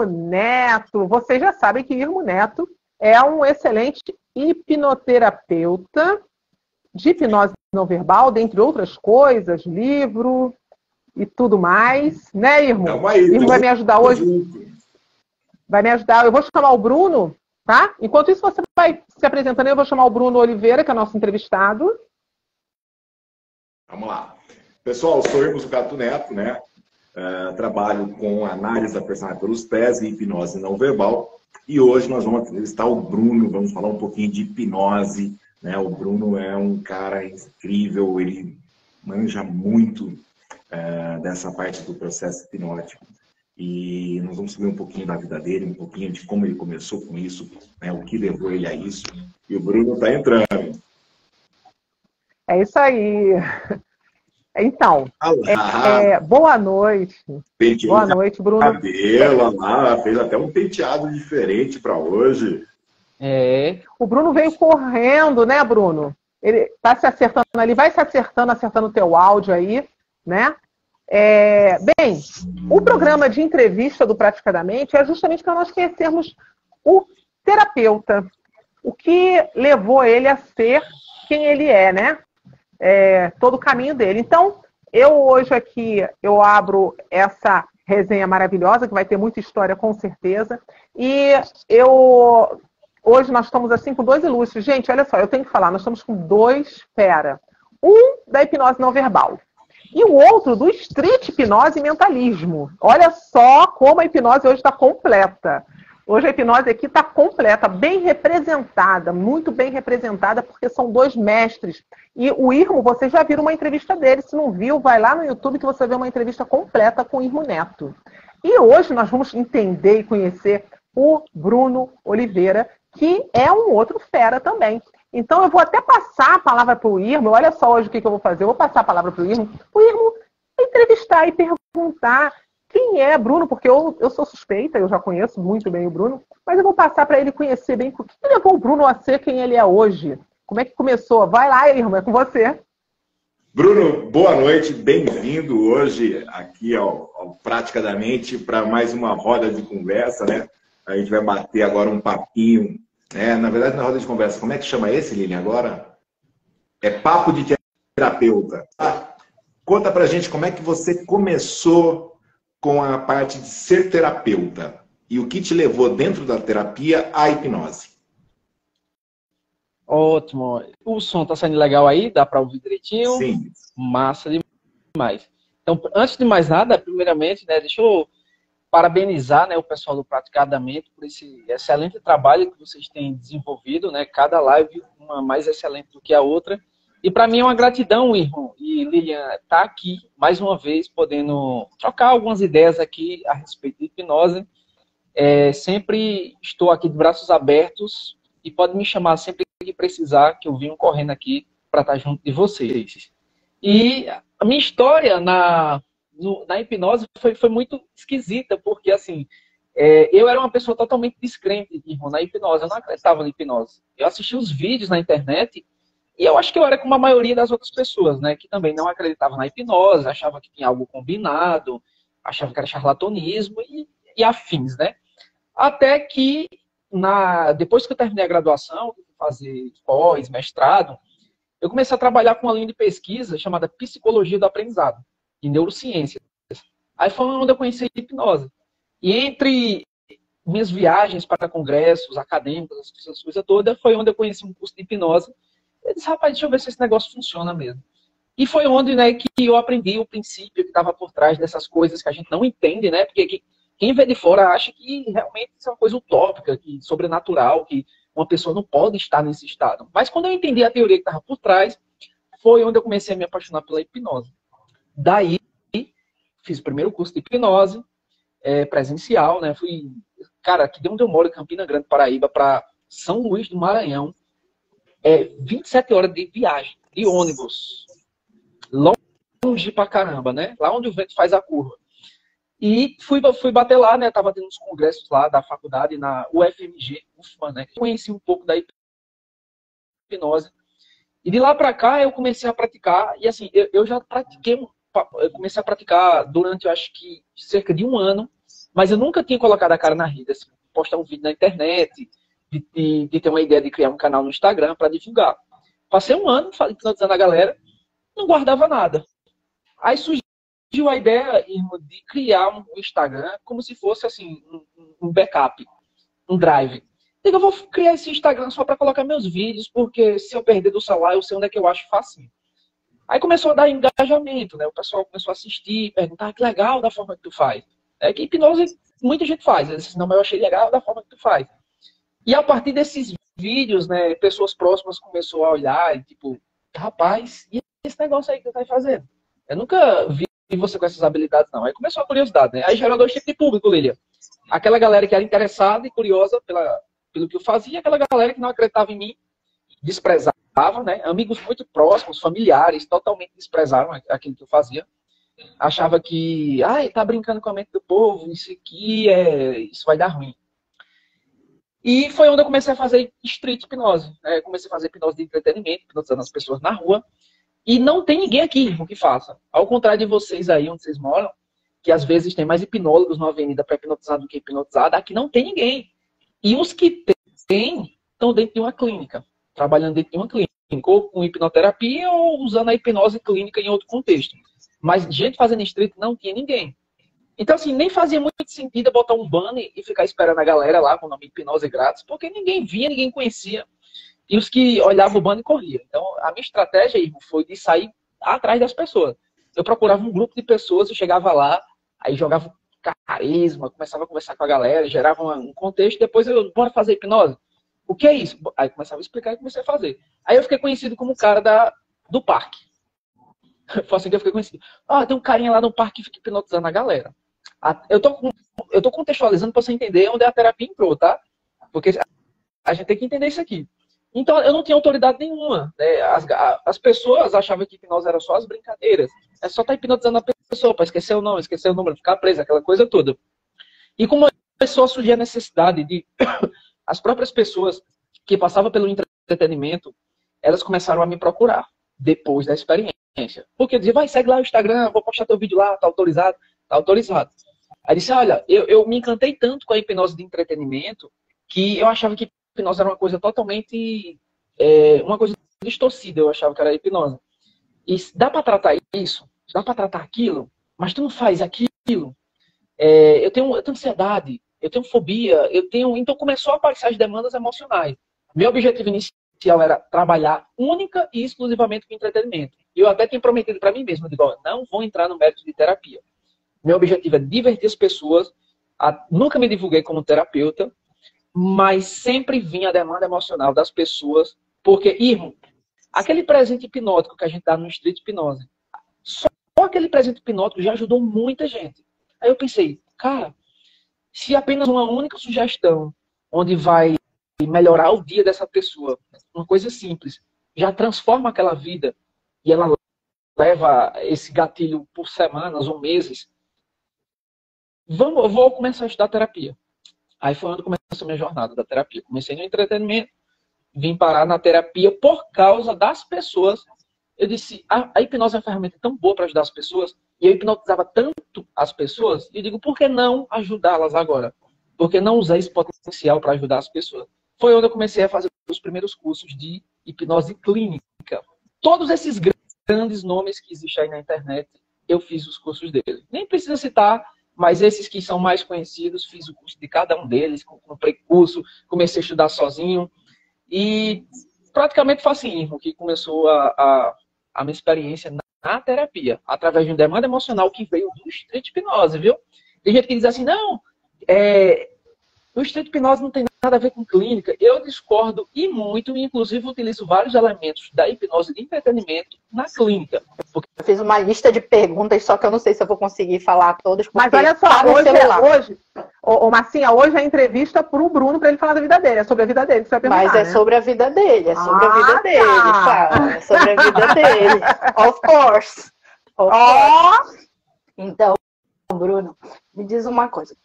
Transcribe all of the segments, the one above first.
Neto. Vocês já sabem que Irmo Neto é um excelente hipnoterapeuta de hipnose não verbal, dentre outras coisas, livro e tudo mais. Né, Irmo? Irmo vai me ajudar hoje. Vai me ajudar. Eu vou chamar o Bruno, tá? Enquanto isso, você vai se apresentando. Eu vou chamar o Bruno Oliveira, que é nosso entrevistado. Vamos lá. Pessoal, eu sou Irmo Zucato Neto, né? Trabalho com análise da personalidade pelos pés e hipnose não verbal. E hoje nós vamos entrevistar o Bruno, vamos falar um pouquinho de hipnose, né? O Bruno é um cara incrível, ele manja muito dessa parte do processo hipnótico. E nós vamos saber um pouquinho da vida dele, um pouquinho de como ele começou com isso, né? O que levou ele a isso. E o Bruno está entrando. É isso aí. Então, boa noite. Boa noite, Bruno. Cabelo, lá, fez até um penteado diferente para hoje. O Bruno veio correndo, né, Bruno? Ele tá se acertando ali, vai se acertando o teu áudio aí, né? Bem, o programa de entrevista do Praticadamente é justamente para nós conhecermos o terapeuta, o que levou ele a ser quem ele é, né? Todo o caminho dele. Então, eu hoje aqui, eu abro essa resenha maravilhosa, que vai ter muita história com certeza, e hoje nós estamos assim com dois ilustres. Gente, olha só, eu tenho que falar, nós estamos com dois fera. Um da hipnose não verbal e o outro do street hipnose e mentalismo. Olha só como a hipnose hoje está completa. Hoje a hipnose aqui está completa, bem representada, muito bem representada, porque são dois mestres. E o Irmo, vocês já viram uma entrevista dele. Se não viu, vai lá no YouTube que você vê uma entrevista completa com o Irmo Neto. E hoje nós vamos entender e conhecer o Bruno Oliveira, que é um outro fera também. Então eu vou até passar a palavra para o Irmo. Olha só hoje o que eu vou fazer. Eu vou passar a palavra para o Irmo entrevistar e perguntar quem é Bruno, porque eu sou suspeita, eu já conheço muito bem o Bruno, mas eu vou passar para ele conhecer bem o que levou o Bruno a ser quem ele é hoje. Como é que começou? Vai lá, Irmã, é com você. Bruno, boa noite, bem-vindo hoje aqui ao Praticadamente para mais uma roda de conversa, né? A gente vai bater agora um papinho, né? Na verdade, na roda de conversa, como é que chama esse, Lili, agora? É papo de terapeuta. Conta pra gente como é que você começou com a parte de ser terapeuta e o que te levou dentro da terapia à hipnose. Ótimo. O som tá saindo legal aí? Dá para ouvir direitinho? Sim. Massa demais. Então, antes de mais nada, primeiramente, né, deixa eu parabenizar, né, o pessoal do Praticadamente por esse excelente trabalho que vocês têm desenvolvido, né? Cada live uma mais excelente do que a outra. E para mim é uma gratidão, irmão e Lilian, estar aqui mais uma vez, podendo trocar algumas ideias aqui a respeito de hipnose. Sempre estou aqui de braços abertos e pode me chamar sempre que precisar, que eu venho correndo aqui para estar junto de vocês. E a minha história na hipnose foi muito esquisita, porque assim, eu era uma pessoa totalmente descrente, irmão, na hipnose. Eu não acreditava na hipnose. Eu assistia os vídeos na internet. E eu acho que eu era como a maioria das outras pessoas, né? Que também não acreditavam na hipnose, achava que tinha algo combinado, achava que era charlatanismo e afins, né? Até que, depois que eu terminei a graduação, fazer pós, mestrado, eu comecei a trabalhar com uma linha de pesquisa chamada Psicologia do Aprendizado, em neurociências. Aí foi onde eu conheci a hipnose. E entre minhas viagens para congressos acadêmicos, essas coisas todas, foi onde eu conheci um curso de hipnose. Eu disse, rapaz, deixa eu ver se esse negócio funciona mesmo. E foi onde, né, que eu aprendi o princípio que estava por trás dessas coisas que a gente não entende, né? Porque quem vê de fora acha que realmente isso é uma coisa utópica, que sobrenatural, que uma pessoa não pode estar nesse estado. Mas quando eu entendi a teoria que estava por trás, foi onde eu comecei a me apaixonar pela hipnose. Daí, fiz o primeiro curso de hipnose presencial, né? Fui, cara, aqui de onde eu moro, em Campina Grande, Paraíba, para São Luís do Maranhão. 27 horas de viagem, de ônibus. Longe pra caramba, né? Lá onde o vento faz a curva. E fui bater lá, né? Tava tendo uns congressos lá da faculdade, na UFMG, UFMA, né? Conheci um pouco da hipnose. E de lá pra cá eu comecei a praticar. E assim, eu já pratiquei, eu comecei a praticar durante, eu acho que, cerca de um ano. Mas eu nunca tinha colocado a cara na rede, assim, postar um vídeo na internet, de ter uma ideia de criar um canal no Instagram para divulgar. Passei um ano hipnotizando a galera, não guardava nada. Aí surgiu a ideia, irmão, de criar um Instagram como se fosse assim, um backup, um drive. Digo, eu vou criar esse Instagram só para colocar meus vídeos, porque se eu perder do celular, eu sei onde é que eu acho fácil. Aí começou a dar engajamento, né? O pessoal começou a assistir, perguntar que legal da forma que tu faz. É que hipnose muita gente faz, eu disse, não, mas eu achei legal da forma que tu faz. E a partir desses vídeos, né, pessoas próximas começaram a olhar e tipo, rapaz, e esse negócio aí que tu tá fazendo? Eu nunca vi você com essas habilidades, não. Aí começou a curiosidade, né? Aí gerou dois tipos de público, Lília. Aquela galera que era interessada e curiosa pelo que eu fazia, e aquela galera que não acreditava em mim, desprezava, né? Amigos muito próximos, familiares, totalmente desprezaram aquilo que eu fazia. Achava que, ai, tá brincando com a mente do povo, isso vai dar ruim. E foi onde eu comecei a fazer street hipnose. Né? Comecei a fazer hipnose de entretenimento, hipnotizando as pessoas na rua. E não tem ninguém aqui, irmão, que faça. Ao contrário de vocês aí, onde vocês moram, que às vezes tem mais hipnólogos na avenida para hipnotizar do que hipnotizado, aqui não tem ninguém. E os que tem, estão dentro de uma clínica, trabalhando dentro de uma clínica, ou com hipnoterapia, ou usando a hipnose clínica em outro contexto. Mas gente fazendo street não tinha ninguém. Então, assim, nem fazia muito sentido botar um banner e ficar esperando a galera lá com o nome hipnose grátis, porque ninguém via, ninguém conhecia. E os que olhavam o banner corriam. Então, a minha estratégia, irmão, foi de sair atrás das pessoas. Eu procurava um grupo de pessoas, eu chegava lá, aí jogava carisma, começava a conversar com a galera, gerava um contexto, depois eu, bora fazer hipnose. O que é isso? Aí começava a explicar e comecei a fazer. Aí eu fiquei conhecido como o cara do parque. Foi assim que eu fiquei conhecido. Tem um carinha lá no parque que fica hipnotizando a galera. Eu tô contextualizando para você entender onde a terapia entrou, tá? Porque a gente tem que entender isso aqui. Então, eu não tinha autoridade nenhuma. Né? As pessoas achavam que hipnose era só as brincadeiras. É só estar hipnotizando a pessoa para esquecer o nome, esquecer o número, ficar presa, aquela coisa toda. E como começou a surgir a necessidade de as próprias pessoas que passavam pelo entretenimento, elas começaram a me procurar depois da experiência. Porque eu dizia, vai, segue lá o Instagram, vou postar teu vídeo lá, tá autorizado? Tá autorizado. Aí disse, olha, eu me encantei tanto com a hipnose de entretenimento que eu achava que hipnose era uma coisa totalmente, uma coisa distorcida, eu achava que era hipnose. E dá para tratar isso? Dá para tratar aquilo? Mas tu não faz aquilo? Eu tenho ansiedade, eu tenho fobia, Então começou a aparecer as demandas emocionais. Meu objetivo inicial era trabalhar única e exclusivamente com entretenimento. E eu até tinha prometido para mim mesmo, eu digo, não vou entrar no mérito de terapia. Meu objetivo é divertir as pessoas. Nunca me divulguei como terapeuta, mas sempre vinha a demanda emocional das pessoas. Porque, irmão, aquele presente hipnótico que a gente dá no Street Hipnose, só aquele presente hipnótico já ajudou muita gente. Aí eu pensei, cara, se apenas uma única sugestão, onde vai melhorar o dia dessa pessoa, uma coisa simples, já transforma aquela vida, e ela leva esse gatilho por semanas ou meses, eu vou começar a estudar terapia. Aí foi onde começou a minha jornada da terapia. Comecei no entretenimento, vim parar na terapia por causa das pessoas. Eu disse, a hipnose é uma ferramenta tão boa para ajudar as pessoas, e eu hipnotizava tanto as pessoas, e eu digo, por que não ajudá-las agora? Por que não usar esse potencial para ajudar as pessoas? Foi onde eu comecei a fazer os primeiros cursos de hipnose clínica. Todos esses grandes nomes que existem aí na internet, eu fiz os cursos deles. Nem precisa citar, mas esses que são mais conhecidos, fiz o curso de cada um deles, comprei curso, comecei a estudar sozinho. E praticamente foi assim que começou a minha experiência na terapia, através de uma demanda emocional que veio do Street Hipnose, viu? Tem gente que diz assim, não, o Street Hipnose não tem nada a ver com clínica. Eu discordo e muito, e inclusive utilizo vários elementos da hipnose de entretenimento na clínica. Eu fiz uma lista de perguntas, só que eu não sei se eu vou conseguir falar todas. Mas olha só, Marcinha, hoje a entrevista para o Bruno, para ele falar da vida dele. É sobre a vida dele, você vai perguntar, mas é sobre a vida dele, é sobre a vida dele, claro. É sobre a vida dele. Of course. Então, Bruno, me diz uma coisa.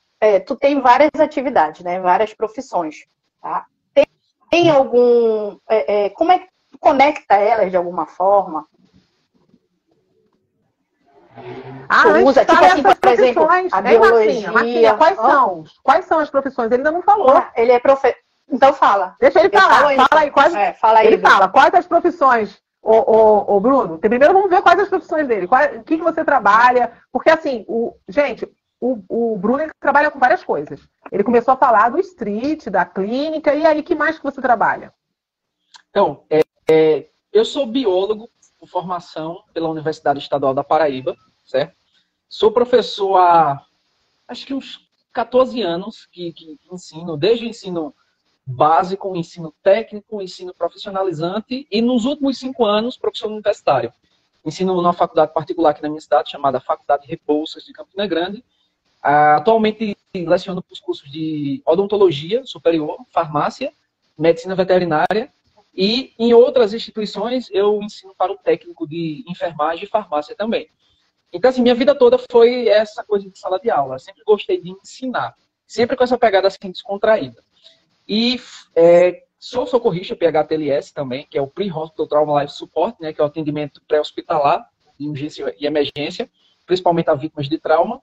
Tu tem várias atividades, né? Várias profissões. Tá? Tem algum... como é que tu conecta elas de alguma forma? Ah, usa, tipo assim, por exemplo, a biologia. Marcinha, quais são as profissões? Ele ainda não falou. Ele é professor. Então fala. Deixa ele falar. Fala aí, quais... fala aí, ele Bruno. fala, quais as profissões, ô Bruno? Primeiro vamos ver quais as profissões dele. O que você trabalha? Porque assim, gente, o Bruno ele trabalha com várias coisas. Ele começou a falar do street, da clínica, e aí, que mais que você trabalha? Então, eu sou biólogo por formação pela Universidade Estadual da Paraíba, certo? Sou professor há, acho que uns 14 anos que ensino, desde o ensino básico, o ensino técnico, o ensino profissionalizante e nos últimos 5 anos, professor universitário. Ensino numa faculdade particular aqui na minha cidade, chamada Faculdade Rebouças de Campina Grande. Atualmente leciono para os cursos de odontologia superior, farmácia, medicina veterinária e em outras instituições eu ensino para o técnico de enfermagem e farmácia também. Então, assim, minha vida toda foi essa coisa de sala de aula. Eu sempre gostei de ensinar, sempre com essa pegada assim descontraída. E sou socorrista PHTLS também, que é o Pre-Hospital Trauma Life Support, né, que é o atendimento pré-hospitalar, de urgência e emergência, principalmente a vítimas de trauma.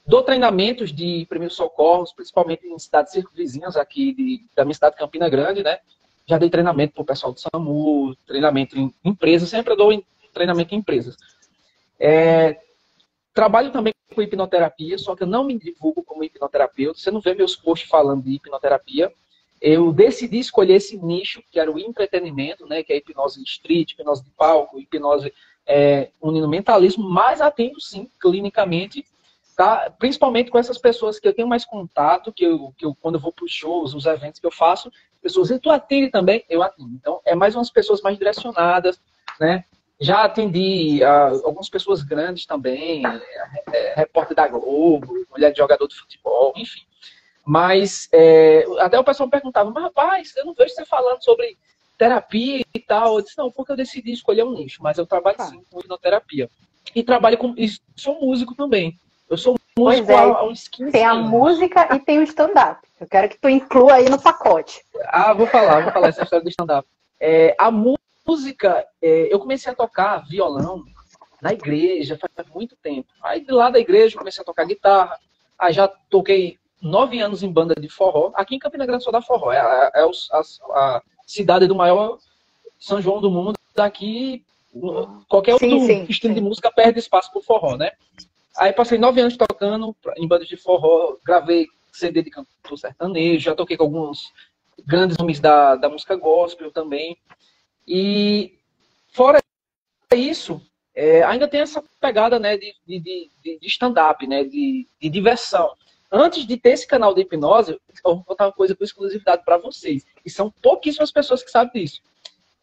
Dou treinamentos de primeiros socorros, principalmente em cidades circunvizinhas aqui da minha cidade, Campina Grande, né? Já dei treinamento para o pessoal do SAMU, treinamento em empresas, sempre dou treinamento em empresas. Trabalho também com hipnoterapia, só que eu não me divulgo como hipnoterapeuta. Você não vê meus posts falando de hipnoterapia. Eu decidi escolher esse nicho, que era o entretenimento, né, que é a hipnose street, hipnose de palco, hipnose unindo mentalismo, mas atendo sim, clinicamente, tá? Principalmente com essas pessoas que eu tenho mais contato, que eu quando eu vou para os shows, os eventos que eu faço, pessoas, e tu atende também? Eu atendo. Então, é mais umas pessoas mais direcionadas, né? Já atendi algumas pessoas grandes também, repórter da Globo, mulher de jogador de futebol, enfim. Mas até o pessoal me perguntava, mas rapaz, eu não vejo você falando sobre terapia e tal. Eu disse, não, porque eu decidi escolher um nicho, mas eu trabalho sim com hipnoterapia. E trabalho e sou músico também. Eu sou músico há uns 15 anos. Tem a música e tem o stand-up. Eu quero que tu inclua aí no pacote. Vou falar essa história do stand-up. A música, eu comecei a tocar violão na igreja faz muito tempo. Aí de lá da igreja eu comecei a tocar guitarra. Aí já toquei 9 anos em banda de forró. Aqui em Campina Grande só dá forró. A cidade do maior São João do mundo. Daqui, qualquer outro estilo de música perde espaço pro forró, né? Aí passei 9 anos tocando em bandas de forró. Gravei CD de cantor sertanejo. Já toquei com alguns grandes nomes da música gospel também. E fora isso, ainda tem essa pegada, né, de stand-up, né, de diversão. Antes de ter esse canal de hipnose, eu vou contar uma coisa com exclusividade para vocês. E são pouquíssimas pessoas que sabem disso.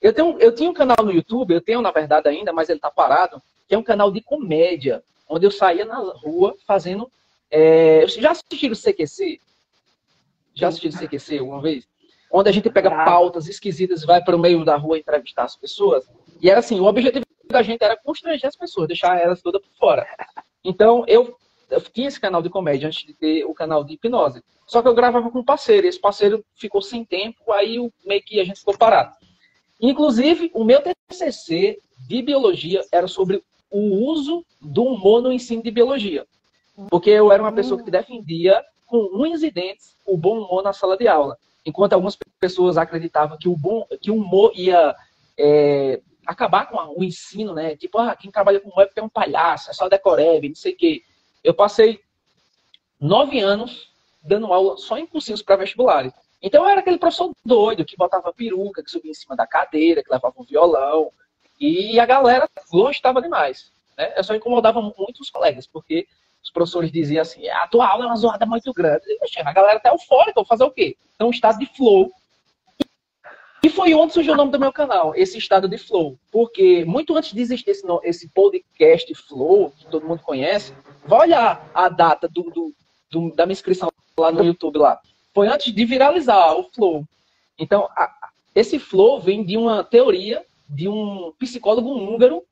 Eu tinha um canal no YouTube, eu tenho na verdade ainda, mas ele está parado, que é um canal de comédia, onde eu saía na rua fazendo... já assistiram o CQC? Já assistiram o CQC alguma vez? Onde a gente pega pautas esquisitas e vai para o meio da rua entrevistar as pessoas. E era assim, o objetivo da gente era constranger as pessoas, deixar elas todas por fora. Então, eu tinha esse canal de comédia antes de ter o canal de hipnose. Só que eu gravava com um parceiro, e esse parceiro ficou sem tempo, aí meio que a gente ficou parado. Inclusive, o meu TCC de biologia era sobre o uso do humor no ensino de biologia. Porque eu era uma pessoa que defendia, com unhas e dentes, o bom humor na sala de aula. Enquanto algumas pessoas acreditavam que o humor ia acabar com o ensino, né? Tipo, quem trabalha com humor é porque é um palhaço, é só decoreba, não sei o quê. Eu passei 9 anos dando aula só em cursinhos pré-vestibulares. Então eu era aquele professor doido que botava peruca, que subia em cima da cadeira, que levava um violão. E a galera gostava demais, né? Eu só incomodava muito os colegas, porque os professores diziam assim, a tua aula é uma zoada muito grande. A galera tá eufórica, vou fazer o quê? Então, um estado de flow. E foi onde surgiu o nome do meu canal, esse estado de flow. Porque muito antes de existir esse podcast flow, que todo mundo conhece, vai olhar a data da minha inscrição lá no YouTube lá. Foi antes de viralizar o flow. Então, esse flow vem de uma teoria de um psicólogo húngaro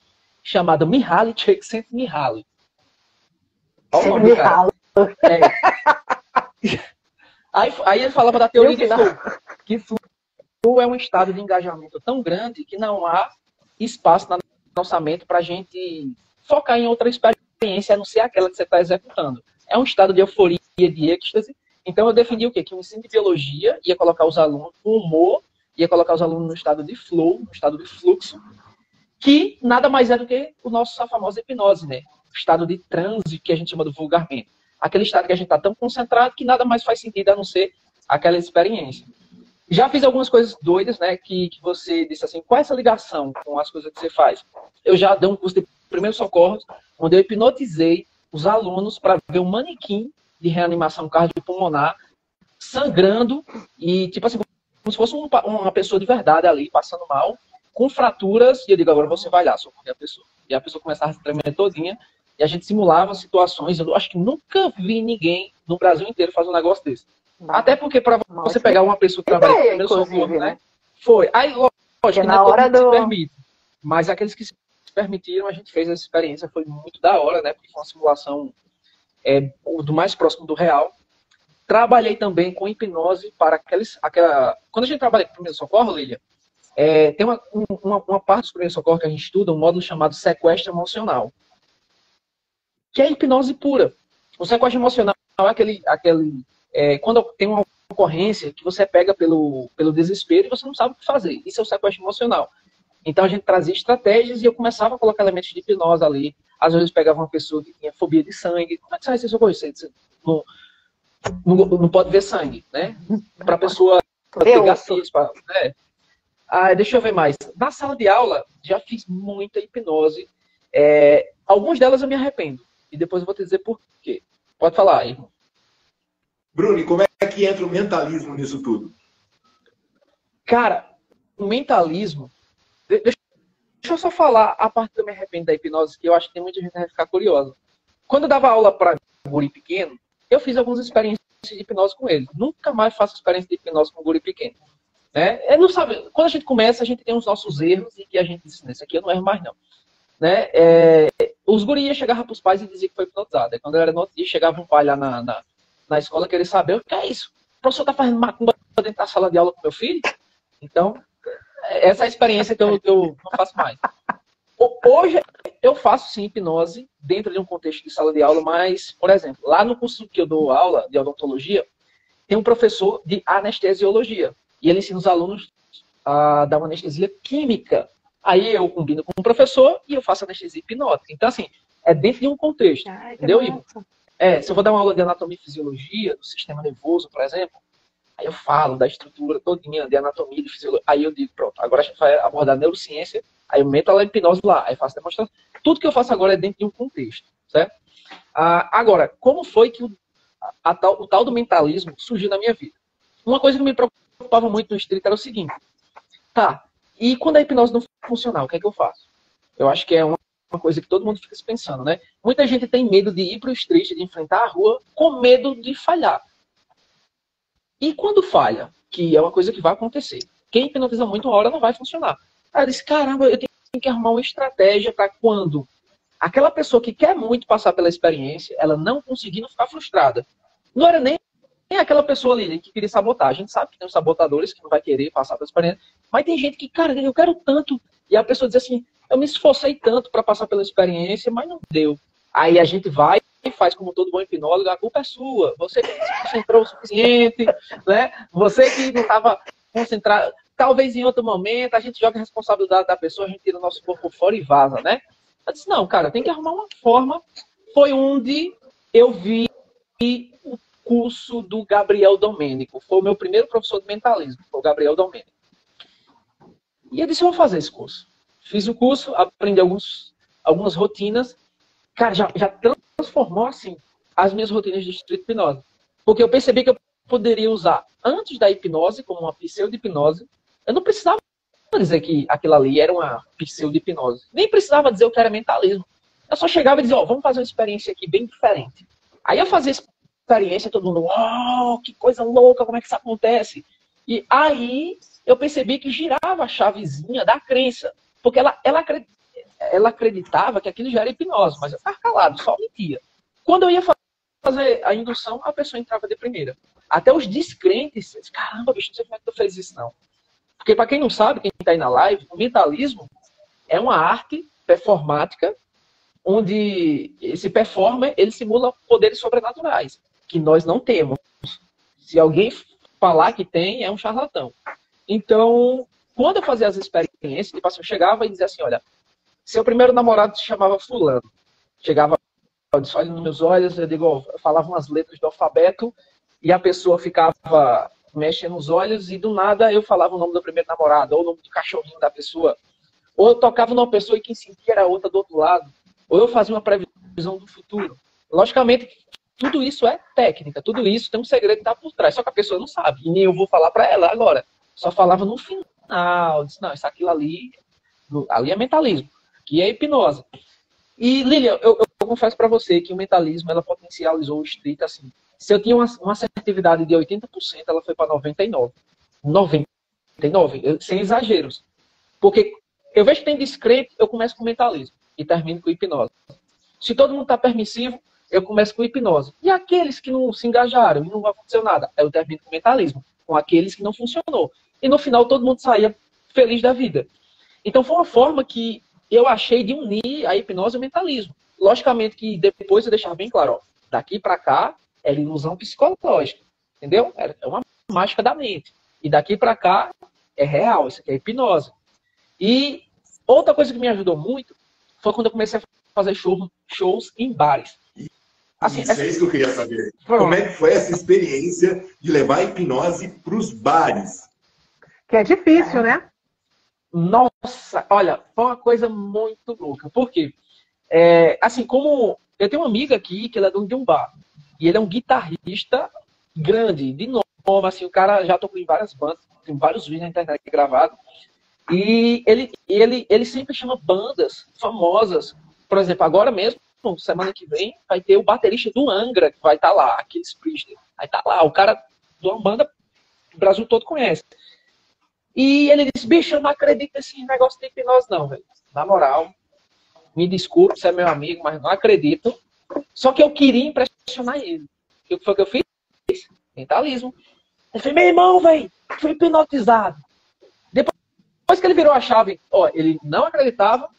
chamado Mihaly Csikszentmihalyi. Olha o nome do cara. Aí ele falava da teoria de flow. Que flow é um estado de engajamento tão grande que não há espaço na nossa mente para a gente focar em outra experiência. experiência a não ser aquela que você está executando. É um estado de euforia, de êxtase. Então, eu defini o quê? Que o ensino de biologia ia colocar os alunos no humor, ia colocar os alunos no estado de flow, no estado de fluxo, que nada mais é do que a famosa hipnose, né? O estado de transe, que a gente chama do vulgarmente. Aquele estado que a gente está tão concentrado que nada mais faz sentido a não ser aquela experiência. Já fiz algumas coisas doidas, né? Que você disse assim, qual é essa ligação com as coisas que você faz? Eu já dei um curso de primeiros socorros, onde eu hipnotizei os alunos para ver um manequim de reanimação cardiopulmonar sangrando e, tipo assim, como se fosse uma pessoa de verdade ali, passando mal, com fraturas, e eu digo, agora você vai lá socorrer a pessoa. E a pessoa começava a se tremer todinha, e a gente simulava situações, eu acho que nunca vi ninguém no Brasil inteiro fazer um negócio desse. Até porque para você pegar uma pessoa que trabalha com primeiro socorro, né? Foi. Aí, lógico, na hora do... se permite. Mas aqueles que se permitiram, a gente fez essa experiência, foi muito da hora, né? Porque foi uma simulação do mais próximo do real. Trabalhei também com hipnose para quando a gente trabalha com primeiro socorro, Lília, tem uma parte do primeiro socorro que a gente estuda, um módulo chamado sequestro emocional, que é hipnose pura. O sequestro emocional é quando tem uma ocorrência que você pega pelo desespero e você não sabe o que fazer. Isso é o sequestro emocional. Então a gente trazia estratégias e eu começava a colocar elementos de hipnose ali. Às vezes pegava uma pessoa que tinha fobia de sangue. Como é que você vai ser socorro? Você não pode ver sangue, né? Para a pessoa ter gatilhos. Deixa eu ver mais. Na sala de aula, já fiz muita hipnose. Algumas delas eu me arrependo. E depois eu vou te dizer por quê. Pode falar aí. Bruno, e como é que entra o mentalismo nisso tudo? Cara, o mentalismo... Deixa eu só falar a parte que eu me arrependo da hipnose, que eu acho que tem muita gente que vai ficar curiosa. Quando eu dava aula para guri pequeno, eu fiz algumas experiências de hipnose com ele. Nunca mais faço experiência de hipnose com guri pequeno. Né? Não sabe, quando a gente começa, a gente tem os nossos erros e que a gente diz, nesse aqui eu não erro mais não. Né? Os gurias chegavam para os pais e diziam que foi hipnotizado. Aí, quando eu era no outro dia, chegava um pai lá na escola querer saber o que é isso. O professor está fazendo macumba dentro da sala de aula com meu filho? Então, essa é a experiência que eu não faço mais. Hoje, eu faço sim hipnose dentro de um contexto de sala de aula, mas, por exemplo, lá no curso que eu dou aula de odontologia, tem um professor de anestesiologia. E ele ensina os alunos a dar uma anestesia química. Aí eu combino com o professor e eu faço anestesia hipnótica. Então, assim, é dentro de um contexto. Entendeu, Ivo? Se eu vou dar uma aula de anatomia e fisiologia, do sistema nervoso, por exemplo, aí eu falo da estrutura todinha, de anatomia, de fisiologia. Aí eu digo, pronto, agora a gente vai abordar neurociência, aí eu meto a hipnose lá, aí faço demonstração. Tudo que eu faço agora é dentro de um contexto, certo? Agora, como foi que o tal do mentalismo surgiu na minha vida? Uma coisa que me preocupava muito no street era o seguinte, e quando a hipnose não funcionar, o que é que eu faço? Eu acho que é uma coisa que todo mundo fica se pensando, né? Muita gente tem medo de ir para o street, de enfrentar a rua, com medo de falhar. E quando falha, que é uma coisa que vai acontecer, quem hipnotiza muito uma hora não vai funcionar. Aí eu disse, caramba, eu tenho que arrumar uma estratégia para quando aquela pessoa que quer muito passar pela experiência, ela não conseguir não ficar frustrada. Não era nem aquela pessoa ali que queria sabotar. A gente sabe que tem os sabotadores que não vai querer passar pela experiência, mas tem gente que, cara, eu quero tanto. E a pessoa diz assim, eu me esforcei tanto para passar pela experiência, mas não deu. Aí a gente vai e faz como todo bom hipnólogo, a culpa é sua. Você que não se concentrou o suficiente, né? Você que não estava concentrado. Talvez em outro momento a gente joga a responsabilidade da pessoa, a gente tira o nosso corpo fora e vaza, né? Eu disse, não, cara, tem que arrumar uma forma. Foi onde eu vi o curso do Gabriel Domênico. Foi o meu primeiro professor de mentalismo, foi o Gabriel Domênico. E eu disse, eu vou fazer esse curso. Fiz o curso, aprendi algumas rotinas. Cara, já transformou, assim, as minhas rotinas de street hipnose. Porque eu percebi que eu poderia usar, antes da hipnose, como uma pseudo-hipnose. Eu não precisava dizer que aquilo ali era uma pseudo-hipnose. Nem precisava dizer o que era mentalismo. Eu só chegava e dizia, vamos fazer uma experiência aqui bem diferente. Aí eu fazia experiência, todo mundo, uau, que coisa louca, como é que isso acontece? E aí eu percebi que girava a chavezinha da crença. Porque ela acreditava que aquilo já era hipnose, mas eu ficava calado, só mentia. Quando eu ia fazer a indução, a pessoa entrava de primeira. Até os descrentes, caramba, bicho, não sei como é que tu fez isso, não. Porque para quem não sabe, quem está aí na live, o mentalismo é uma arte performática onde esse performer, ele simula poderes sobrenaturais, que nós não temos. Se alguém falar que tem, é um charlatão. Então, quando eu fazia as experiências, tipo assim, eu chegava e dizia assim, olha, seu primeiro namorado se chamava fulano. Chegava, eu disse, olha nos meus olhos, eu digo, eu falava umas letras do alfabeto, e a pessoa ficava mexendo os olhos, e do nada eu falava o nome do primeiro namorado, ou o nome do cachorrinho da pessoa, ou eu tocava numa pessoa e quem sentia era outra do outro lado, ou eu fazia uma previsão do futuro. Logicamente, tudo isso é técnica, tudo isso tem um segredo que está por trás, só que a pessoa não sabe, e nem eu vou falar para ela agora. Só falava no final, disse, não, isso aquilo ali é mentalismo, que é hipnose. E, Lilian, eu confesso para você que o mentalismo, ela potencializou o street, assim, se eu tinha uma assertividade de 80%, ela foi para 99%. 99%, sem exageros. Porque eu vejo que tem descrente, eu começo com mentalismo e termino com hipnose. Se todo mundo está permissivo, eu começo com hipnose. E aqueles que não se engajaram e não vai acontecer nada, eu termino com mentalismo. Com aqueles que não funcionou. E no final todo mundo saía feliz da vida. Então foi uma forma que eu achei de unir a hipnose e o mentalismo. Logicamente que depois eu deixava bem claro, ó, daqui para cá é ilusão psicológica, entendeu? É uma mágica da mente. E daqui para cá é real, isso aqui é hipnose. E outra coisa que me ajudou muito foi quando eu comecei a fazer shows em bares. Assim, isso é isso que eu queria saber. Como é que foi essa experiência de levar a hipnose para os bares? Que é difícil, né? Nossa, olha, foi uma coisa muito louca. Por quê? Assim, como eu tenho uma amiga aqui que ele é dono de um bar. E ele é um guitarrista grande, de nome, assim, o cara já tocou em várias bandas, tem vários vídeos na internet gravados. E ele sempre chama bandas famosas. Por exemplo, agora mesmo, semana que vem, vai ter o baterista do Angra, que vai estar lá, aqueles Priester. Vai estar lá, o cara de uma banda que o Brasil todo conhece. E ele disse, bicho, eu não acredito nesse negócio de hipnose não, velho. Na moral, me desculpe, você é meu amigo, mas não acredito. Só que eu queria impressionar ele. O que foi que eu fiz? Mentalismo. Ele falou, meu irmão, velho, fui hipnotizado. Depois que ele virou a chave, ó, ele não acreditava,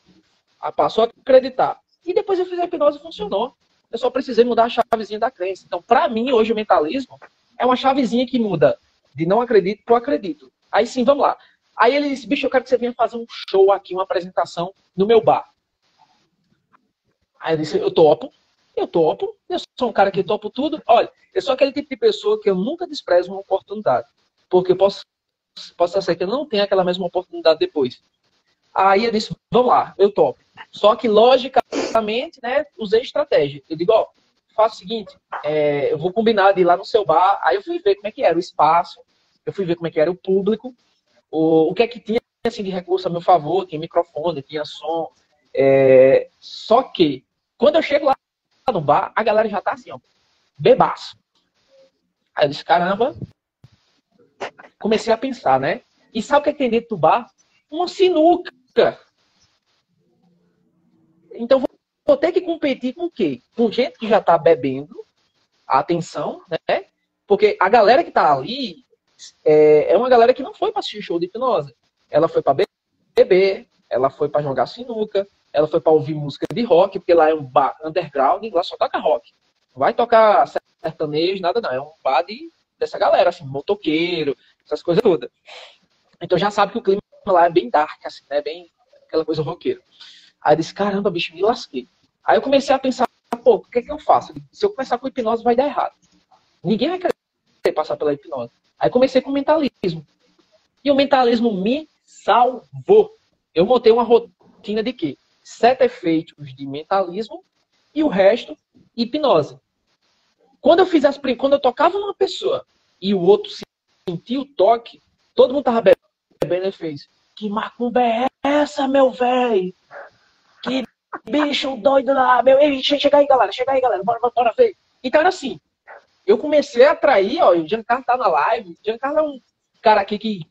passou a acreditar. E depois eu fiz a hipnose e funcionou. Eu só precisei mudar a chavezinha da crença. Então, para mim, hoje o mentalismo é uma chavezinha que muda de não acredito para acredito. Aí sim, vamos lá. Aí ele disse, bicho, eu quero que você venha fazer um show aqui, uma apresentação no meu bar. Aí eu disse, eu topo, eu sou um cara que topo tudo. Olha, eu sou aquele tipo de pessoa que eu nunca desprezo uma oportunidade. Porque posso ser que eu não tenha aquela mesma oportunidade depois. Aí eu disse, vamos lá, eu topo. Só que, logicamente, né, usei estratégia. Eu digo, ó, faço o seguinte, eu vou combinar de ir lá no seu bar. Aí eu fui ver como é que era o espaço, eu fui ver como é que era o público, o que é que tinha assim, de recurso a meu favor, tinha microfone, tinha som. Só que, quando eu chego lá no bar, a galera já tá assim, ó, bebaço. Aí eu disse, caramba, comecei a pensar, né? E sabe o que é que tem dentro do bar? Uma sinuca. Então, vou ter que competir com o quê? Com gente que já tá bebendo, atenção, né? Porque a galera que tá ali é uma galera que não foi para assistir show de hipnose. Ela foi para beber, ela foi para jogar sinuca, ela foi para ouvir música de rock, porque lá é um bar underground e lá só toca rock. Não vai tocar sertanejo, nada não. É um bar dessa galera, assim, motoqueiro, essas coisas todas. Então já sabe que o clima lá é bem dark, assim, né? Bem aquela coisa roqueira. Aí eu disse, caramba, bicho, me lasquei. Aí eu comecei a pensar, pô, o que é que eu faço? Se eu começar com hipnose, vai dar errado. Ninguém vai querer passar pela hipnose. Aí comecei com o mentalismo. E o mentalismo me salvou. Eu montei uma rotina de quê? 7 efeitos de mentalismo e o resto, hipnose. Quando eu tocava numa pessoa e o outro sentia o toque, todo mundo tava bebendo e fez, que macumba é essa, meu velho? Que bicho doido lá, meu. Ei, chega aí, galera, bora ver. Então era assim, eu comecei a atrair, ó, o Giancarlo tá na live, o Giancarlo é um cara aqui que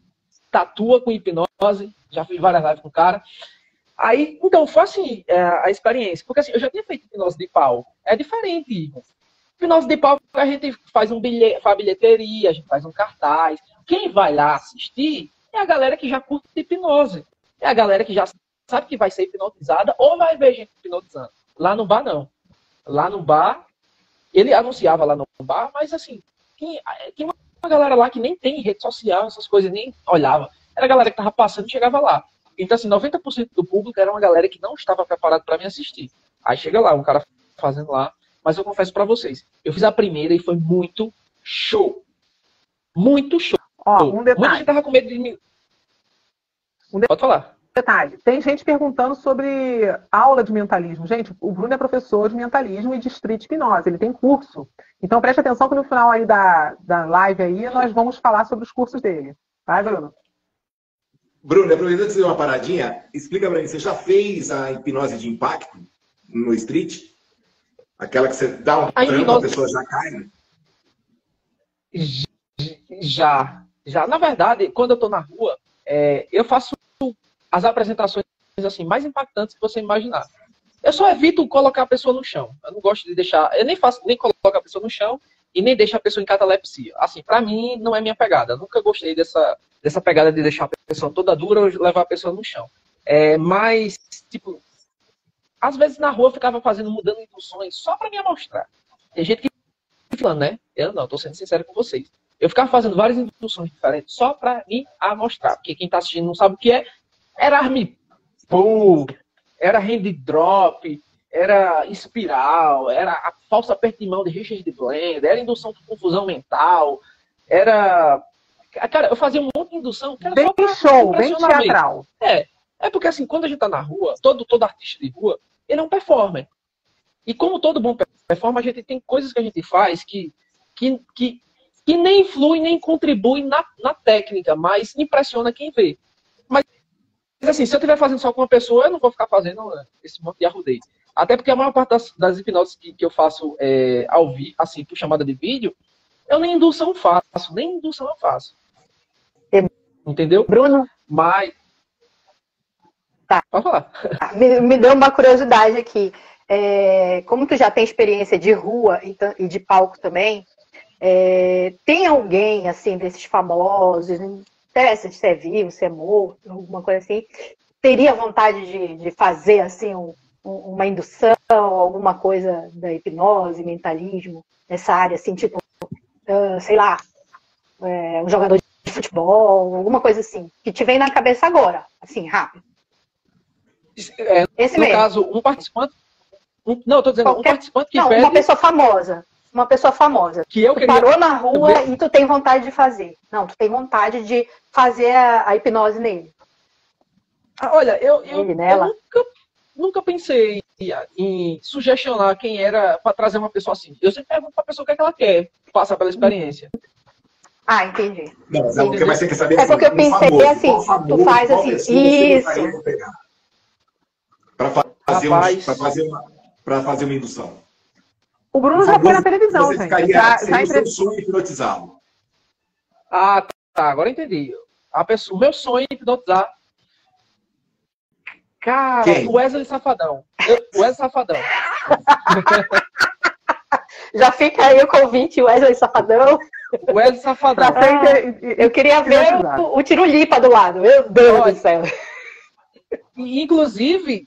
tatua com hipnose, já fiz várias lives com o cara. Aí, então, foi assim a experiência, porque assim, eu já tinha feito hipnose de palco, é diferente. Hipnose de palco, a gente faz faz bilheteria, a gente faz um cartaz. Quem vai lá assistir é a galera que já curte hipnose. É a galera que já sabe que vai ser hipnotizada ou vai ver gente hipnotizando. Lá no bar, não. Lá no bar, ele anunciava lá no bar, mas assim, tinha uma galera lá que nem tem rede social, essas coisas, nem olhava. Era a galera que tava passando e chegava lá. Então, assim, 90% do público era uma galera que não estava preparado para me assistir. Aí chega lá, um cara fazendo lá, mas eu confesso para vocês, eu fiz a primeira e foi muito show. Muito show. Ó, um Muita detalhe. gente tava com medo de mim. Pode falar. Detalhe, tem gente perguntando sobre aula de mentalismo. Gente, o Bruno é professor de mentalismo e de street hipnose, ele tem curso. Então preste atenção que no final aí da live aí nós vamos falar sobre os cursos dele. Vai, Bruno? Bruno, aproveitando de dizer uma paradinha, explica pra mim, você já fez a hipnose de impacto no street? Aquela que você dá um tranco, a pessoa já cai? Né? Já. Na verdade, quando eu tô na rua, eu faço as apresentações assim, mais impactantes que você imaginar. Eu só evito colocar a pessoa no chão. Eu não gosto de deixar... Eu nem coloco a pessoa no chão e nem deixo a pessoa em catalepsia. Assim, pra mim, não é minha pegada. Eu nunca gostei dessa pegada de deixar a pessoa toda dura ou levar a pessoa no chão. Mas, tipo, às vezes na rua eu ficava mudando induções só pra me amostrar. Tem gente que falando, né? Eu não, tô sendo sincero com vocês. Eu ficava fazendo várias induções diferentes só pra me amostrar. Porque quem tá assistindo não sabe o que é. Era arm pull, era hand drop, era espiral, era a falsa aperto de mão de Richard Blend, era indução por confusão mental, era... Cara, eu fazia um monte de indução que era bem só show, bem teatral. É porque assim, quando a gente tá na rua, todo artista de rua, ele é um performer. E como todo bom performer, a gente tem coisas que a gente faz que nem influem, nem contribuem na técnica, mas impressiona quem vê. Mas assim, se eu estiver fazendo só com uma pessoa, eu não vou ficar fazendo esse monte de arrudeio. Até porque a maior parte das hipnoses que eu faço ao vivo, assim, por chamada de vídeo, eu nem indução faço, Entendeu? Bruno? Mas... Tá. Pode falar. Me deu uma curiosidade aqui. Como tu já tem experiência de rua e de palco também, tem alguém, assim, desses famosos, não interessa se é vivo, se é morto, alguma coisa assim, teria vontade de fazer, assim, uma indução, alguma coisa da hipnose, mentalismo, nessa área, assim, tipo, sei lá, um jogador de futebol, alguma coisa assim, que te vem na cabeça agora, assim, rápido. Esse no mesmo. caso, um participante... Não, eu tô dizendo, um participante que não, pede... uma pessoa famosa. Uma pessoa famosa. Que eu tu parou na rua e tu tem vontade de fazer. Não, tu tem vontade de fazer a hipnose nele. Olha, eu nunca pensei em sugestionar quem era para trazer uma pessoa assim. Eu sempre pergunto para a pessoa o que é que ela quer, passar pela experiência. Ah, entendi. Não, é porque você quer saber assim, porque eu pensei famoso, assim, famoso, tu faz assim, isso. Para fazer uma indução. O Bruno já foi na televisão, você gente. Seria o seu sonho hipnotizado. Ah, tá. Agora entendi. O meu sonho é hipnotizar. Cara, quem? O Wesley Safadão. O Wesley Safadão. Já fica aí o convite, Wesley Safadão. Wesley Safadão. Eu queria ver o Tirulipa do lado. Meu Deus do céu. Inclusive,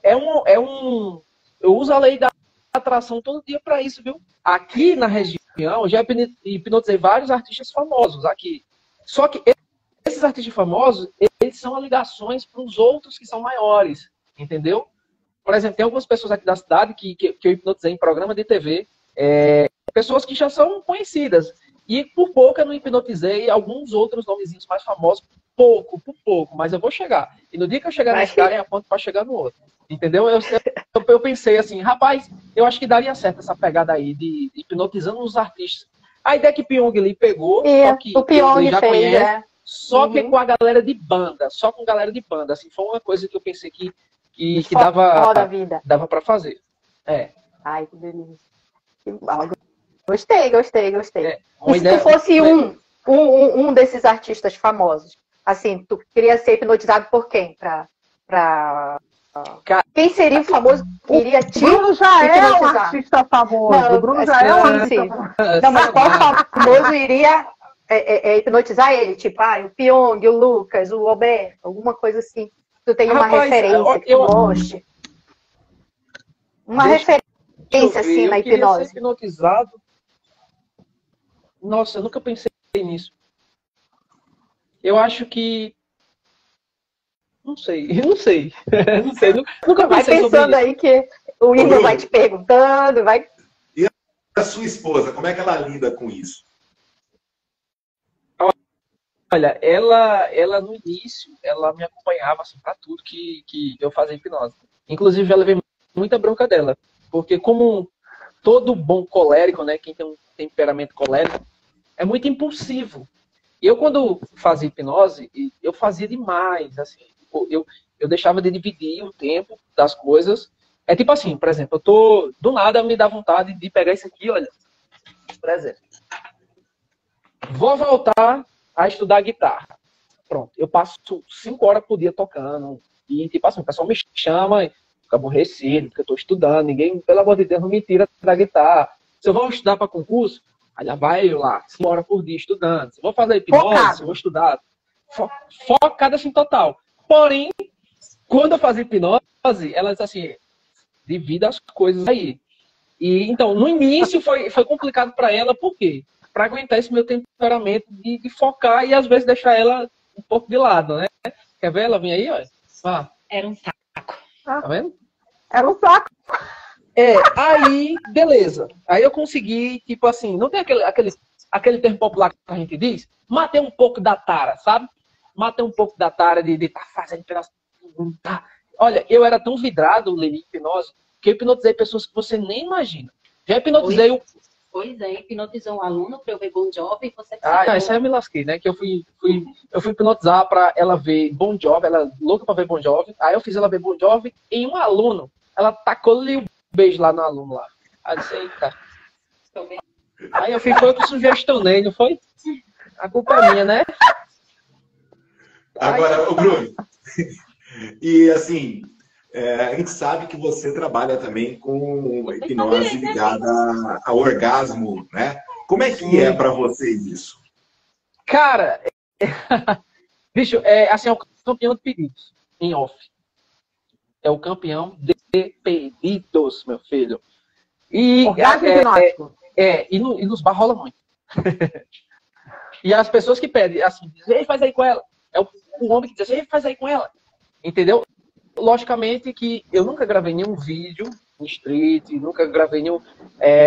eu uso a lei da atração todo dia para isso, viu? Aqui na região, eu já hipnotizei vários artistas famosos aqui. Só que esses artistas famosos, eles são ligações para os outros que são maiores, entendeu? Por exemplo, tem algumas pessoas aqui da cidade que eu hipnotizei em programa de TV, pessoas que já são conhecidas. E por pouco eu não hipnotizei alguns outros nomezinhos mais famosos, por pouco, mas eu vou chegar. E no dia que eu chegar nesse cara, eu aponto para chegar no outro. Entendeu? Eu pensei assim, rapaz, eu acho que daria certo essa pegada aí de hipnotizando os artistas. A ideia que Pyong Lee pegou, só que o Pyong já fez, conhece, só que com a galera de banda, assim, foi uma coisa que eu pensei que dava para fazer. Ai, que delícia. Gostei. E se ideia, tu fosse um desses artistas famosos, assim, tu queria ser hipnotizado por quem? Quem seria o famoso que iria te Bruno já é um hipnotizar? artista famoso. Não, o Bruno já é um artista famoso. Não, mas qual famoso iria hipnotizar ele? Tipo, o Pyong, o Lucas, o Alberto, alguma coisa assim. Tu tem uma referência que tu goste. Uma referência, assim, na eu queria hipnose. ser hipnotizado. Nossa, eu nunca pensei nisso. Eu acho que... Não sei, não sei. Não sei, nunca Vai pensei sobre pensando isso. aí que o Igor Bruno. vai te perguntando, vai... A sua esposa, como é que ela lida com isso? Olha, ela no início, ela me acompanhava assim, para tudo que eu fazia hipnose. Inclusive, já levei muita bronca dela. Porque como todo bom colérico, né, quem tem um temperamento colérico, é muito impulsivo. E eu, quando fazia hipnose, eu fazia demais. Assim, eu deixava de dividir o tempo das coisas. É tipo assim, por exemplo, do nada me dá vontade de pegar isso aqui, olha. Por exemplo, vou voltar a estudar guitarra. Pronto, eu passo 5 horas por dia tocando. E, tipo assim, o pessoal me chama, fica aborrecido, porque eu estou estudando. Ninguém, pelo amor de Deus, não me tira da guitarra. Se eu vou estudar para concurso, aí já vai eu lá, 5 horas por dia estudando. Se eu vou fazer hipnose, se eu vou estudar, focada assim total. Porém, quando eu fazia hipnose, ela disse assim, divida as coisas aí. E, então, no início foi complicado para ela, por quê? Para aguentar esse meu temperamento de focar e às vezes deixar ela um pouco de lado, né? Quer ver? Ela vem aí, olha. Ah, Era um saco. tá vendo? Era um saco. Aí, beleza. Aí eu consegui, tipo assim, não tem aquele termo popular que a gente diz? Matei um pouco da tara, sabe? Matei um pouco da tara de estar fazendo pedaço. Tá. Olha, eu era tão vidrado em hipnose que eu hipnotizei pessoas que você nem imagina. Já hipnotizei o... Pois é, hipnotizou um aluno para eu ver Bon Jovi e você... isso aí eu me lasquei, né? Que eu fui hipnotizar para ela ver Bon Jovi, ela é louca para ver Bon Jovi. Aí eu fiz ela ver Bon Jovi em um aluno. Ela tacou-lhe um beijo lá no aluno lá. Aí eu disse, eita. Aí eu fui, foi eu que sugestionei, não foi? A culpa é minha, né? Agora, o Bruno, e assim, a gente sabe que você trabalha também com hipnose ligada ao orgasmo, né? Como é que é para você isso? Cara, bicho, assim, é o campeão de pedidos, em off. É o campeão de pedidos, meu filho. E, Orgasmo hipnótico. E nos bar rola muito. E as pessoas que pedem, assim, dizem, ei, faz aí com ela. É o homem que diz, ei, faz aí com ela. Entendeu? Logicamente que eu nunca gravei nenhum vídeo em street, nunca gravei nenhum...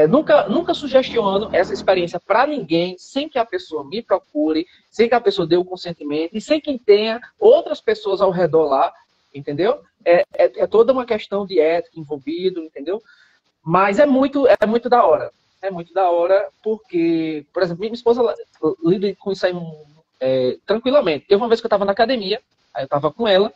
nunca sugestiono essa experiência para ninguém, sem que a pessoa me procure, sem que a pessoa dê o consentimento, e sem que tenha outras pessoas ao redor lá, entendeu? É toda uma questão de ética envolvido, entendeu? Mas é muito da hora. É muito da hora porque, por exemplo, minha esposa lida com isso aí tranquilamente. Teve uma vez que eu estava na academia, aí eu estava com ela,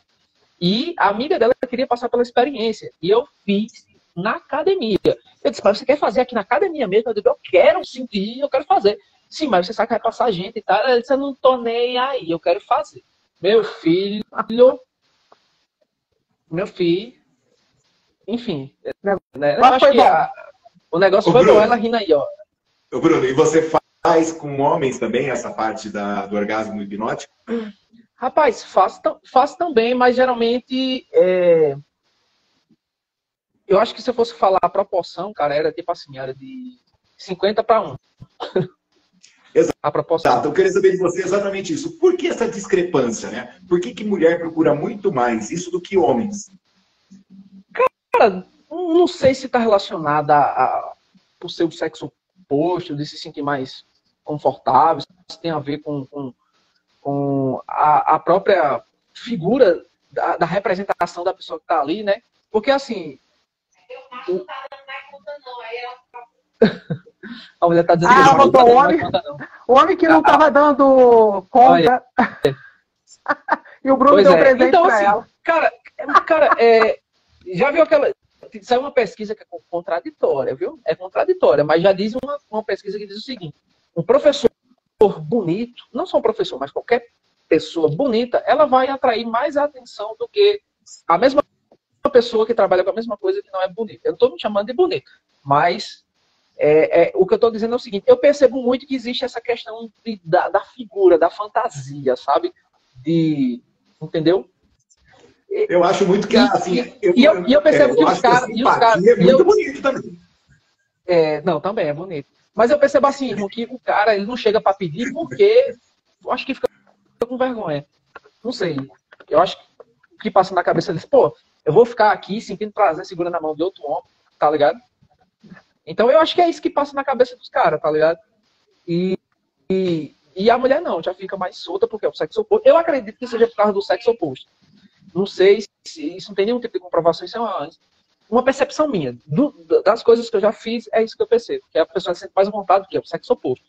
e a amiga dela queria passar pela experiência. E eu fiz na academia. Eu disse, mas você quer fazer aqui na academia mesmo? Eu disse, eu quero sentir, eu quero fazer. Sim, mas você sabe que vai passar gente e tal. Ela disse, eu não tô nem aí, eu quero fazer. Meu filho, enfim. Né? Eu acho que o negócio foi bom, ela rindo aí, ó. Ô, Bruno, e você faz com homens também essa parte do orgasmo hipnótico? Rapaz, faço também, mas geralmente eu acho que se eu fosse falar a proporção, cara, era tipo assim, era de 50 para 1. Exato. A proporção. Eu queria saber de você exatamente isso. Por que essa discrepância, né? Por que mulher procura muito mais isso do que homens? Cara, não sei se está relacionada por ser o sexo oposto, de se sentir mais confortável, se tem a ver com a própria figura da representação da pessoa que está ali, né? Porque assim... A mulher está dizendo que ela botou o homem que não estava dando conta. E o Bruno deu presente então, para assim, ela. Cara, já viu aquela... Saiu uma pesquisa que é contraditória, viu? É contraditória, mas já diz uma pesquisa que diz o seguinte: um professor bonito, não só um professor, mas qualquer pessoa bonita, ela vai atrair mais atenção do que a mesma pessoa que trabalha com a mesma coisa que não é bonita. Eu não estou me chamando de bonito, mas o que eu estou dizendo é o seguinte: eu percebo muito que existe essa questão da figura, da fantasia, sabe? Entendeu? Eu acho muito que, assim... E eu percebo que os caras... É muito bonito também. Não, também é bonito. Mas eu percebo assim, irmão, que o cara, ele não chega pra pedir porque eu acho que fica com vergonha. Não sei. Eu acho que passa na cabeça deles, pô, eu vou ficar aqui sentindo prazer segurando a mão de outro homem, tá ligado? Então eu acho que é isso que passa na cabeça dos caras, tá ligado? E a mulher não, já fica mais solta porque é o sexo oposto. Eu acredito que seja por causa do sexo oposto. Não sei se isso não tem nenhum tipo de comprovação, isso é uma percepção minha. Das coisas que eu já fiz, é isso que eu percebo. Que a pessoa sente mais à vontade do que é o sexo oposto.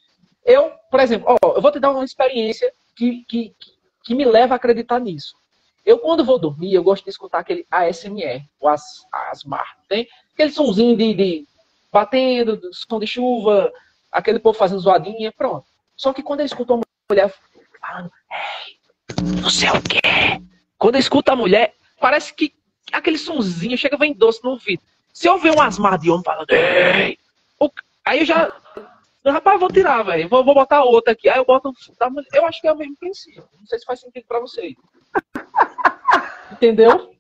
Eu, por exemplo, eu vou te dar uma experiência que me leva a acreditar nisso. Eu, quando vou dormir, eu gosto de escutar aquele ASMR, o ASMR. Tem aquele sonzinho de batendo, do som de chuva, aquele povo fazendo zoadinha, pronto. Só que quando eu escuto uma mulher falando, não sei o quê. Quando eu escuto a mulher, parece que aquele sonzinho chega vem doce no ouvido. Se eu ver um asmar de homem falando, aí eu já... Rapaz, eu vou tirar, velho. Vou botar outra aqui. Aí eu boto da mulher. Eu acho que é o mesmo princípio. Não sei se faz sentido pra vocês. Entendeu?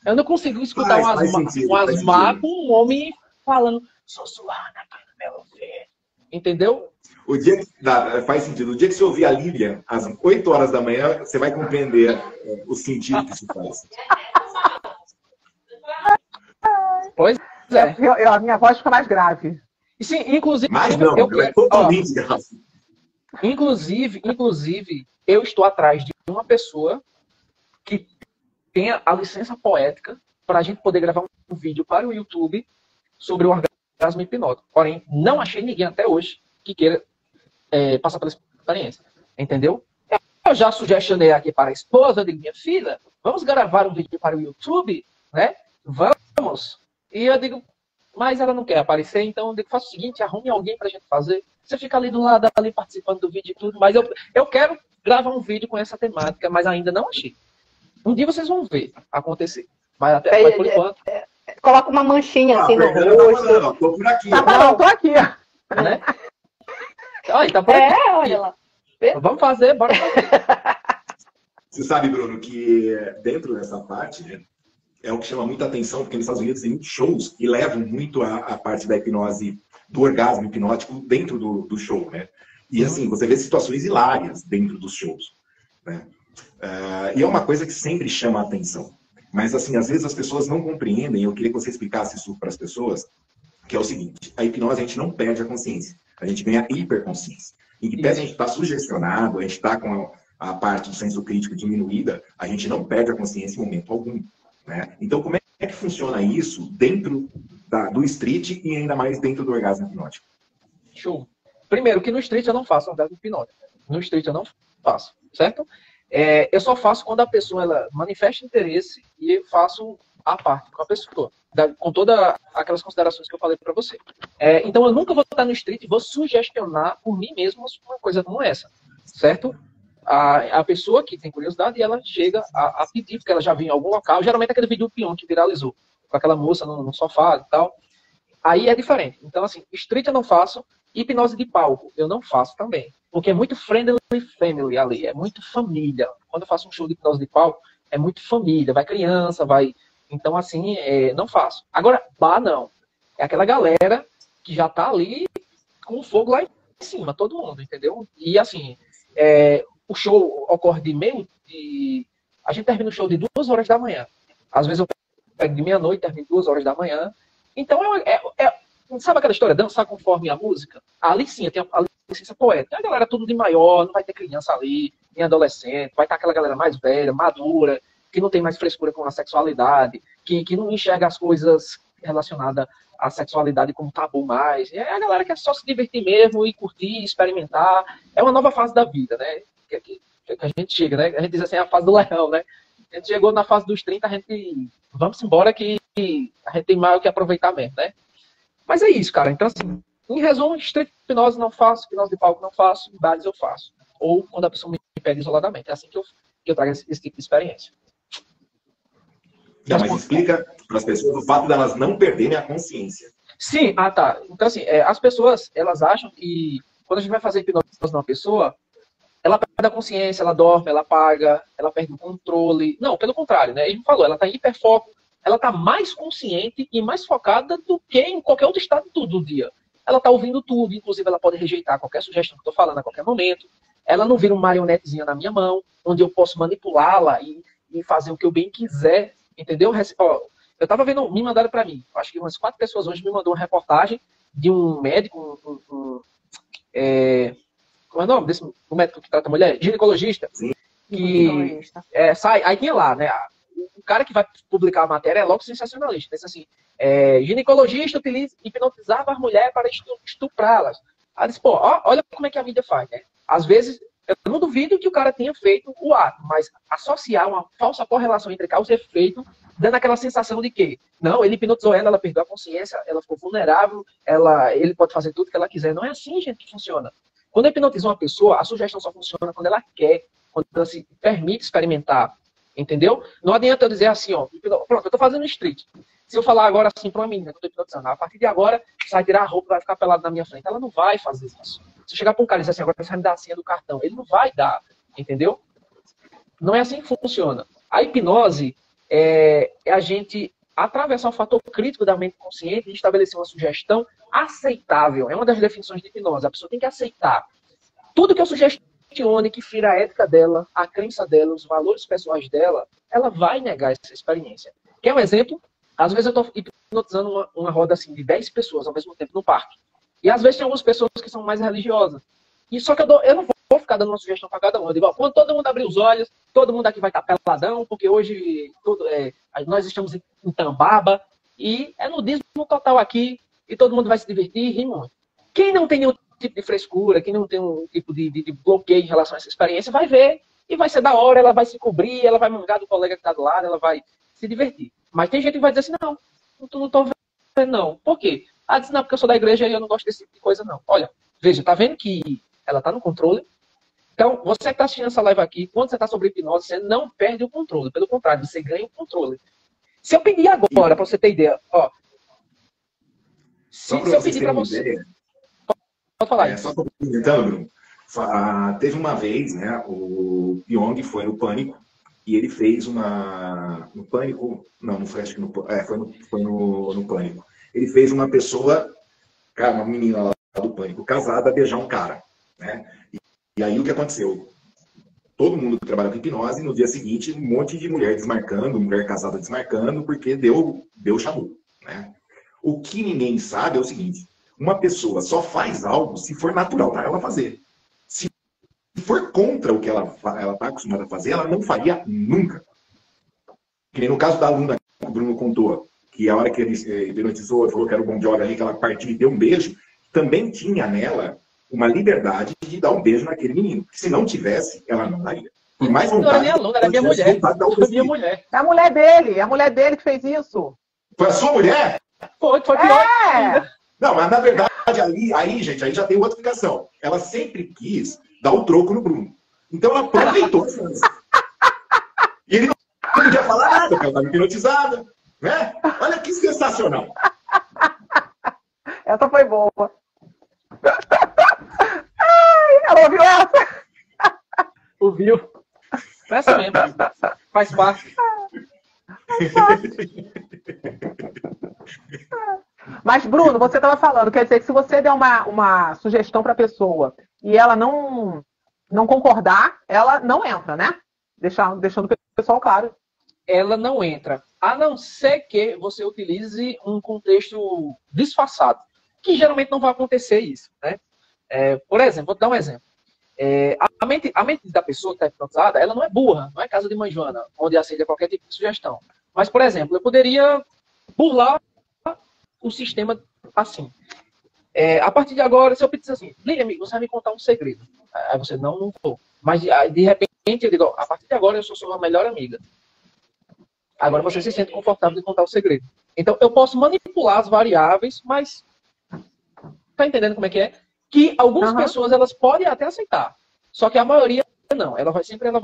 Eu não consigo escutar um asmar com um homem falando, sussurrando no meu ouvido. Entendeu? O dia faz sentido. O dia que você ouvir a Lívia, às 8 horas da manhã, você vai compreender o sentido que isso faz. Pois é. A minha voz fica mais grave. E sim, inclusive... Mas não, é totalmente grave. Inclusive, eu estou atrás de uma pessoa que tenha a licença poética para a gente poder gravar um vídeo para o YouTube sobre o orgasmo hipnótico. Porém, não achei ninguém até hoje que queira passar pela experiência. Entendeu? Eu já sugestionei aqui para a esposa, eu digo, minha filha, vamos gravar um vídeo para o YouTube, né? Vamos. E eu digo, mas ela não quer aparecer, então eu digo, faça o seguinte, arrume alguém para a gente fazer. Você fica ali do lado, ali participando do vídeo e tudo, mas eu quero gravar um vídeo com essa temática, mas ainda não achei. Um dia vocês vão ver acontecer. Mas até por enquanto... Coloca uma manchinha assim no rosto. Tô por aqui. Tá bom, tô aqui. Né? Olha, tá por aqui. Olha lá. Vamos fazer, bora fazer. Você sabe, Bruno, que dentro dessa parte, né, é o que chama muita atenção, porque nos Estados Unidos tem muitos shows que levam muito a parte da hipnose, do orgasmo hipnótico dentro do show, né? E assim, você vê situações hilárias dentro dos shows, né? E é uma coisa que sempre chama a atenção. Mas assim, às vezes as pessoas não compreendem, eu queria que você explicasse isso para as pessoas, que é o seguinte, a hipnose a gente não perde a consciência, a gente ganha hiperconsciência. Em que pese a gente está sugestionado, a gente está com a parte do senso crítico diminuída, a gente não perde a consciência em momento algum. Né? Então, como é que funciona isso dentro do street e ainda mais dentro do orgasmo hipnótico? Show. Primeiro, que no street eu não faço orgasmo hipnótico. No street eu não faço, certo? Eu só faço quando a pessoa ela manifesta interesse e eu faço a parte com a pessoa, com todas aquelas considerações que eu falei para você. Então eu nunca vou estar no street e vou sugestionar por mim mesmo uma coisa como essa, certo? A pessoa que tem curiosidade, ela chega a pedir, porque ela já viu em algum local, geralmente aquele vídeo do peão que viralizou, com aquela moça no sofá e tal. Aí é diferente. Então, assim, street eu não faço, hipnose de palco eu não faço também. Porque é muito friendly family ali, é muito família. Quando eu faço um show de hipnose de palco, é muito família, vai criança, vai... Então, assim, não faço. Agora, bar não. É aquela galera que já tá ali com o fogo lá em cima, todo mundo, entendeu? E, assim, o show ocorre a gente termina o show de 2 horas da manhã. Às vezes eu pego de meia-noite, termino 2 horas da manhã. Então, sabe aquela história, dançar conforme a música? Ali sim, tem a licença poética. A galera tudo de maior, não vai ter criança ali, nem adolescente, vai estar aquela galera mais velha, madura, que não tem mais frescura com a sexualidade, que não enxerga as coisas relacionadas à sexualidade como tabu mais. É a galera que é só se divertir mesmo e curtir, experimentar. É uma nova fase da vida, né? Que a gente chega, né? A gente diz assim, é a fase do leão, né? A gente chegou na fase dos 30, a gente... Vamos embora que a gente tem mais o que aproveitar mesmo, né? Mas é isso, cara. Então, assim, em resumo, street hipnose não faço, hipnose de palco não faço, bares eu faço. Ou quando a pessoa me pede isoladamente. É assim que eu trago esse tipo de experiência. Não, mas explica para as pessoas o fato delas não perderem a consciência. Sim, tá. Então, assim, as pessoas, elas acham que quando a gente vai fazer hipnose numa pessoa, ela perde a consciência, ela dorme, ela apaga, ela perde o controle. Não, pelo contrário, né? Ele falou, ela está em hiperfoco, ela está mais consciente e mais focada do que em qualquer outro estado do dia. Ela está ouvindo tudo, inclusive ela pode rejeitar qualquer sugestão que eu estou falando a qualquer momento. Ela não vira uma marionetezinha na minha mão, onde eu posso manipulá-la e fazer o que eu bem quiser, entendeu? Ó, eu estava vendo, me mandaram para mim, acho que umas 4 pessoas hoje me mandou uma reportagem de um médico, como é o nome desse um médico que trata a mulher? Ginecologista. Sim. Que sai, aí tinha lá, né? O cara que vai publicar a matéria é logo sensacionalista. Diz assim, ginecologista hipnotizava as mulheres para estuprá-las. Aí diz, pô, olha como é que a mídia faz, né? Às vezes, eu não duvido que o cara tenha feito o ato, mas associar uma falsa correlação entre causa e efeito, dando aquela sensação de que, não, ele hipnotizou ela perdeu a consciência, ela ficou vulnerável, ele pode fazer tudo que ela quiser. Não é assim, gente, que funciona. Quando eu hipnotizo uma pessoa, a sugestão só funciona quando ela quer, quando ela se permite experimentar, entendeu? Não adianta eu dizer assim, ó, pronto, eu tô fazendo street. Se eu falar agora assim pra uma menina que eu tô hipnotizando, a partir de agora, sai tirar a roupa, vai ficar pelado na minha frente. Ela não vai fazer isso. Se eu chegar pra um cara e dizer assim, agora você vai me dar a senha do cartão, ele não vai dar, entendeu? Não é assim que funciona. A hipnose é a gente atravessar o fator crítico da mente consciente e estabelecer uma sugestão aceitável. É uma das definições de hipnose. A pessoa tem que aceitar. Tudo que eu sugestione que fira a ética dela, a crença dela, os valores pessoais dela, ela vai negar essa experiência. Quer um exemplo? Às vezes eu estou hipnotizando uma roda assim, de 10 pessoas ao mesmo tempo no parque. E às vezes tem algumas pessoas que são mais religiosas. E só que eu não vou ficar dando uma sugestão para cada um. Eu digo, ó, quando todo mundo abrir os olhos, todo mundo aqui vai estar peladão, porque hoje nós estamos em Tambaba, e é nudismo total aqui, e todo mundo vai se divertir e rir muito. Quem não tem nenhum tipo de frescura, quem não tem um tipo de bloqueio em relação a essa experiência, vai ver, e vai ser da hora, ela vai se cobrir, ela vai mangar do colega que está do lado, ela vai se divertir. Mas tem gente que vai dizer assim, não estou vendo não. Por quê? Ah, diz, não, porque eu sou da igreja e eu não gosto desse tipo de coisa, não. Olha, veja, tá vendo que ela está no controle? Então, você que está assistindo essa live aqui, quando você está sobre hipnose, você não perde o controle. Pelo contrário, você ganha o controle. Se eu pedir agora, para você ter ideia, ó. Se eu pedir para você... Ideia, pode falar. Só complementando, Bruno. Teve uma vez, né, o Pyong foi no Pânico, e ele fez no Pânico, não foi, acho que foi no Pânico. Ele fez uma pessoa, cara, uma menina lá do Pânico, casada, beijar um cara, né? E aí o que aconteceu? Todo mundo que trabalha com hipnose, no dia seguinte, um monte de mulher desmarcando, mulher casada desmarcando, porque deu chabu, né? O que ninguém sabe é o seguinte, uma pessoa só faz algo se for natural para ela fazer. Se for contra o que ela está acostumada a fazer, ela não faria nunca. Que nem no caso da aluna que o Bruno contou, que a hora que ele hipnotizou, falou que era o Bon Jovi ali, que ela partiu e deu um beijo, também tinha nela uma liberdade de dar um beijo naquele menino. Se não tivesse, ela não daria. Por mais vontade... Não era minha aluna, era minha mulher. Foi minha mulher. É a mulher dele que fez isso. Foi a sua mulher? Foi pior ainda. Não, mas na verdade, aí, gente, aí já tem outra explicação. Ela sempre quis dar o troco no Bruno. Então ela aproveitou. E ele não podia falar nada, porque ela estava hipnotizada. Né? Olha que sensacional. Essa foi boa. Ai, ela ouviu essa? Ouviu. Essa mesmo. Faz parte. Mas, Bruno, você estava falando, quer dizer que se você der uma sugestão para a pessoa e ela não concordar, ela não entra, né? Deixando o pessoal claro. Ela não entra. A não ser que você utilize um contexto disfarçado. Que geralmente não vai acontecer isso, né? Por exemplo, vou te dar um exemplo. A mente da pessoa que está hipnotizada, ela não é burra, não é casa de mãe Joana, onde aceita qualquer tipo de sugestão. Mas, por exemplo, eu poderia burlar o sistema assim. A partir de agora, se eu pedir assim, Lilian, amigo, você vai me contar um segredo. Aí você, não vou. Mas, de repente, eu digo, a partir de agora eu sou sua melhor amiga. Agora você se sente confortável de contar o segredo. Então, eu posso manipular as variáveis, mas... Tá entendendo como é que é? Que algumas pessoas, elas podem até aceitar. Só que a maioria não. Ela vai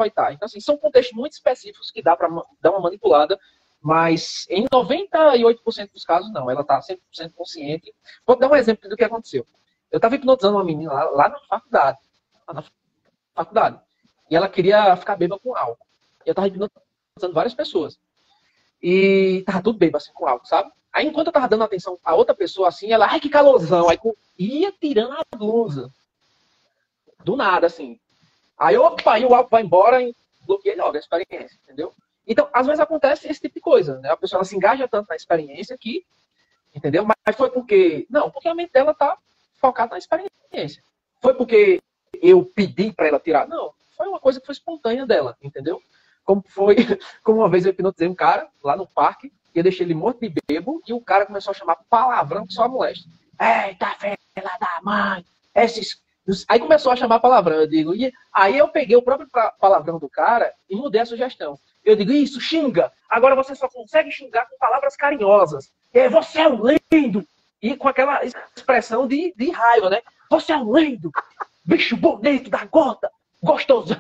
estar. Então, assim, são contextos muito específicos que dá para dar uma manipulada, mas em 98% dos casos, não. Ela está 100% consciente. Vou dar um exemplo do que aconteceu. Eu estava hipnotizando uma menina lá na faculdade. faculdade. E ela queria ficar bêbada com álcool. E eu tava hipnotizando várias pessoas. E tava tudo bêbado, assim, com álcool, sabe? Aí, enquanto eu tava dando atenção a outra pessoa, assim, ela, ai, que calorzão. Aí, ia tirando a blusa. Do nada, assim. Aí, opa, aí o álcool vai embora e bloqueei logo a experiência, entendeu? Então, às vezes acontece esse tipo de coisa, né? A pessoa ela se engaja tanto na experiência que, entendeu? Mas foi porque... Não, porque a mente dela tá focada na experiência. Foi porque eu pedi pra ela tirar? Não. Foi uma coisa que foi espontânea dela, entendeu? Como uma vez eu hipnotizei um cara lá no parque, e eu deixei ele morto de bêbado, e o cara começou a chamar palavrão que só molesta. Eita, filha da mãe! Aí começou a chamar palavrão, eu digo, e aí eu peguei o próprio palavrão do cara e mudei a sugestão. Eu digo, isso, xinga! Agora você só consegue xingar com palavras carinhosas. Você é um lindo! E com aquela expressão de raiva, né? Você é um lindo! Bicho bonito da gota! Gostoso!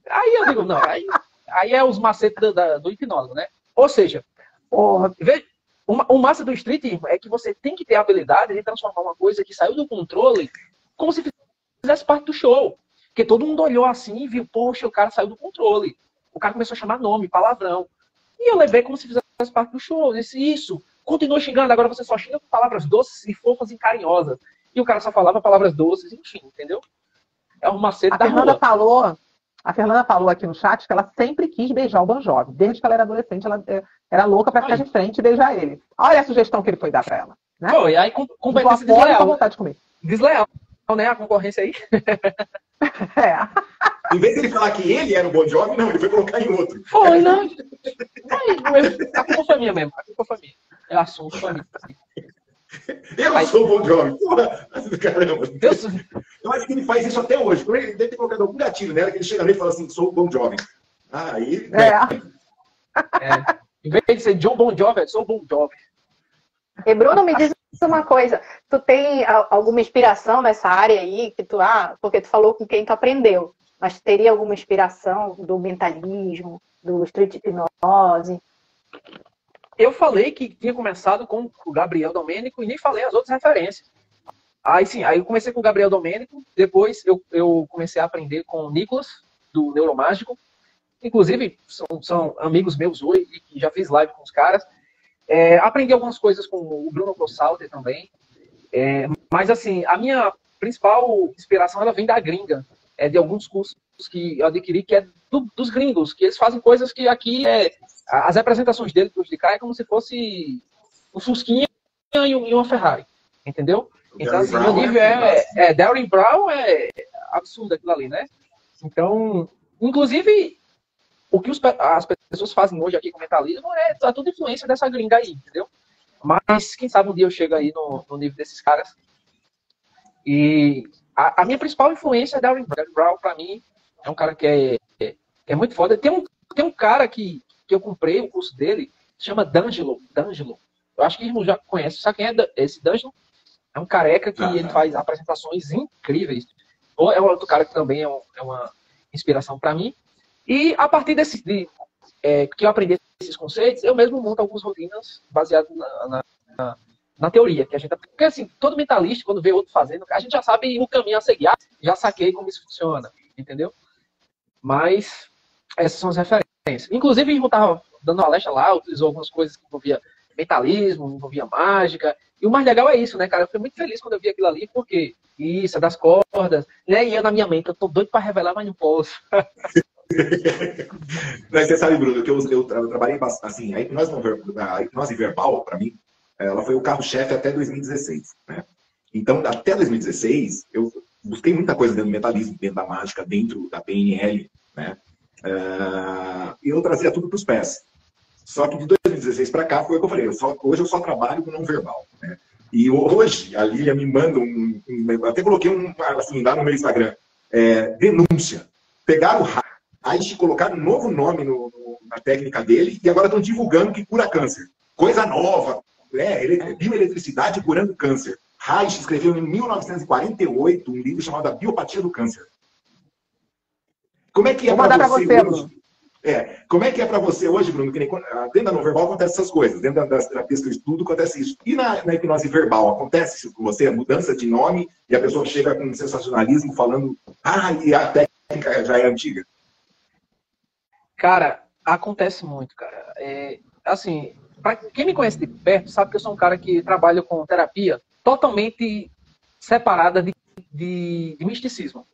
Aí eu digo, não, aí é os macetes do hipnólogo, né? Ou seja, o massa do streetismo é que você tem que ter a habilidade de transformar uma coisa que saiu do controle como se fizesse parte do show. Porque todo mundo olhou assim e viu, poxa, o cara saiu do controle. O cara começou a chamar nome, palavrão. E eu levei como se fizesse parte do show. Eu disse, isso, continua xingando, agora você só xinga com palavras doces e fofas e carinhosas. E o cara só falava palavras doces, enfim, entendeu? É um macete da rua. A Fernanda falou aqui no chat que ela sempre quis beijar o Bon Jovi. Desde que ela era adolescente, ela era louca pra ficar de frente e beijar ele. Olha a sugestão que ele foi dar pra ela. Né? Pô, e aí competência desleal. Vontade de comer. Desleal, né? A concorrência aí. Em vez de ele falar que ele era o Bon Jovi, não, ele foi colocar em outro. Foi, não. A culpa foi minha mesmo. A culpa foi minha. É assunto família. Eu sou o Bon Jovi. Porra, caramba. Eu acho que ele faz isso até hoje. Ele deve ter colocado algum gatilho nela, que ele chega ali e fala assim, sou o Bon Jovi. Aí... Em vez de ser John Bon Jovi, sou o Bon Jovi. E Bruno, me diz uma coisa. Tu tem alguma inspiração nessa área aí? Porque tu falou com quem tu aprendeu. Mas teria alguma inspiração do mentalismo, do street hipnose? Eu falei que tinha começado com o Gabriel Domênico e nem falei as outras referências. Aí eu comecei com o Gabriel Domênico, depois eu comecei a aprender com o Nicolas, do Neuromágico. Inclusive, são amigos meus hoje, e já fiz live com os caras. Aprendi algumas coisas com o Bruno Grossalter também. Mas, assim, a minha principal inspiração ela vem da gringa. De alguns cursos que eu adquiri, que é dos gringos, que eles fazem coisas que aqui as representações dele de cá é como se fosse um Fusquinha e uma Ferrari, entendeu? Então, assim, meu nível Darren Brown é absurdo aquilo ali, né? Então, inclusive, o que as pessoas fazem hoje aqui com mentalismo é tudo influência dessa gringa aí, entendeu? Mas, quem sabe um dia eu chego aí no nível desses caras. E a minha principal influência é Darren Brown, pra mim, é um cara que é muito foda. Tem um cara que eu comprei o curso dele, chama D'Angelo. Eu acho que o irmão já conhece. Sabe quem é esse D'Angelo? É um careca que ele faz apresentações incríveis. Ou é outro cara que também é uma inspiração para mim. E a partir que eu aprendi esses conceitos, eu mesmo monto algumas rotinas baseadas na teoria. Porque assim, todo mentalista, quando vê outro fazendo, a gente já sabe o caminho a seguir. Já saquei como isso funciona, entendeu? Mas essas são as referências. Inclusive, o irmão estava dando palestra lá, utilizou algumas coisas que envolvia mentalismo, envolvia mágica. E o mais legal é isso, né, cara? Eu fui muito feliz quando eu vi aquilo ali, porque isso, é das cordas, né? E eu na minha mente, eu tô doido para revelar, mas não posso. Mas você sabe, Bruno, que eu trabalhei assim, a hipnose verbal, para mim, ela foi o carro-chefe até 2016, né? Então, até 2016, eu busquei muita coisa dentro do mentalismo, dentro da mágica, dentro da PNL, né? E eu trazia tudo para os pés. Só que de 2016 para cá foi o que eu falei. Hoje eu só trabalho com não verbal, né? E hoje a Lília me manda até coloquei assim, lá no meu Instagram, denúncia. Pegaram o Reich, colocaram um novo nome na técnica dele e agora estão divulgando que cura câncer. Coisa nova, bioeletricidade curando câncer. Reich escreveu em 1948 um livro chamado A Biopatia do Câncer. Como é que é para você hoje? Como é que é para você hoje, Bruno? Que dentro da não verbal acontece essas coisas, dentro das terapias que eu estudo acontece isso. E na hipnose verbal, acontece isso com você? A mudança de nome e a pessoa chega com sensacionalismo falando, e a técnica já é antiga? Cara, acontece muito, cara. Assim, para quem me conhece de perto, sabe que eu sou um cara que trabalha com terapia totalmente separada de misticismo.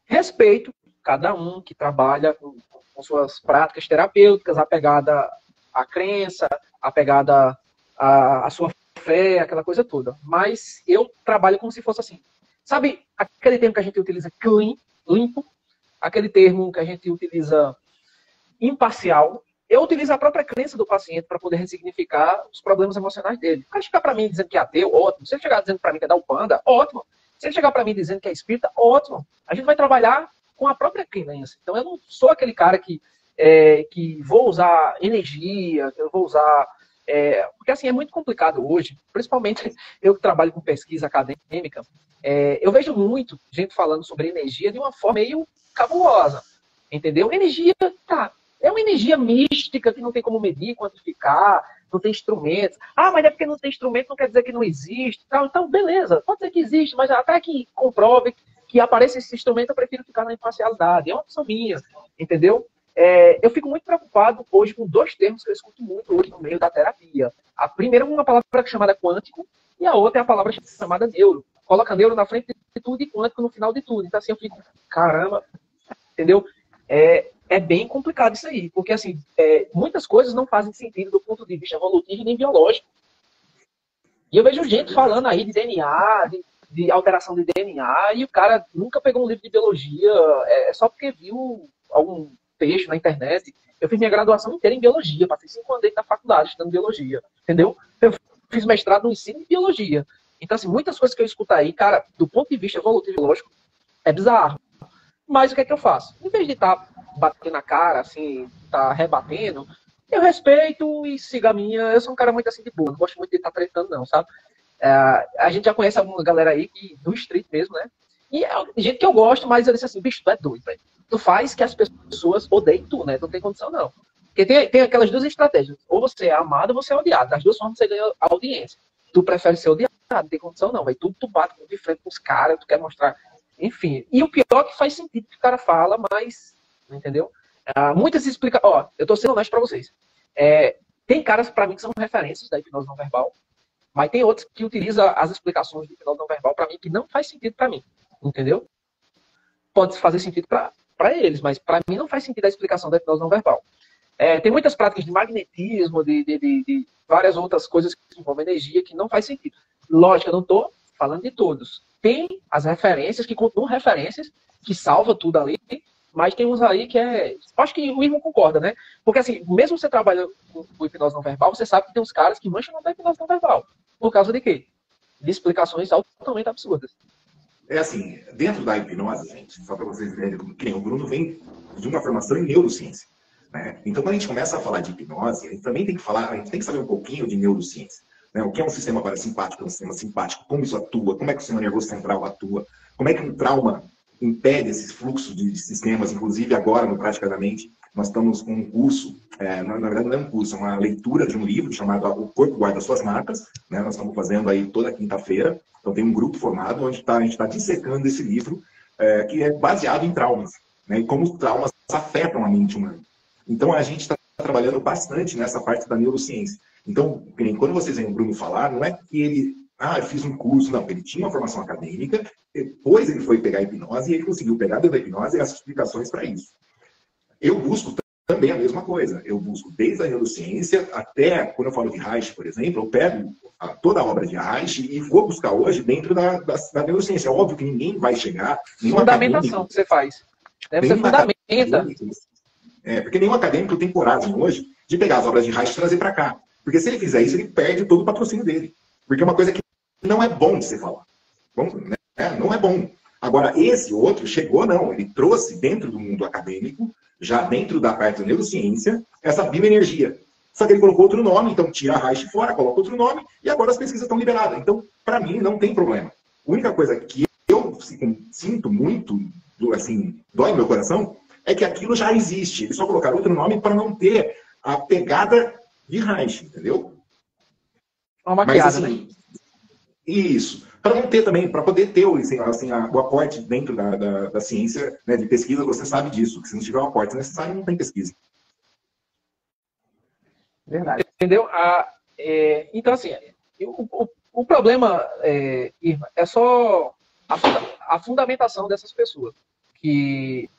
Respeito cada um que trabalha com suas práticas terapêuticas, apegada à crença, apegada à sua fé, aquela coisa toda. Mas eu trabalho como se fosse assim. Sabe aquele termo que a gente utiliza clean, limpo? Aquele termo que a gente utiliza imparcial? Eu utilizo a própria crença do paciente para poder ressignificar os problemas emocionais dele. Se ele chegar para mim dizendo que é ateu, ótimo. Se ele chegar dizendo para mim que é da Umbanda, ótimo. Se ele chegar para mim dizendo que é espírita, ótimo. A gente vai trabalhar com a própria crença. Então, eu não sou aquele cara que vou usar energia, que eu vou usar... porque, assim, é muito complicado hoje, principalmente eu que trabalho com pesquisa acadêmica, eu vejo muito gente falando sobre energia de uma forma meio cabulosa, entendeu? Energia, é uma energia mística que não tem como medir, quantificar, não tem instrumentos. Mas é porque não tem instrumento, não quer dizer que não existe. Então, beleza, pode ser que existe, mas até que comprove que apareça esse instrumento, eu prefiro ficar na imparcialidade. É uma opção minha, entendeu? Eu fico muito preocupado hoje com dois termos que eu escuto muito hoje no meio da terapia. A primeira é uma palavra chamada quântico e a outra é a palavra chamada neuro. Coloca neuro na frente de tudo e quântico no final de tudo. Então, assim, eu fico, caramba, entendeu? É bem complicado isso aí, porque, assim, muitas coisas não fazem sentido do ponto de vista evolutivo nem biológico. E eu vejo gente falando aí de DNA, de alteração de DNA, e o cara nunca pegou um livro de biologia, só porque viu algum texto na internet. Eu fiz minha graduação inteira em biologia, passei 5 anos dentro da faculdade estudando biologia, entendeu? Eu fiz mestrado no ensino de biologia. Então, assim, muitas coisas que eu escuto aí, cara, do ponto de vista evolutivo e biológico, é bizarro. Mas o que é que eu faço? Em vez de estar batendo na cara, assim, estar rebatendo, eu respeito e sigo a minha. Eu sou um cara muito assim de boa, não gosto muito de estar tretando, não, sabe? A gente já conhece alguma galera aí do street mesmo, né? E é gente que eu gosto, mas eu disse assim, bicho, tu é doido, velho. Tu faz que as pessoas odeiem tu, né? Tu não tem condição, não. Porque tem aquelas duas estratégias. Ou você é amado ou você é odiado. Das duas formas você ganha a audiência. Tu prefere ser odiado, não tem condição, não, velho. Tu bate de frente com os caras, tu quer mostrar... Enfim. E o pior é que faz sentido que o cara fala, mas... Entendeu? Muitas explicações... Ó, eu tô sendo honesto pra vocês. Tem caras, pra mim, que são referências da hipnose não verbal. Mas tem outros que utilizam as explicações de hipnose não verbal para mim que não faz sentido para mim, entendeu? Pode fazer sentido para eles, mas para mim não faz sentido a explicação da hipnose não verbal. Tem muitas práticas de magnetismo, de várias outras coisas que envolvem energia que não faz sentido. Lógico, eu não estou falando de todos. Tem as referências que continuam referências, que salva tudo ali, mas tem uns aí que acho que o Irmão concorda, né? Porque assim, mesmo você trabalhando com hipnose não verbal, você sabe que tem uns caras que mancham da hipnose não verbal. Por causa de quê? De explicações altamente absurdas. Assim, dentro da hipnose, gente, só para vocês verem, que o Bruno vem de uma formação em neurociência, né? Então, quando a gente começa a falar de hipnose, a gente também tem que falar, a gente tem que saber um pouquinho de neurociência, né? O que é um sistema parasimpático, um sistema simpático, como isso atua, como é que o sistema nervoso central atua, como é que um trauma impede esses fluxos de sistemas, inclusive agora no Praticadamente, nós estamos com um curso, na verdade não é um curso, é uma leitura de um livro chamado O Corpo Guarda Suas Marcas, né? Nós estamos fazendo aí toda quinta-feira, então tem um grupo formado onde a gente está dissecando esse livro, que é baseado em traumas, né? E como os traumas afetam a mente humana. Então a gente está trabalhando bastante nessa parte da neurociência. Então, quando vocês veem o Bruno falar, não é que ele, eu fiz um curso, não, ele tinha uma formação acadêmica, depois ele foi pegar a hipnose e ele conseguiu pegar dentro da hipnose as explicações para isso. Eu busco também a mesma coisa. Eu busco desde a neurociência até, quando eu falo de Reich, por exemplo, eu pego toda a obra de Reich e vou buscar hoje dentro da neurociência. É óbvio que ninguém vai chegar... Fundamentação que você faz. Você fundamenta. Porque nenhum acadêmico tem coragem hoje de pegar as obras de Reich e trazer para cá. Porque se ele fizer isso, ele perde todo o patrocínio dele. Porque é uma coisa que não é bom de se falar. Não é bom. Agora, esse outro chegou, não. Ele trouxe dentro do mundo acadêmico, já dentro da parte da neurociência, essa bioenergia. Só que ele colocou outro nome, então tira a Reich fora, coloca outro nome, e agora as pesquisas estão liberadas. Então, para mim, não tem problema. A única coisa que eu sinto muito, assim, dói no meu coração, é que aquilo já existe. Eles só colocaram outro nome para não ter a pegada de Reich, entendeu? Uma maquiada, mas, assim, né? Isso. Para não ter também, para poder ter assim, o aporte dentro da ciência, né, de pesquisa, você sabe disso, que se não tiver um aporte necessário, não tem pesquisa. Verdade. Entendeu? Então, assim, o problema, Irma, é só a fundamentação dessas pessoas. Que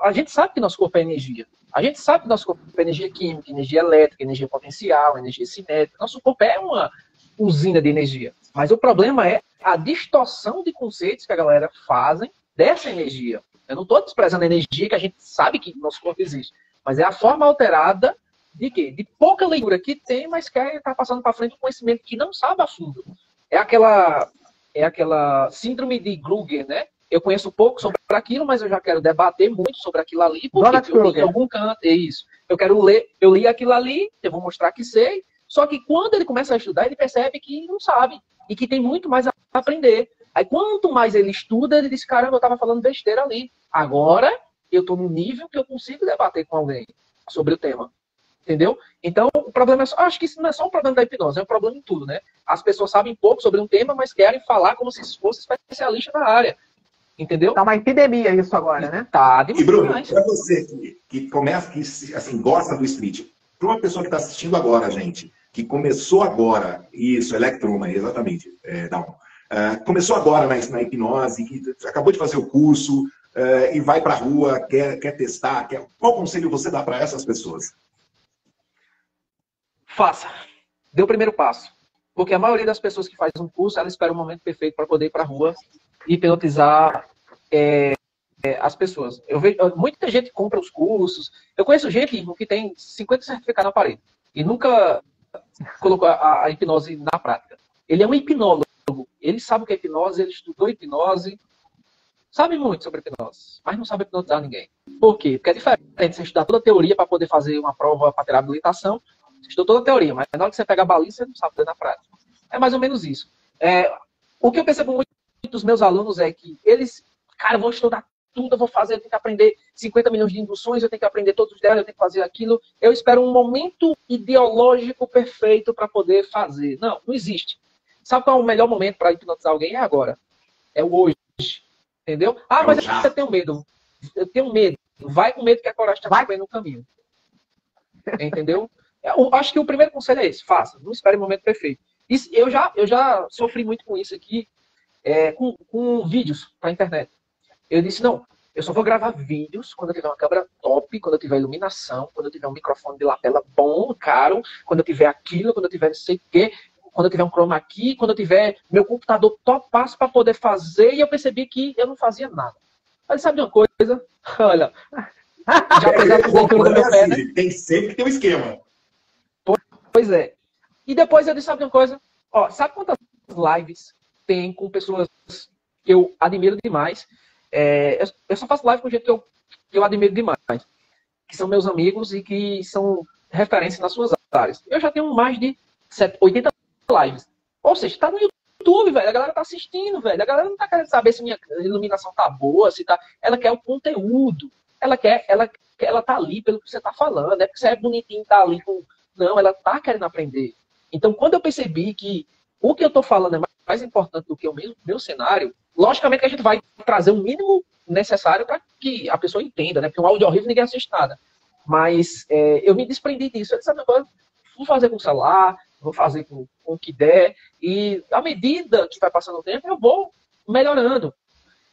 a gente sabe que nosso corpo é energia. A gente sabe que nosso corpo é energia química, energia elétrica, energia potencial, energia cinética. Nosso corpo é uma usina de energia. Mas o problema é a distorção de conceitos que a galera fazem dessa energia. Eu não estou desprezando a energia que a gente sabe que no nosso corpo existe. Mas é a forma alterada de quê? De pouca leitura que tem, mas quer estar passando para frente um conhecimento que não sabe a fundo. É aquela síndrome de Kruger, né? Eu conheço pouco sobre aquilo, mas eu já quero debater muito sobre aquilo ali, porque eu li em algum canto, é isso. Eu quero ler, eu li aquilo ali, eu vou mostrar que sei, só que quando ele começa a estudar, ele percebe que não sabe, e que tem muito mais a aprender. Aí quanto mais ele estuda, ele diz, caramba, eu estava falando besteira ali. Agora, eu estou no nível que eu consigo debater com alguém sobre o tema. Entendeu? Então, o problema é só, acho que isso não é só um problema da hipnose, é um problema em tudo, né? As pessoas sabem pouco sobre um tema, mas querem falar como se fosse especialista na área. Entendeu? Tá uma epidemia isso agora, né? Tá demais. E, Bruno, para você que começa, que assim, gosta do street, para uma pessoa que está assistindo agora, gente, que começou agora, isso, Electroma, exatamente, começou agora na hipnose, que acabou de fazer o curso e vai para a rua, quer testar, qual conselho você dá para essas pessoas? Faça. Dê o primeiro passo. Porque a maioria das pessoas que faz um curso, ela espera o momento perfeito para poder ir para a rua e hipnotizar as pessoas. Eu vejo, muita gente compra os cursos. Eu conheço gente que tem 50 certificados na parede e nunca colocou a hipnose na prática. Ele é um hipnólogo. Ele sabe o que é hipnose, ele estudou hipnose, sabe muito sobre hipnose, mas não sabe hipnotizar ninguém. Por quê? Porque é diferente você estudar toda a teoria para poder fazer uma prova para ter habilitação. Você estudou toda a teoria, mas na hora que você pega a balinha, você não sabe fazer na prática. É mais ou menos isso. O que eu percebo muito dos meus alunos é que eles, cara, eu vou estudar tudo, eu vou fazer, eu tenho que aprender 50 milhões de induções, eu tenho que aprender todos os delas, eu tenho que fazer aquilo. Eu espero um momento ideológico perfeito para poder fazer. Não, não existe. Sabe qual é o melhor momento para hipnotizar alguém? É agora. É o hoje. Entendeu? Ah, mas eu tenho medo. Eu tenho medo. Vai com medo que a coragem te acompanha no caminho. Entendeu? Eu acho que o primeiro conselho é esse. Faça. Não espere o momento perfeito. Isso, eu já sofri muito com isso aqui, com vídeos para a internet. Eu disse, não, eu só vou gravar vídeos quando eu tiver uma câmera top, quando eu tiver iluminação, quando eu tiver um microfone de lapela bom, caro, quando eu tiver aquilo, quando eu tiver não sei o quê, quando eu tiver um chroma key, quando eu tiver meu computador top passo para poder fazer, e eu percebi que eu não fazia nada. Mas sabe de uma coisa? Olha, já fez a leitura do meu pé, né? Tem sempre que ter um esquema. Pois é. E depois eu disse, sabe de uma coisa? Ó, sabe quantas lives tem com pessoas que eu admiro demais? Eu só faço live com gente que eu admiro demais. Que são meus amigos e que são referências nas suas áreas. Eu já tenho mais de 80 lives. Ou seja, está no YouTube, velho. A galera tá assistindo, velho. A galera não tá querendo saber se minha iluminação tá boa, se tá... Ela quer o conteúdo. Ela tá ali pelo que você tá falando. É porque você é bonitinho, tá ali com... Não, ela tá querendo aprender. Então, quando eu percebi que o que eu tô falando é mais importante do que o meu cenário, logicamente que a gente vai trazer o mínimo necessário para que a pessoa entenda, né? Porque um áudio horrível ninguém assiste nada. Mas eu me desprendi disso. Eu disse, sabe, agora vou fazer com o celular, vou fazer com o que der, e à medida que vai passando o tempo, eu vou melhorando.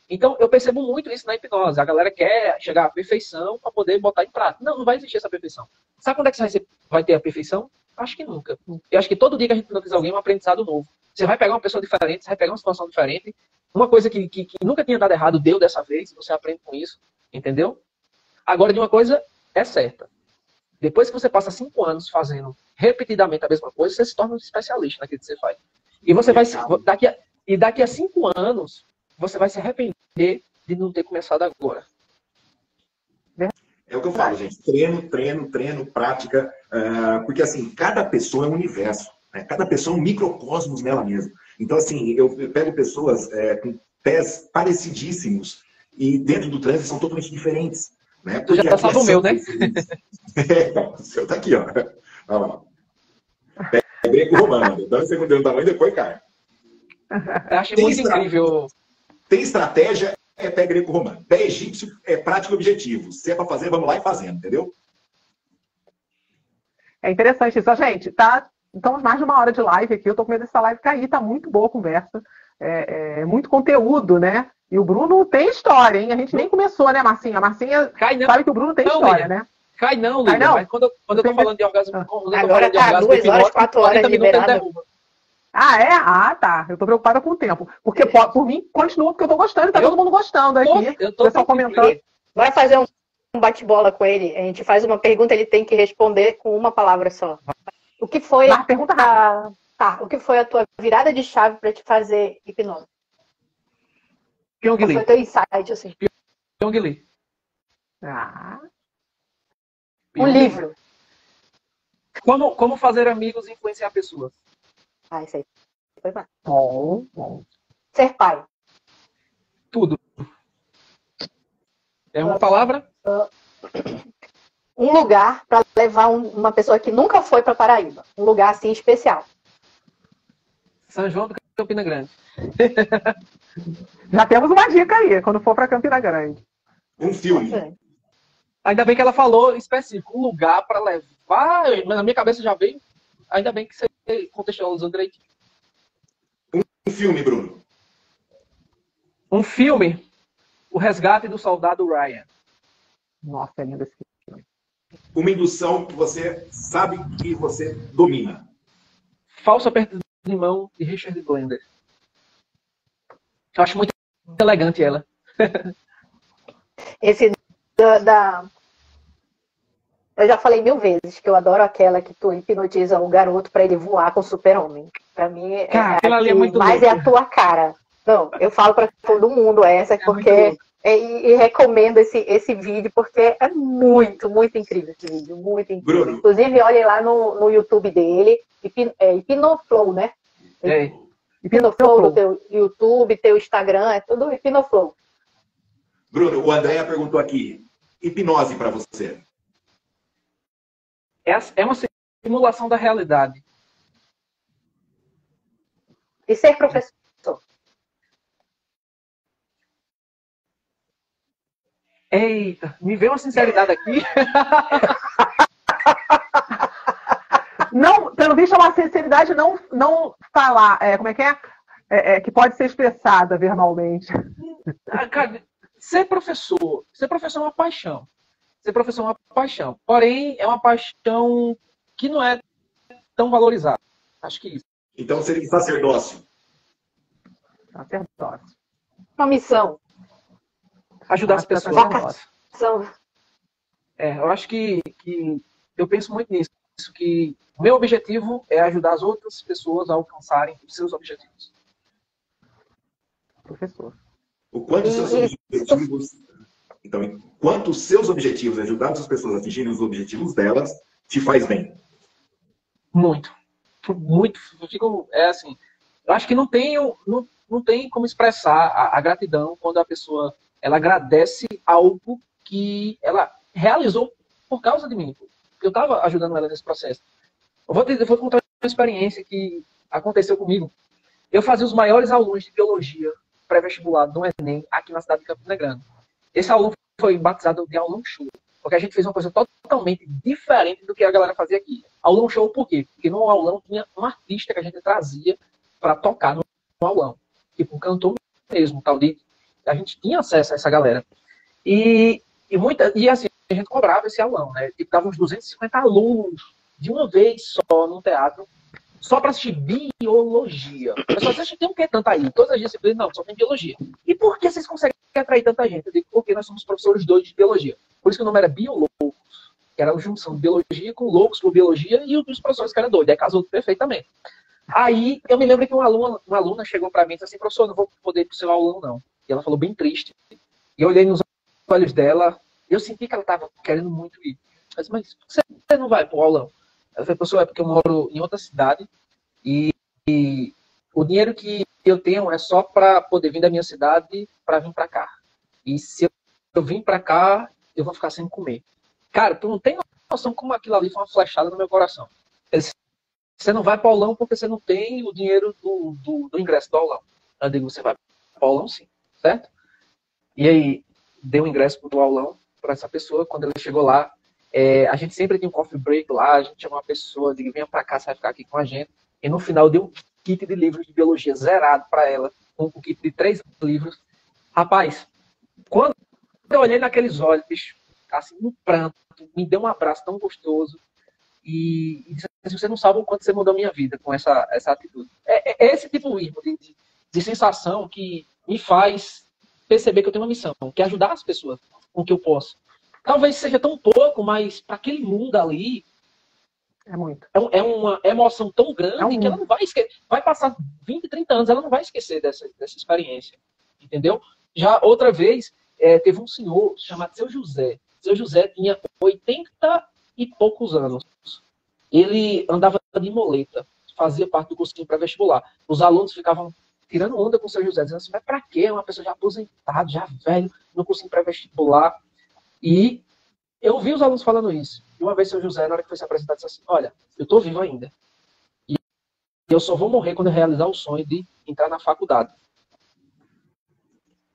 Então, eu percebo muito isso na hipnose. A galera quer chegar à perfeição para poder botar em prática. Não, não vai existir essa perfeição. Sabe quando é que você vai ter a perfeição? Acho que nunca. Eu acho que todo dia que a gente hipnotiza alguém é um aprendizado novo. Você vai pegar uma pessoa diferente, você vai pegar uma situação diferente, uma coisa que nunca tinha dado errado, deu dessa vez, você aprende com isso, entendeu? Agora, de uma coisa é certa. Depois que você passa 5 anos fazendo repetidamente a mesma coisa, você se torna um especialista naquilo que você faz. E você vai daqui a 5 anos, você vai se arrepender de não ter começado agora. É o que eu falo, gente. Treino, prática. Porque, assim, cada pessoa é um universo. Né? Cada pessoa é um microcosmos nela mesma. Então, assim, eu pego pessoas com pés parecidíssimos e dentro do trânsito são totalmente diferentes. Né? Tu já Porque aqui sabe o meu, né? Então, o seu tá aqui, ó. Olha lá. É greco-romano. Dá um segundo do tamanho, depois cai. Eu achei muito incrível. Tem estratégia, é pé greco-romano. Pé egípcio é prática e objetivo. Se é para fazer, vamos lá e fazendo, entendeu? É interessante isso. Ó, gente, tá? Estamos mais de uma hora de live aqui. Eu tô com medo dessa live cair. Tá muito boa a conversa. Muito conteúdo, né? E o Bruno tem história, hein? A gente nem começou, né, Marcinha? A Marcinha sabe que o Bruno tem história, né? Cai não, Lívia. Mas quando eu tô falando de orgasmo... Agora tá 2 horas, 4 horas liberado. Ah, é? Ah, tá. Eu tô preocupada com o tempo. Porque, por mim, continua, porque eu tô gostando. Tá todo mundo gostando aqui. Eu tô comentando. Vai fazer um bate-bola com ele. A gente faz uma pergunta, ele tem que responder com uma palavra só. O que foi o que foi a tua virada de chave para te fazer hipnose? Pyong Lee. Qual foi o teu insight, assim? Pyong Lee. Um livro. Como fazer amigos e influenciar pessoas. Isso aí foi bom. Bom. Ser pai. Tudo. É uma palavra? Um lugar para levar uma pessoa que nunca foi para Paraíba. Um lugar assim especial. São João do Campina Grande. Já temos uma dica aí, quando for para Campina Grande. Um filme. Ainda bem que ela falou específico, um lugar para levar. Mas na minha cabeça já veio. Ainda bem que você contextualizou direito. Um filme, Bruno. Um filme. O Resgate do Soldado Ryan. Nossa, é lindo esse filme. Uma indução que você sabe que você domina. Falso Aperto de Mão, de Richard Blender. Eu acho muito elegante ela. Esse Eu já falei 1000 vezes que eu adoro aquela que tu hipnotiza o garoto para ele voar com o super-homem. Pra mim, é a tua cara. Não, eu falo para todo mundo essa, porque... E recomendo esse vídeo, porque é muito, muito incrível esse vídeo. Muito incrível. Bruno. Inclusive, olhem lá no YouTube dele. Hipnoflow, né? Hipnoflow do teu YouTube, teu Instagram, é tudo Hipnoflow. Bruno, o Andréa perguntou aqui. Hipnose para você. É uma simulação da realidade. E ser professor? Eita, me veio uma sinceridade aqui. Não, pelo visto, é uma sinceridade não falar. Como é que é? Que pode ser expressada verbalmente. Cara, ser professor é uma paixão. Ser professor é uma paixão. Porém, é uma paixão que não é tão valorizada. Acho que isso. Então seria sacerdócio. Sacerdócio. Uma missão. Ajudar as pessoas. Vocação. Eu acho que eu penso muito nisso. Que o meu objetivo é ajudar as outras pessoas a alcançarem os seus objetivos. Professor. O quanto seus objetivos... Então, enquanto os seus objetivos, ajudar as pessoas a atingirem os objetivos delas, te faz bem. Muito. Muito. Assim, eu acho que não tem como expressar a gratidão quando a pessoa ela agradece algo que ela realizou por causa de mim. Eu estava ajudando ela nesse processo. Eu vou contar uma experiência que aconteceu comigo. Eu fazia os maiores alunos de biologia pré-vestibular do Enem aqui na cidade de Campina Grande. Esse aluno foi batizado de aulão show, porque a gente fez uma coisa totalmente diferente do que a galera fazia aqui. Aulão show por quê? Porque no aulão tinha um artista que a gente trazia para tocar no aulão. Tipo um cantor mesmo, tal de... A gente tinha acesso a essa galera. E assim, a gente cobrava esse aulão, né? Tipo, dava uns 250 alunos de uma vez só no teatro, só para assistir biologia. O pessoal diz, a gente tem o que tanto aí? Todas as disciplinas, não, só tem biologia. E por que vocês conseguem atrair tanta gente? Eu digo, porque nós somos professores doidos de biologia. Por isso que o nome era Bioloucos, que era a junção de biologia com loucos por biologia e os professores que eram doidos. Aí casou perfeitamente. Aí, eu me lembro que uma aluna chegou para mim e disse assim, professor, não vou poder ir pro seu aulão, não. E ela falou bem triste. E eu olhei nos olhos dela, eu senti que ela estava querendo muito ir. Eu disse, mas por que você não vai pro aulão? Ela falou, professor, é porque eu moro em outra cidade e o dinheiro que eu tenho é só para poder vir da minha cidade para vir para cá. E se eu vim para cá, eu vou ficar sem comer. Cara, tu não tem noção como aquilo ali foi uma flechada no meu coração. Você não vai para o aulão porque você não tem o dinheiro do ingresso do aulão. Eu digo, você vai para o aulão sim, certo? E aí, deu o ingresso do aulão para essa pessoa. Quando ela chegou lá, a gente sempre tem um coffee break lá, a gente chama uma pessoa, digo, venha para cá, você vai ficar aqui com a gente. E no final deu um kit de livros de biologia zerado para ela, um kit de 3 livros. Rapaz, quando eu olhei naqueles olhos, bicho, assim, um pranto, me deu um abraço tão gostoso. E disse assim, você não sabe o quanto você mudou a minha vida com essa atitude. É esse tipo de sensação que me faz perceber que eu tenho uma missão, que é ajudar as pessoas com o que eu posso. Talvez seja tão pouco, mas para aquele mundo ali, É muito. é uma emoção tão grande que ela não vai esquecer. Vai passar 20, 30 anos, ela não vai esquecer dessa experiência. Entendeu? Já outra vez, teve um senhor chamado Seu José. Seu José tinha 80 e poucos anos. Ele andava de muleta, fazia parte do cursinho pré-vestibular. Os alunos ficavam tirando onda com o Seu José, dizendo assim, mas pra quê? Uma pessoa já aposentada, já velho, no cursinho pré-vestibular. E eu vi os alunos falando isso. E uma vez o Seu José, na hora que foi se apresentar, disse assim, olha, eu tô vivo ainda. E eu só vou morrer quando eu realizar o sonho de entrar na faculdade.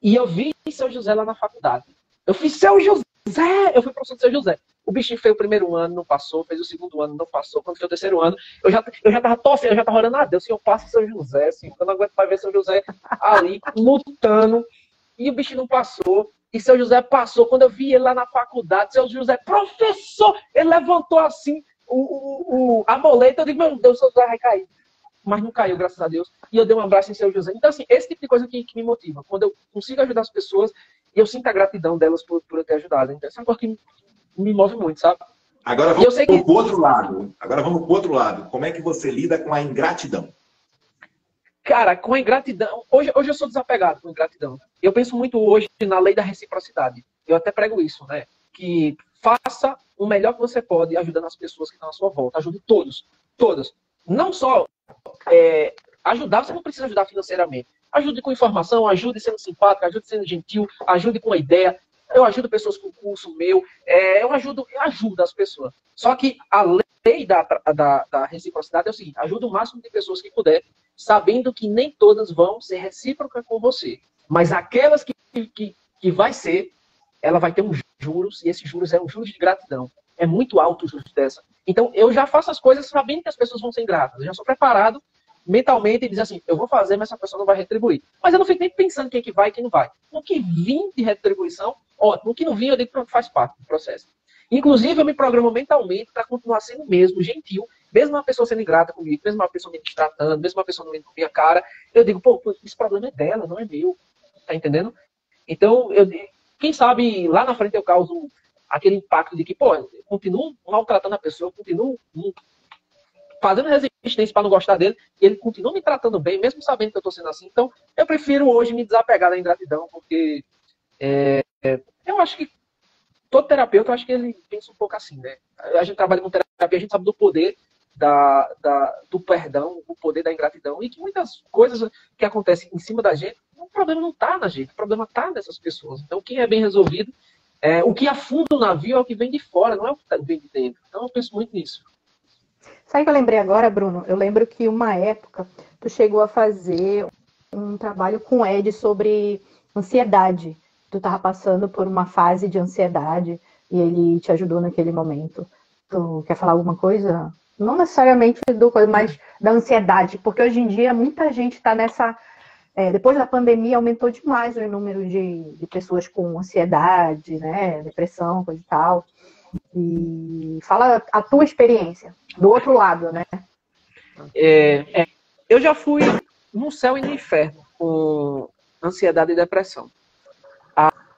E eu vi Seu José lá na faculdade. Eu fiz Seu José! Eu fui professor de Seu José. O bichinho fez o primeiro ano, não passou. Fez o segundo ano, não passou. Quando foi o terceiro ano, eu já tava torcendo, eu já tava orando a Deus. Senhor, passa Seu José. Assim, eu não aguento mais ver Seu José ali, lutando. E o bichinho não passou. E Seu José passou. Quando eu vi ele lá na faculdade, Seu José, professor! Ele levantou assim a moleta. Eu digo, meu Deus, Seu José vai cair. Mas não caiu, graças a Deus. E eu dei um abraço em Seu José. Então, assim, esse tipo de coisa que me motiva. Quando eu consigo ajudar as pessoas, eu sinto a gratidão delas por eu ter ajudado. Então, essa é uma coisa que me move muito, sabe? Agora vamos para o outro lado. Agora vamos para o outro lado. Como é que você lida com a ingratidão? Cara, com a ingratidão... Hoje eu sou desapegado com a ingratidão. Eu penso muito hoje na lei da reciprocidade. Eu até prego isso, né? Que faça o melhor que você pode ajudando as pessoas que estão à sua volta. Ajude todos. Todas. Não só ajudar, você não precisa ajudar financeiramente. Ajude com informação, ajude sendo simpático, ajude sendo gentil, ajude com a ideia. Eu ajudo pessoas com curso meu, eu ajudo as pessoas. Só que a lei da reciprocidade é o seguinte, ajuda o máximo de pessoas que puder, sabendo que nem todas vão ser recíprocas com você. Mas aquelas que vai ser, ela vai ter um juros, e esses juros é um juros de gratidão. É muito alto o juros dessa. Então, eu já faço as coisas sabendo que as pessoas vão ser ingratas. Eu já sou preparado mentalmente e dizer assim, eu vou fazer, mas essa pessoa não vai retribuir. Mas eu não fico nem pensando quem é que vai e quem não vai. No que vir de retribuição, ótimo. No que não vir, eu digo que faz parte do processo. Inclusive, eu me programo mentalmente para continuar sendo mesmo gentil, mesmo uma pessoa sendo ingrata comigo, mesmo uma pessoa me tratando, mesmo uma pessoa não me com minha cara, eu digo, pô, esse problema é dela, não é meu. Tá entendendo? Então, quem sabe lá na frente eu causo aquele impacto de que, pô, eu continuo maltratando a pessoa, eu continuo fazendo resistência para não gostar dele, e ele continua me tratando bem, mesmo sabendo que eu estou sendo assim. Então, eu prefiro hoje me desapegar da ingratidão, porque eu acho que todo terapeuta, eu acho que ele pensa um pouco assim, né? A gente trabalha com terapia, a gente sabe do poder do perdão, o poder da ingratidão, e que muitas coisas que acontecem em cima da gente, o problema não está na gente, o problema está nessas pessoas. Então, quem é bem resolvido, o que afunda o navio é o que vem de fora, não é o que vem de dentro. Então, eu penso muito nisso. Sabe o que eu lembrei agora, Bruno? Eu lembro que uma época tu chegou a fazer um trabalho com o Ed sobre ansiedade. Tu estava passando por uma fase de ansiedade e ele te ajudou naquele momento. Tu quer falar alguma coisa? Não necessariamente mas da ansiedade, porque hoje em dia muita gente está nessa... depois da pandemia aumentou demais o número de pessoas com ansiedade, né, depressão, coisa e tal. E fala a tua experiência, do outro lado, né? Eu já fui no céu e no inferno com ansiedade e depressão.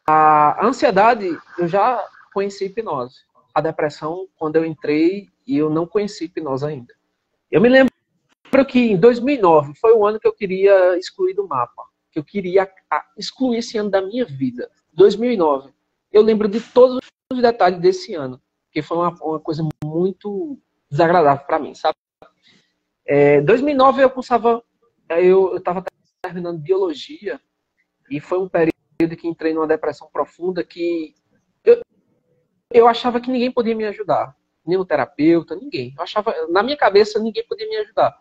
A ansiedade, eu já conheci hipnose. A depressão, quando eu entrei, e eu não conheci hipnose ainda. Eu me lembro que em 2009 foi o ano que eu queria excluir do mapa. Que eu queria excluir esse ano da minha vida. 2009. Eu lembro de todos os detalhes desse ano. Que foi uma coisa muito desagradável para mim, sabe? 2009 eu estava terminando biologia e foi um período que entrei numa depressão profunda que eu achava que ninguém podia me ajudar. Nem o terapeuta, ninguém. Eu achava, na minha cabeça, ninguém podia me ajudar.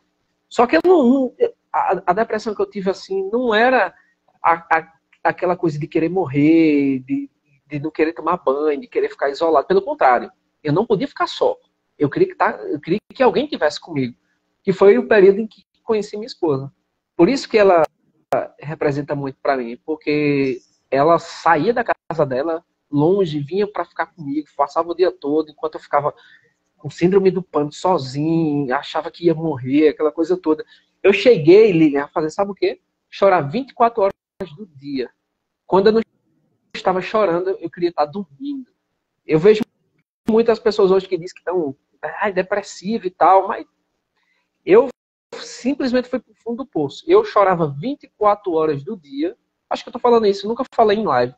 Só que eu a depressão que eu tive, assim, não era aquela coisa de querer morrer, de não querer tomar banho, de querer ficar isolado. Pelo contrário, eu não podia ficar só. Eu queria que alguém estivesse comigo. Que foi o período em que conheci minha esposa. Por isso que ela representa muito para mim, porque ela saía da casa dela longe, vinha para ficar comigo, passava o dia todo, enquanto eu ficava com síndrome do pânico, sozinho, achava que ia morrer, aquela coisa toda. Eu cheguei, Lilian, a fazer, sabe o quê? Chorar 24 horas do dia. Quando eu não estava chorando, eu queria estar dormindo. Eu vejo muitas pessoas hoje que dizem que estão depressivas e tal, mas eu simplesmente fui pro fundo do poço. Eu chorava 24 horas do dia. Acho que eu tô falando isso, nunca falei em live.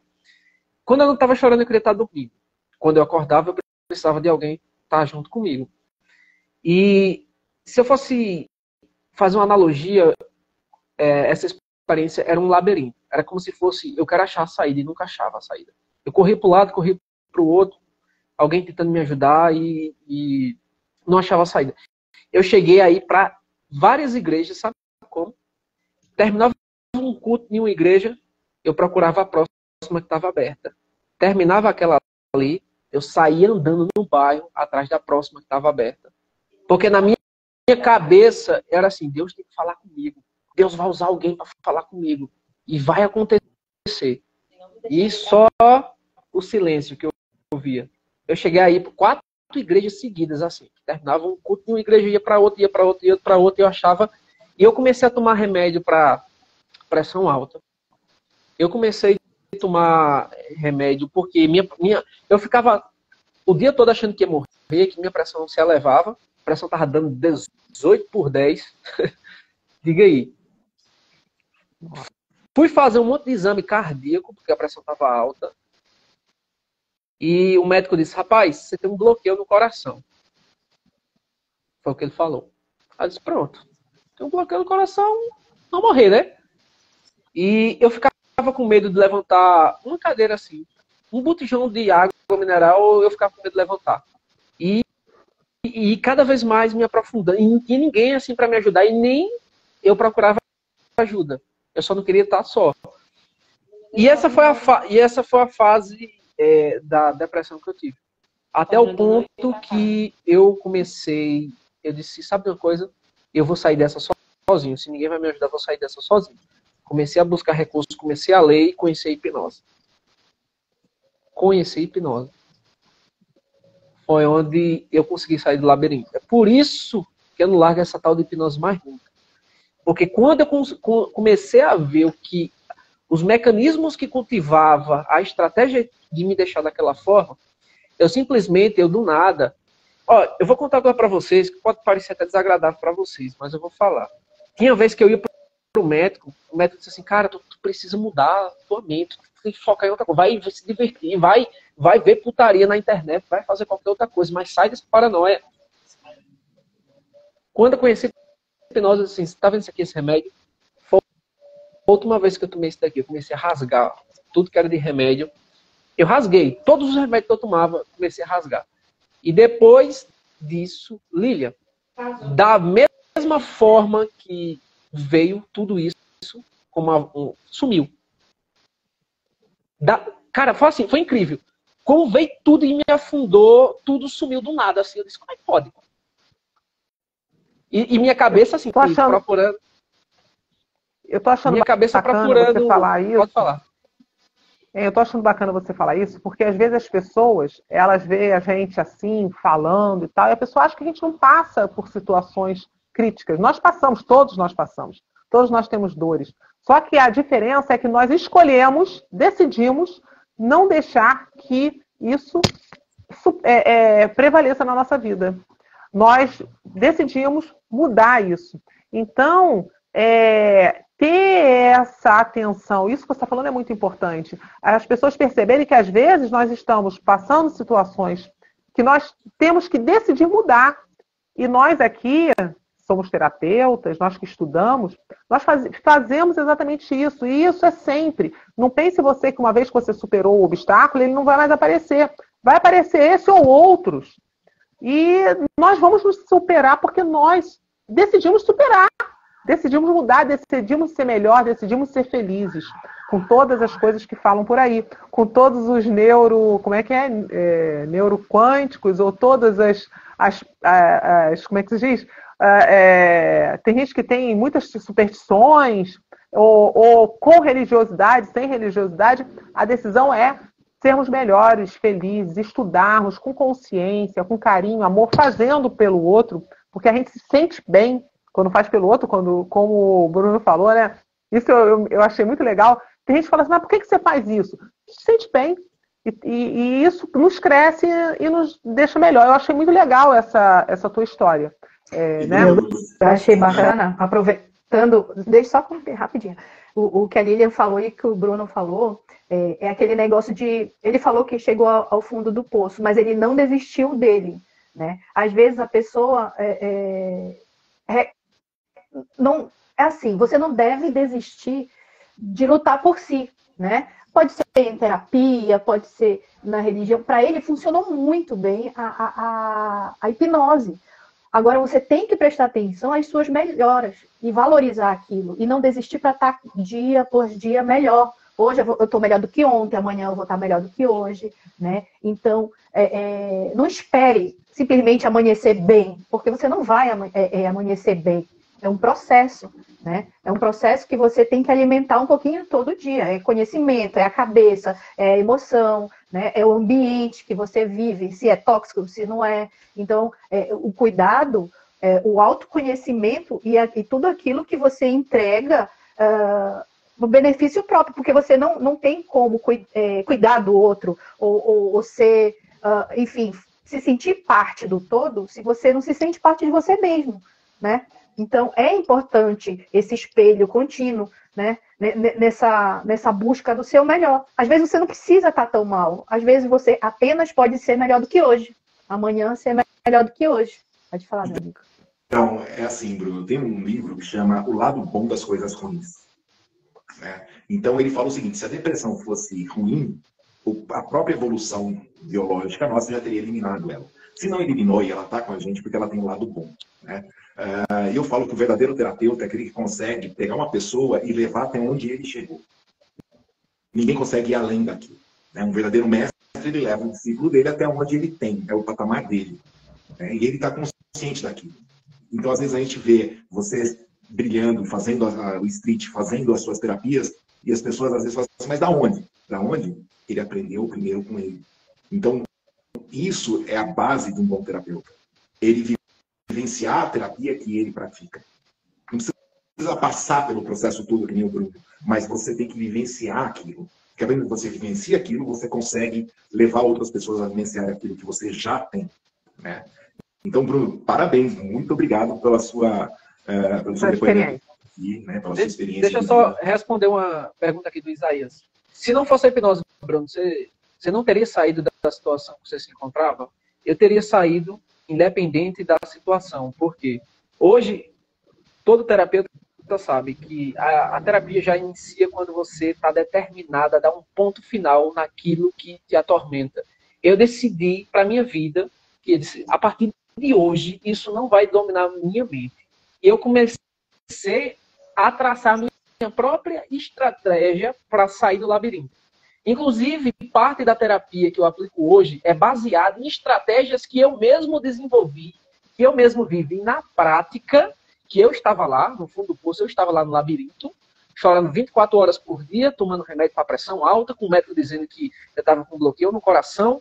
Quando eu não estava chorando, eu queria estar dormindo. Quando eu acordava, eu precisava de alguém estar junto comigo. E se eu fosse fazer uma analogia, essa experiência era um labirinto. Era como se fosse, eu quero achar a saída e nunca achava a saída. Eu corri para o lado, corri para o outro, alguém tentando me ajudar e não achava a saída. Eu cheguei aí para várias igrejas, sabe como? Terminava um culto em uma igreja, eu procurava a próxima que estava aberta. Terminava aquela ali, eu saía andando no bairro atrás da próxima que estava aberta. Porque na minha cabeça era assim, Deus tem que falar comigo. Deus vai usar alguém para falar comigo. E vai acontecer. E só o silêncio que eu ouvia. Eu cheguei aí por 4 igrejas seguidas, assim. Terminava um culto de uma igreja, ia para outra, ia para outra, ia para outra, e eu achava... E eu comecei a tomar remédio para pressão alta. Eu comecei a tomar remédio porque eu ficava o dia todo achando que ia morrer, que minha pressão se elevava. A pressão estava dando 18/10. Diga aí. Fui fazer um monte de exame cardíaco, porque a pressão estava alta. E o médico disse, rapaz, você tem um bloqueio no coração. Foi o que ele falou. Aí eu disse, pronto. Tem um bloqueio no coração, não morrer, né? E eu ficava com medo de levantar uma cadeira assim. Um botijão de água mineral, eu ficava com medo de levantar. E cada vez mais me aprofundando. E não tinha ninguém assim para me ajudar. E nem eu procurava ajuda. Eu só não queria estar só. E essa foi a fase da depressão que eu tive. Até o ponto que eu disse, sabe uma coisa? Eu vou sair dessa sozinho. Se ninguém vai me ajudar, eu vou sair dessa sozinho. Comecei a buscar recursos, comecei a ler e conheci a hipnose. Conheci a hipnose. Foi onde eu consegui sair do labirinto. É por isso que eu não largo essa tal de hipnose mais nunca. Porque quando eu comecei a ver os mecanismos que cultivava a estratégia de me deixar daquela forma, eu do nada... Ó, eu vou contar agora para vocês, que pode parecer até desagradável para vocês, mas eu vou falar. Tinha vez que eu ia pro médico, o médico disse assim, cara, tu precisa mudar a tua mente, tu tem que focar em outra coisa, vai se divertir, vai ver putaria na internet, vai fazer qualquer outra coisa, mas sai dessa paranoia. Quando eu conheci a hipnose, eu disse assim, tá vendo isso aqui, esse remédio? Foi a última vez que eu tomei isso daqui, eu comecei a rasgar tudo que era de remédio. Eu rasguei, todos os remédios que eu tomava, comecei a rasgar. E depois disso, Lilian, da mesma forma que veio tudo isso, sumiu. Cara, foi assim, foi incrível. Como veio tudo e me afundou, tudo sumiu do nada, assim. Eu disse, como é que pode? E minha cabeça, assim, procurando... Eu tô achando minha cabeça procurando... Você falar isso. Pode falar. Eu tô achando bacana você falar isso, porque às vezes as pessoas, elas veem a gente assim, falando e tal, e a pessoa acha que a gente não passa por situações críticas. Nós passamos, todos nós passamos. Todos nós temos dores. Só que a diferença é que nós decidimos não deixar que isso prevaleça na nossa vida. Nós decidimos mudar isso. Então, ter essa atenção, isso que você está falando é muito importante. As pessoas perceberem que às vezes nós estamos passando situações que nós temos que decidir mudar. E nós aqui somos terapeutas, nós que estudamos, nós fazemos exatamente isso. E isso é sempre. Não pense você que uma vez que você superou o obstáculo, ele não vai mais aparecer. vai aparecer esse ou outros. E nós vamos nos superar porque nós decidimos superar, decidimos mudar, decidimos ser melhor, decidimos ser felizes. Com todas as coisas que falam por aí, com todos os neuroquânticos, ou todas como é que se diz? Tem gente que tem muitas superstições, ou com religiosidade, sem religiosidade. A decisão é sermos melhores, felizes, estudarmos com consciência, com carinho, amor, fazendo pelo outro, porque a gente se sente bem quando faz pelo outro, como o Bruno falou, né? Isso eu achei muito legal. Tem gente que fala assim, mas por que você faz isso? A gente se sente bem. E isso nos cresce e nos deixa melhor. Eu achei muito legal essa tua história. Né? Eu achei bacana, aproveitando, deixa só contar rapidinho. O que a Lilian falou e que o Bruno falou, é aquele negócio de... Ele falou que chegou ao fundo do poço, mas ele não desistiu dele. Né? Às vezes a pessoa... não, é assim, você não deve desistir de lutar por si, né? Pode ser em terapia, pode ser na religião. Para ele funcionou muito bem a hipnose. Agora você tem que prestar atenção às suas melhoras e valorizar aquilo e não desistir para estar dia por dia melhor. Hoje eu estou melhor do que ontem, amanhã eu vou estar melhor do que hoje, né? Então não espere simplesmente amanhecer bem, porque você não vai amanhecer bem. É um processo, né? É um processo que você tem que alimentar um pouquinho todo dia. É conhecimento, é a cabeça, é a emoção, né? É o ambiente que você vive, se é tóxico, se não é. Então, o cuidado, o autoconhecimento e tudo aquilo que você entrega no benefício próprio, porque você não tem como cuidar do outro ou ser, enfim, se sentir parte do todo se você não se sente parte de você mesmo, né? Então, é importante esse espelho contínuo, né? Nessa busca do seu melhor. Às vezes você não precisa estar tão mal. Às vezes você apenas pode ser melhor do que hoje. Amanhã ser melhor do que hoje. Pode falar, meu amigo. Então, é assim, Bruno. Tem um livro que chama O Lado Bom das Coisas Ruins. Né? Então, ele fala o seguinte, se a depressão fosse ruim, a própria evolução biológica nossa já teria eliminado ela. Se não eliminou, e ela está com a gente porque ela tem um lado bom. Né? Eu falo que o verdadeiro terapeuta é aquele que consegue pegar uma pessoa e levar até onde ele chegou. Ninguém consegue ir além daquilo. Né? Um verdadeiro mestre, ele leva o discípulo dele até onde ele tem, é o patamar dele. Né? E ele está consciente daquilo. Então, às vezes, a gente vê você brilhando, fazendo o street, fazendo as suas terapias, e as pessoas às vezes falam assim, mas da onde? Da onde? Ele aprendeu primeiro com ele. Então, isso é a base de um bom terapeuta. Ele vivenciar a terapia que ele pratica. Não precisa passar pelo processo todo, que nem o Bruno, mas você tem que vivenciar aquilo. Porque quando você vivencia aquilo, você consegue levar outras pessoas a vivenciar aquilo que você já tem. Né? Então, Bruno, parabéns. Muito obrigado pela sua experiência. Aqui, né, pela sua experiência. Deixa eu só responder uma pergunta aqui do Isaías. Se não fosse a hipnose, Bruno, você não teria saído da situação que você se encontrava? Eu teria saído independente da situação. Por quê? Hoje, todo terapeuta sabe que a terapia já inicia quando você está determinado a dar um ponto final naquilo que te atormenta. Eu decidi para a minha vida que a partir de hoje isso não vai dominar a minha mente. Eu comecei a traçar minha própria estratégia para sair do labirinto. Inclusive, parte da terapia que eu aplico hoje é baseada em estratégias que eu mesmo desenvolvi, que eu mesmo vivi na prática, que eu estava lá, no fundo do poço, eu estava lá no labirinto, chorando 24 horas por dia, tomando remédio para pressão alta, com o médico dizendo que eu estava com bloqueio no coração,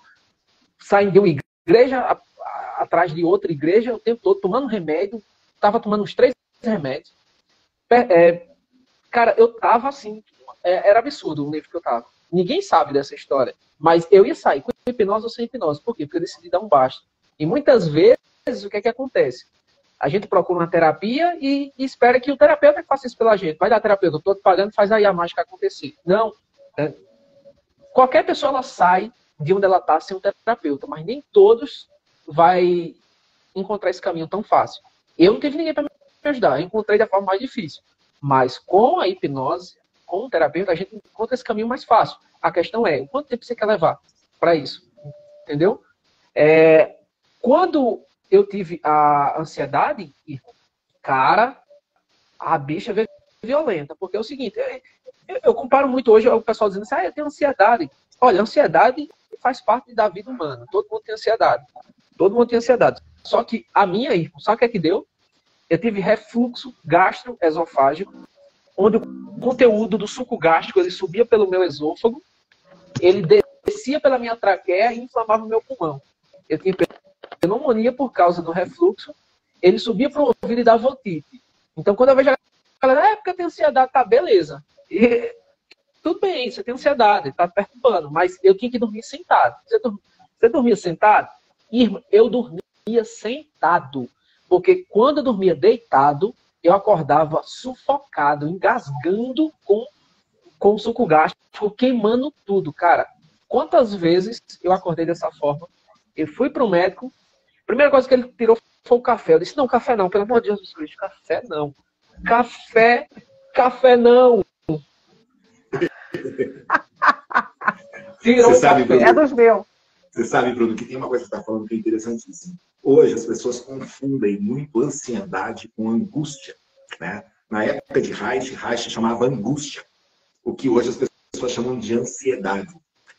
saindo de uma igreja atrás de outra igreja, o tempo todo tomando remédio, estava tomando uns 3 remédios. Cara, eu estava assim, era absurdo o nível que eu estava. Ninguém sabe dessa história. Mas eu ia sair com hipnose ou sem hipnose. Por quê? Porque eu decidi dar um basta. E muitas vezes, o que é que acontece? A gente procura uma terapia e espera que o terapeuta faça isso pela gente. Vai dar terapeuta, eu estou te pagando, faz aí a mágica acontecer. Não. Qualquer pessoa, ela sai de onde ela está sem um terapeuta. Mas nem todos vai encontrar esse caminho tão fácil. Eu não tive ninguém para me ajudar. Eu encontrei da forma mais difícil. Mas com a hipnose, com o terapeuta, a gente encontra esse caminho mais fácil. A questão é, quanto tempo você quer levar para isso? entendeu? Quando eu tive a ansiedade, cara, a bicha veio violenta, porque é o seguinte, eu comparo muito hoje o pessoal dizendo assim, eu tenho ansiedade. Olha, ansiedade faz parte da vida humana, todo mundo tem ansiedade. Todo mundo tem ansiedade. Só que a minha, irmão, sabe o que é que deu? Eu tive refluxo gastroesofágico, onde o conteúdo do suco gástrico ele subia pelo meu esôfago, ele descia pela minha traqueia e inflamava o meu pulmão. Eu tinha pneumonia por causa do refluxo, ele subia para o ouvido e dava otite. Então, quando eu vejo a galera, é porque eu tenho ansiedade, tá, beleza. E, tudo bem, você tem ansiedade, tá perturbando, mas eu tinha que dormir sentado. Você dormia sentado? Irmão, eu dormia sentado. Porque quando eu dormia deitado, eu acordava sufocado, engasgando com o suco gástrico, queimando tudo, cara. Quantas vezes eu acordei dessa forma? Eu fui pro médico, a primeira coisa que ele tirou foi o café. Eu disse, não, café não, pelo amor de Deus, café não. Café não. Tirou o café. Bruno, é dos meus. Você sabe, Bruno, que tem uma coisa que você está falando que é interessantíssima. Hoje as pessoas confundem muito ansiedade com angústia. Né? Na época de Reich chamava angústia. O que hoje as pessoas chamam de ansiedade.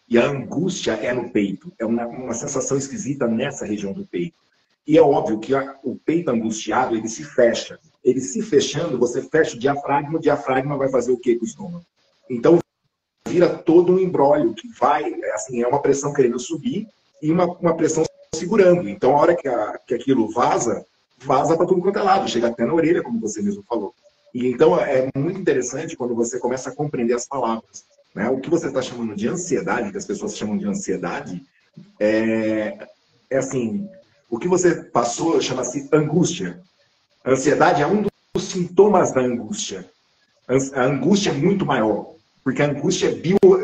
E a angústia é no peito. É uma sensação esquisita nessa região do peito. E é óbvio que o peito angustiado, ele se fecha. Ele se fechando, você fecha o diafragma vai fazer o quê com o estômago? Então, vira todo um embrólio que vai, assim, é uma pressão querendo subir e uma pressão segurando. Então, a hora que aquilo vaza para tudo quanto é lado, chega até na orelha, como você mesmo falou. E então, é muito interessante quando você começa a compreender as palavras. Né? O que você está chamando de ansiedade, que as pessoas chamam de ansiedade, é assim, o que você passou chama-se angústia. A ansiedade é um dos sintomas da angústia. A angústia é muito maior, porque a angústia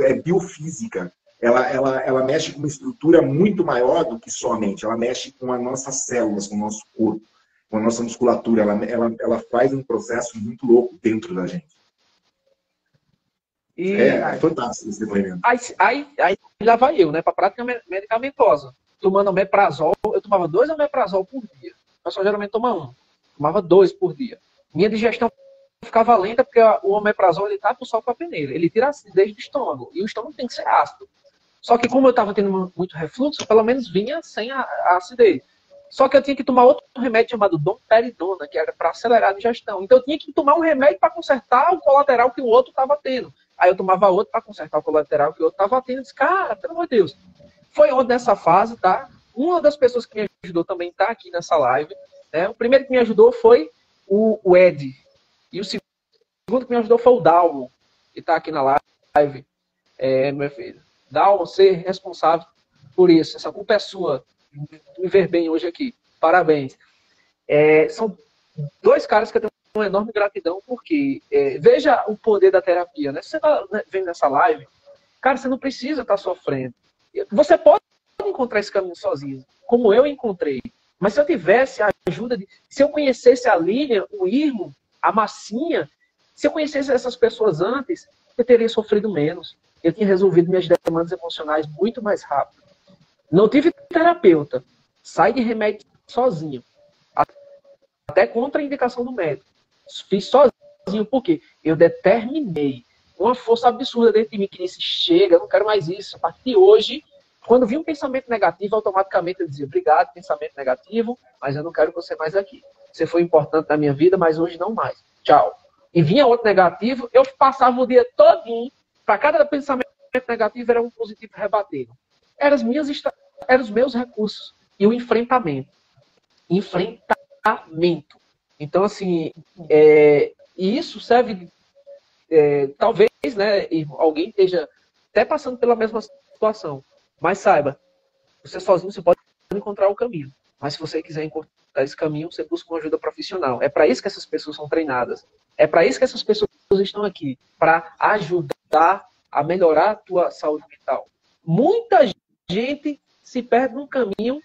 é biofísica. Ela mexe com uma estrutura muito maior do que só a mente. Ela mexe com as nossas células, com o nosso corpo, com a nossa musculatura. Ela faz um processo muito louco dentro da gente. É fantástico esse depoimento. Aí lá vai eu, né, para prática medicamentosa. Tomando omeprazol, eu tomava 2 omeprazol por dia. O pessoal geralmente toma 1. Tomava 2 por dia. Minha digestão ficava lenta porque o omeprazol ele tá pro sal com a peneira. Ele tira a acidez do estômago. E o estômago tem que ser ácido. Só que como eu estava tendo muito refluxo, pelo menos vinha sem a acidez. Só que eu tinha que tomar outro remédio chamado domperidona, que era para acelerar a digestão. Então eu tinha que tomar um remédio para consertar o colateral que o outro estava tendo. Aí eu tomava outro para consertar o colateral que o outro estava tendo. Eu disse, cara, pelo amor de Deus. Foi onde nessa fase, tá? Uma das pessoas que me ajudou também tá aqui nessa live. Né? O primeiro que me ajudou foi o Ed. E o segundo que me ajudou foi o Dalmo, que está aqui na live. Meu filho. Dalmo, ser responsável por isso. Essa culpa é sua. Me ver bem hoje aqui. Parabéns. São 2 caras que eu tenho uma enorme gratidão, porque veja o poder da terapia. Né? Se você está vendo nessa live, cara, você não precisa estar sofrendo. Você pode encontrar esse caminho sozinho, como eu encontrei. Mas se eu tivesse a ajuda se eu conhecesse a Lilian, o Irmo, a Massinha, se eu conhecesse essas pessoas antes, eu teria sofrido menos. Eu tinha resolvido minhas demandas emocionais muito mais rápido. Não tive terapeuta. Saí de remédio sozinho. Até contra a indicação do médico. Fiz sozinho, porque eu determinei uma força absurda dentro de mim que disse, chega, eu não quero mais isso. A partir de hoje, quando vi um pensamento negativo, automaticamente eu dizia, obrigado, pensamento negativo, mas eu não quero você mais aqui. Você foi importante na minha vida, mas hoje não mais. Tchau. E vinha outro negativo, eu passava o dia todinho, para cada pensamento negativo era um positivo rebatendo. Eram os meus recursos. E o enfrentamento. Enfrentamento. Então, assim, e isso serve, talvez, né, alguém esteja até passando pela mesma situação. Mas saiba, você sozinho você pode encontrar o caminho. Mas se você quiser encontrar esse caminho, você busca uma ajuda profissional. É para isso que essas pessoas são treinadas. É para isso que essas pessoas estão aqui. Para ajudar a melhorar a tua saúde mental. Muita gente se perde no caminho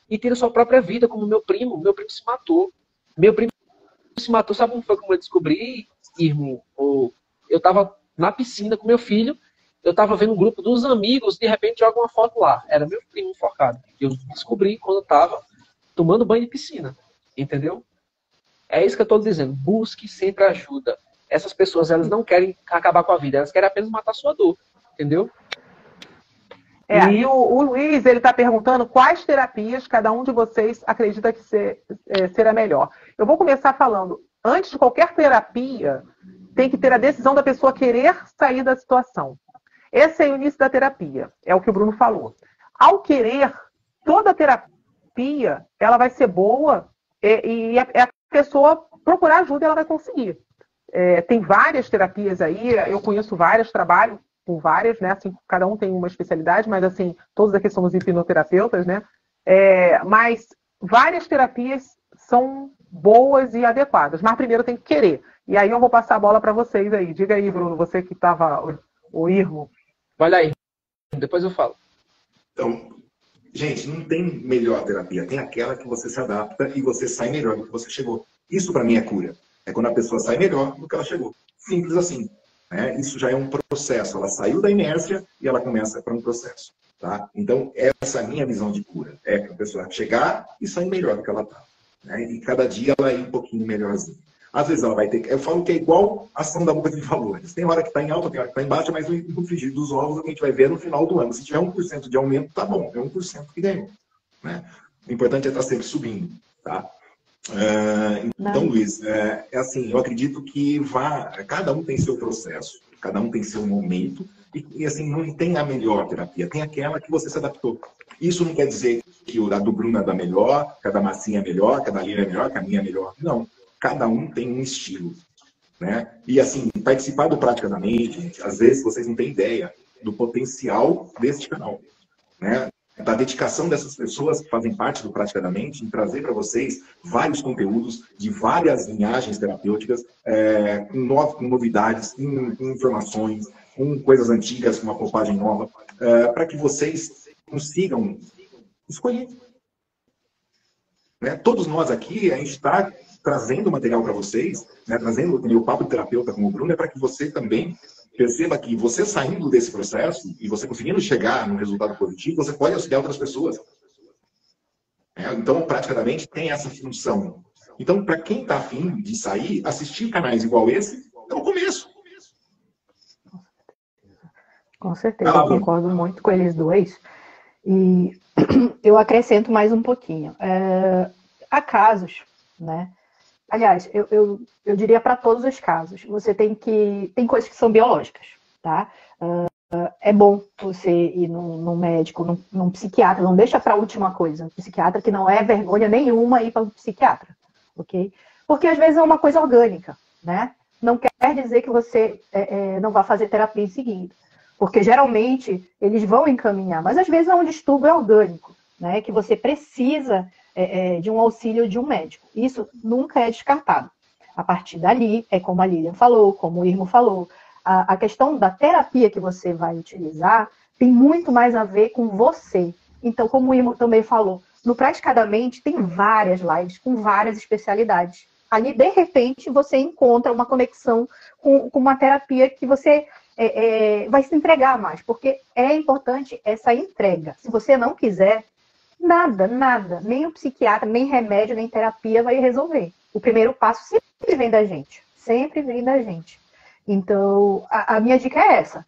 e tira sua própria vida, como meu primo. Meu primo se matou. Meu primo se matou, sabe como foi como eu descobri, irmão? Eu estava na piscina com meu filho Eu estava vendo um grupo dos amigos, de repente joga uma foto lá. Era meu primo enforcado. Eu descobri quando eu estava tomando banho de piscina. Entendeu? É isso que eu estou dizendo. Busque sempre ajuda. Essas pessoas, elas não querem acabar com a vida. Elas querem apenas matar a sua dor. Entendeu? E o Luiz, ele está perguntando quais terapias cada um de vocês acredita que será melhor. Eu vou começar falando, antes de qualquer terapia, tem que ter a decisão da pessoa querer sair da situação. Esse é o início da terapia, é o que o Bruno falou. Ao querer, toda terapia, ela vai ser boa e a pessoa procurar ajuda, ela vai conseguir. Tem várias terapias aí, eu conheço várias, trabalho com várias, né? Assim, cada um tem uma especialidade, mas assim, todos aqui somos hipnoterapeutas, né? Mas várias terapias são boas e adequadas, mas primeiro tem que querer. E aí eu vou passar a bola para vocês aí. Diga aí, Bruno, você que estava o Irmo. Vai lá aí, depois eu falo. Então, gente, não tem melhor terapia. Tem aquela que você se adapta e você sai melhor do que você chegou. Isso para mim é cura. É quando a pessoa sai melhor do que ela chegou. Simples assim. Isso já é um processo. Ela saiu da inércia e ela começa para um processo. Tá? Então, essa é a minha visão de cura. É a pessoa chegar e sair melhor do que ela está. E cada dia ela ir um pouquinho melhorzinha. Às vezes ela vai ter... Eu falo que é igual a ação da bolsa de valores. Tem hora que está em alta, tem hora que está em baixa, mas no frigir dos ovos a gente vai ver no final do ano. Se tiver 1% de aumento, tá bom. É 1% que ganhou. Né? O importante é estar sempre subindo. Tá? Então, Luiz, assim, eu acredito que cada um tem seu processo, cada um tem seu momento, e assim, não tem a melhor terapia, tem aquela que você se adaptou. Isso não quer dizer que a do Bruno é da melhor, que a da Massinha é melhor, que a da Lina é melhor, que a minha é melhor. Não, cada um tem um estilo. Né? E assim, participar do Praticadamente, gente, às vezes vocês não têm ideia do potencial desse canal. Né? Da dedicação dessas pessoas que fazem parte do Praticadamente em trazer para vocês vários conteúdos de várias linhagens terapêuticas, com novidades, com informações, com coisas antigas, com uma roupagem nova, para que vocês consigam escolher. Né? Todos nós aqui, a gente está trazendo material para vocês, né? Trazendo o papo de terapeuta como o Bruno, é para que você também perceba que você saindo desse processo e você conseguindo chegar num resultado positivo, você pode auxiliar outras pessoas. Então, praticamente, tem essa função. Então, para quem está afim de sair, assistir canais igual esse, é o começo. Com certeza, eu concordo muito com eles dois. E eu acrescento mais um pouquinho. Há casos, né? Aliás, eu diria para todos os casos. Tem coisas que são biológicas, tá? É bom você ir num médico, num psiquiatra. Não deixa para a última coisa. Um psiquiatra que não é vergonha nenhuma ir para um psiquiatra, ok? Porque às vezes é uma coisa orgânica, né? Não quer dizer que você não vai fazer terapia em seguida. Porque geralmente eles vão encaminhar. Mas às vezes é um distúrbio orgânico, né? Que você precisa de um auxílio de um médico. Isso nunca é descartado. A partir dali, é como a Lilian falou, como o Irmo falou, a questão da terapia que você vai utilizar tem muito mais a ver com você. Então, como o Irmo também falou, no Praticadamente tem várias lives com várias especialidades. Ali, de repente, você encontra uma conexão com uma terapia que você vai se entregar mais, porque é importante essa entrega. Se você não quiser, nada, nem o psiquiatra, nem remédio, nem terapia vai resolver. O primeiro passo sempre vem da gente. Então, a minha dica é essa.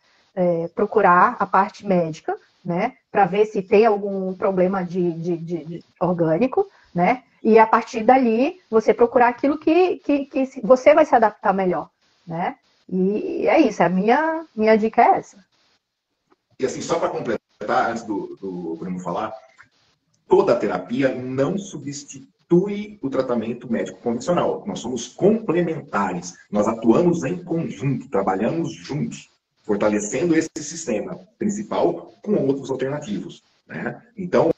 Procurar a parte médica, né? Para ver se tem algum problema de orgânico, né? E a partir dali, você procurar aquilo que você vai se adaptar melhor, né? E é isso, a minha dica é essa. E assim, só para completar, antes do Bruno falar, toda a terapia não substitui o tratamento médico convencional. Nós somos complementares. Nós atuamos em conjunto, trabalhamos juntos, fortalecendo esse sistema principal com outros alternativos. Né? Então,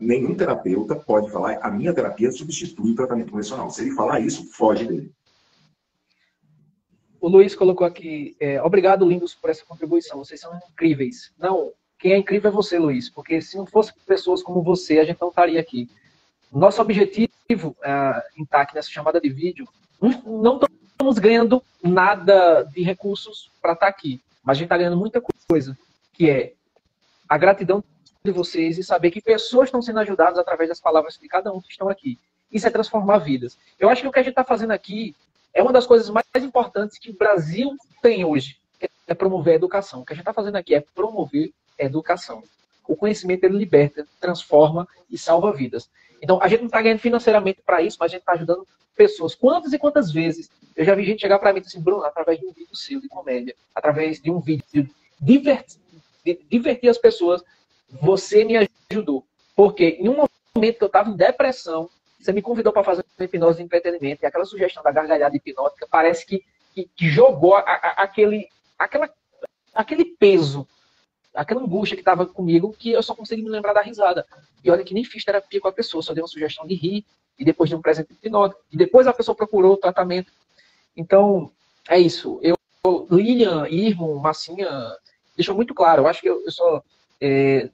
nenhum terapeuta pode falar a minha terapia substitui o tratamento convencional. Se ele falar isso, foge dele. O Luiz colocou aqui, obrigado, lindos, por essa contribuição. Vocês são incríveis. Não, quem é incrível é você, Luiz, porque se não fosse pessoas como você, a gente não estaria aqui. Nosso objetivo, Intac, nessa chamada de vídeo, não estamos ganhando nada de recursos para estar aqui, mas a gente está ganhando muita coisa, que é a gratidão de vocês e saber que pessoas estão sendo ajudadas através das palavras de cada um que estão aqui. Isso é transformar vidas. Eu acho que o que a gente está fazendo aqui é uma das coisas mais importantes que o Brasil tem hoje, que é promover a educação. O que a gente está fazendo aqui é promover a educação. O conhecimento, ele liberta, transforma e salva vidas. Então, a gente não está ganhando financeiramente para isso, mas a gente está ajudando pessoas. Quantas e quantas vezes eu já vi gente chegar para mim e dizer assim, Bruno, através de um vídeo seu de comédia, através de um vídeo de divertir as pessoas, você me ajudou. Porque em um momento que eu estava em depressão, você me convidou para fazer uma hipnose de entretenimento, e aquela sugestão da gargalhada hipnótica parece que jogou aquele peso, aquela angústia que estava comigo, que eu só consegui me lembrar da risada. E olha que nem fiz terapia com a pessoa, só dei uma sugestão de rir, e depois de um presente hipnótico, e depois a pessoa procurou o tratamento. Então, é isso. Lilian, Irmão, Massinha, deixou muito claro. Eu acho que eu só...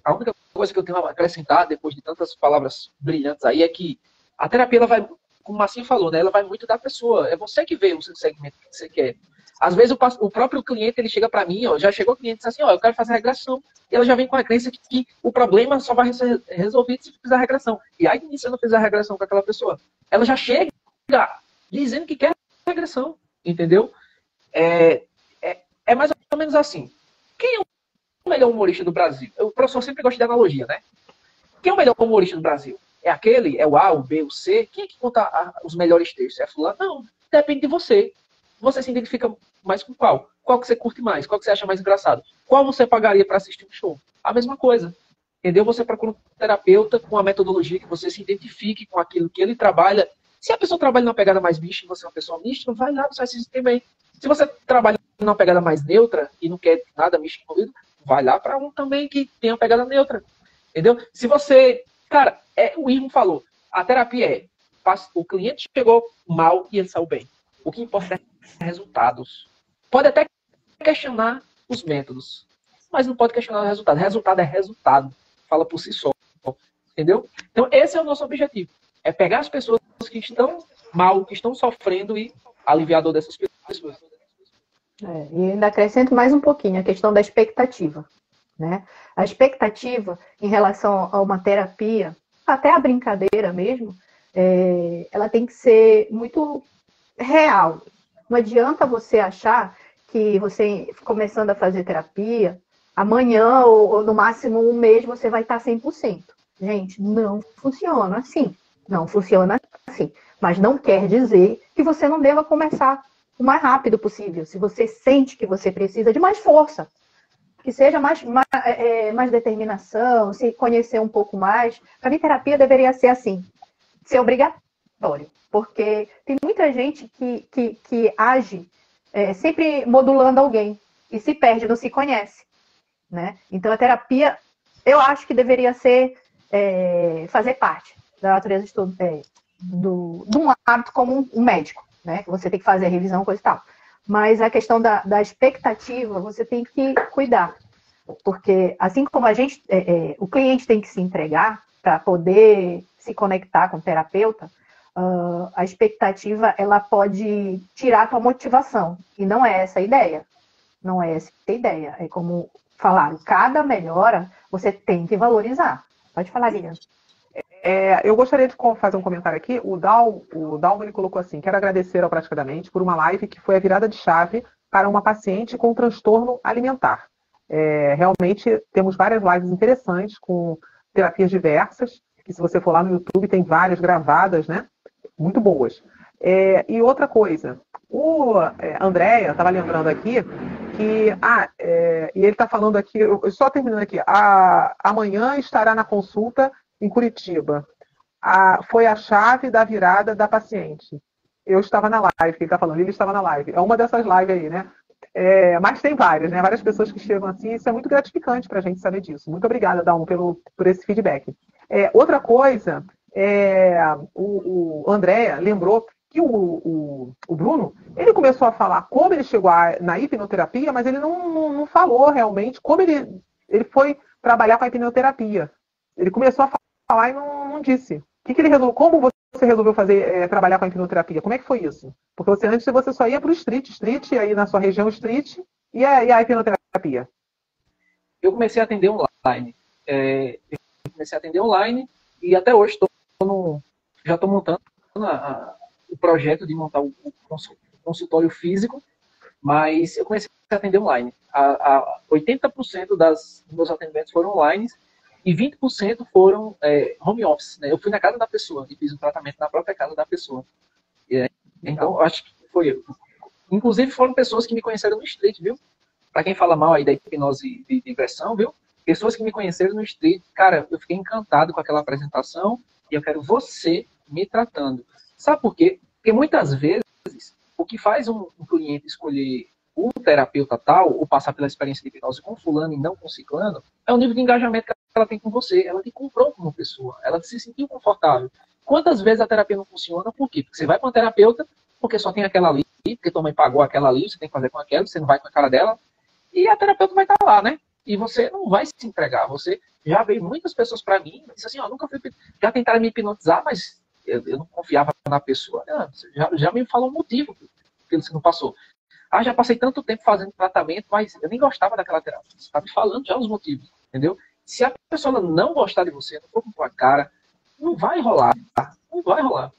a única coisa que eu tenho a acrescentar, depois de tantas palavras brilhantes aí, é que a terapia, ela vai, como o Massinha falou, né, ela vai muito da pessoa. É você que vê o seu segmento que você quer. Às vezes o próprio cliente, ele chega para mim, ó, já chegou o cliente e diz assim, ó, eu quero fazer regressão. E ela já vem com a crença que o problema só vai ser resolvido se fizer a regressão. E aí, se eu não fizer a regressão com aquela pessoa, ela já chega dizendo que quer regressão, entendeu? É mais ou menos assim. Quem é o melhor humorista do Brasil? O professor sempre gosta de analogia, né? Quem é o melhor humorista do Brasil? É aquele? É o A, o B, o C? Quem é que conta os melhores textos? É fulano? Não, depende de você. Você se identifica mais com qual? Qual que você curte mais? Qual que você acha mais engraçado? Qual você pagaria para assistir um show? A mesma coisa. Entendeu? Você procura um terapeuta com a metodologia que você se identifique com aquilo que ele trabalha. Se a pessoa trabalha numa pegada mais mística e você é uma pessoa mística, vai lá, você vai se sentir bem. Se você trabalha numa pegada mais neutra e não quer nada místico envolvido, vai lá para um também que tem uma pegada neutra. Entendeu? Se você... Cara, o Irmão falou, a terapia o cliente chegou mal e ele saiu bem. O que importa é resultados. Pode até questionar os métodos, mas não pode questionar o resultado. Resultado é resultado. Fala por si só. Entendeu? Então, esse é o nosso objetivo. É pegar as pessoas que estão mal, que estão sofrendo e aliviar a dor dessas pessoas. E ainda acrescento mais um pouquinho a questão da expectativa. Né? A expectativa em relação a uma terapia, até a brincadeira mesmo, ela tem que ser muito real. Não adianta você achar que você, começando a fazer terapia, amanhã ou no máximo um mês você vai estar 100%. Gente, não funciona assim. Não funciona assim. Mas não quer dizer que você não deva começar o mais rápido possível. Se você sente que você precisa de mais força, que seja mais determinação, se conhecer um pouco mais. Para mim, terapia deveria ser assim, ser obrigatório. Porque tem muita gente que age sempre modulando alguém e se perde, não se conhece. Né? Então, a terapia, eu acho que deveria ser fazer parte da natureza de um hábito como um médico. Né? Que você tem que fazer a revisão, coisa e tal. Mas a questão da expectativa, você tem que cuidar. Porque assim como o cliente tem que se entregar para poder se conectar com o terapeuta, a expectativa, ela pode tirar a tua motivação. E não é essa a ideia. Não é essa a ideia. É como falaram, cada melhora você tem que valorizar. Pode falar, Lilian. Eu gostaria de fazer um comentário aqui. O Dalmo, ele colocou assim: quero agradecer ao Praticadamente por uma live que foi a virada de chave para uma paciente com transtorno alimentar. Realmente temos várias lives interessantes com terapias diversas, que se você for lá no YouTube tem várias gravadas, né? Muito boas. E outra coisa, o Andréia estava lembrando aqui que, e ele está falando aqui, só terminando aqui, amanhã estará na consulta em Curitiba. Foi a chave da virada da paciente. Eu estava na live, ele está falando, ele estava na live. É uma dessas lives aí, né? Mas tem várias, né? Várias pessoas que chegam assim, isso é muito gratificante para a gente saber disso. Muito obrigada, Dalmo, por esse feedback. Outra coisa, o Andréia lembrou que o Bruno, ele começou a falar como ele chegou na hipnoterapia, mas ele não falou realmente como ele foi trabalhar com a hipnoterapia. Ele começou a falar e não disse. Como você resolveu trabalhar com a hipnoterapia? Como é que foi isso? Porque antes você só ia para o street, aí na sua região street, E a hipnoterapia? Eu comecei a atender online. E até hoje já estou montando o projeto de montar o consultório físico, mas eu comecei a atender online. 80% dos meus atendimentos foram online e 20% foram home office. Né? Eu fui na casa da pessoa e fiz o tratamento na própria casa da pessoa. Então, acho que foi. Inclusive, foram pessoas que me conheceram no street, viu? Para quem fala mal aí da hipnose de digressão, viu? Pessoas que me conheceram no street, cara, eu fiquei encantado com aquela apresentação e eu quero você me tratando. Sabe por quê? Porque muitas vezes o que faz um cliente escolher o terapeuta tal ou passar pela experiência de hipnose com fulano e não com ciclano é o nível de engajamento que ela tem com você. Ela te comprou como pessoa, ela se sentiu confortável. Quantas vezes a terapia não funciona? Por quê? Porque você vai para uma terapeuta porque só tem aquela ali, porque tua mãe pagou aquela ali, você tem que fazer com aquela, você não vai com a cara dela, e a terapeuta vai estar lá, né? E você não vai se entregar. Você já veio muitas pessoas para mim e disse assim, ó, nunca fui, já tentaram me hipnotizar, mas eu não confiava na pessoa. Já me falou um motivo que você não passou. Já passei tanto tempo fazendo tratamento, mas eu nem gostava daquela terapia. Você está me falando já os motivos, entendeu? Se a pessoa não gostar de você, não for com tua cara, não vai rolar, tá? Não vai rolar.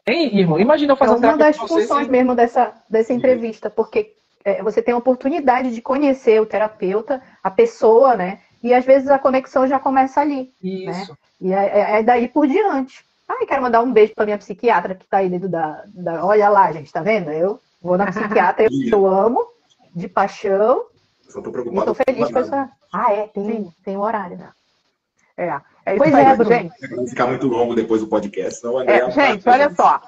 Hein, irmão? Imagina eu fazer uma das funções mesmo dessa entrevista, porque você tem a oportunidade de conhecer o terapeuta, a pessoa, né? E às vezes a conexão já começa ali. Isso. Né? E é daí por diante. Quero mandar um beijo para minha psiquiatra que está aí dentro da. Olha lá, gente, tá vendo? Eu vou na psiquiatra, eu amo, de paixão. Só tô preocupado. Estou feliz com essa. Tem um horário, né? Pois é, Bruno. Gente. Vai ficar muito longo depois do podcast, senão gente, olha só.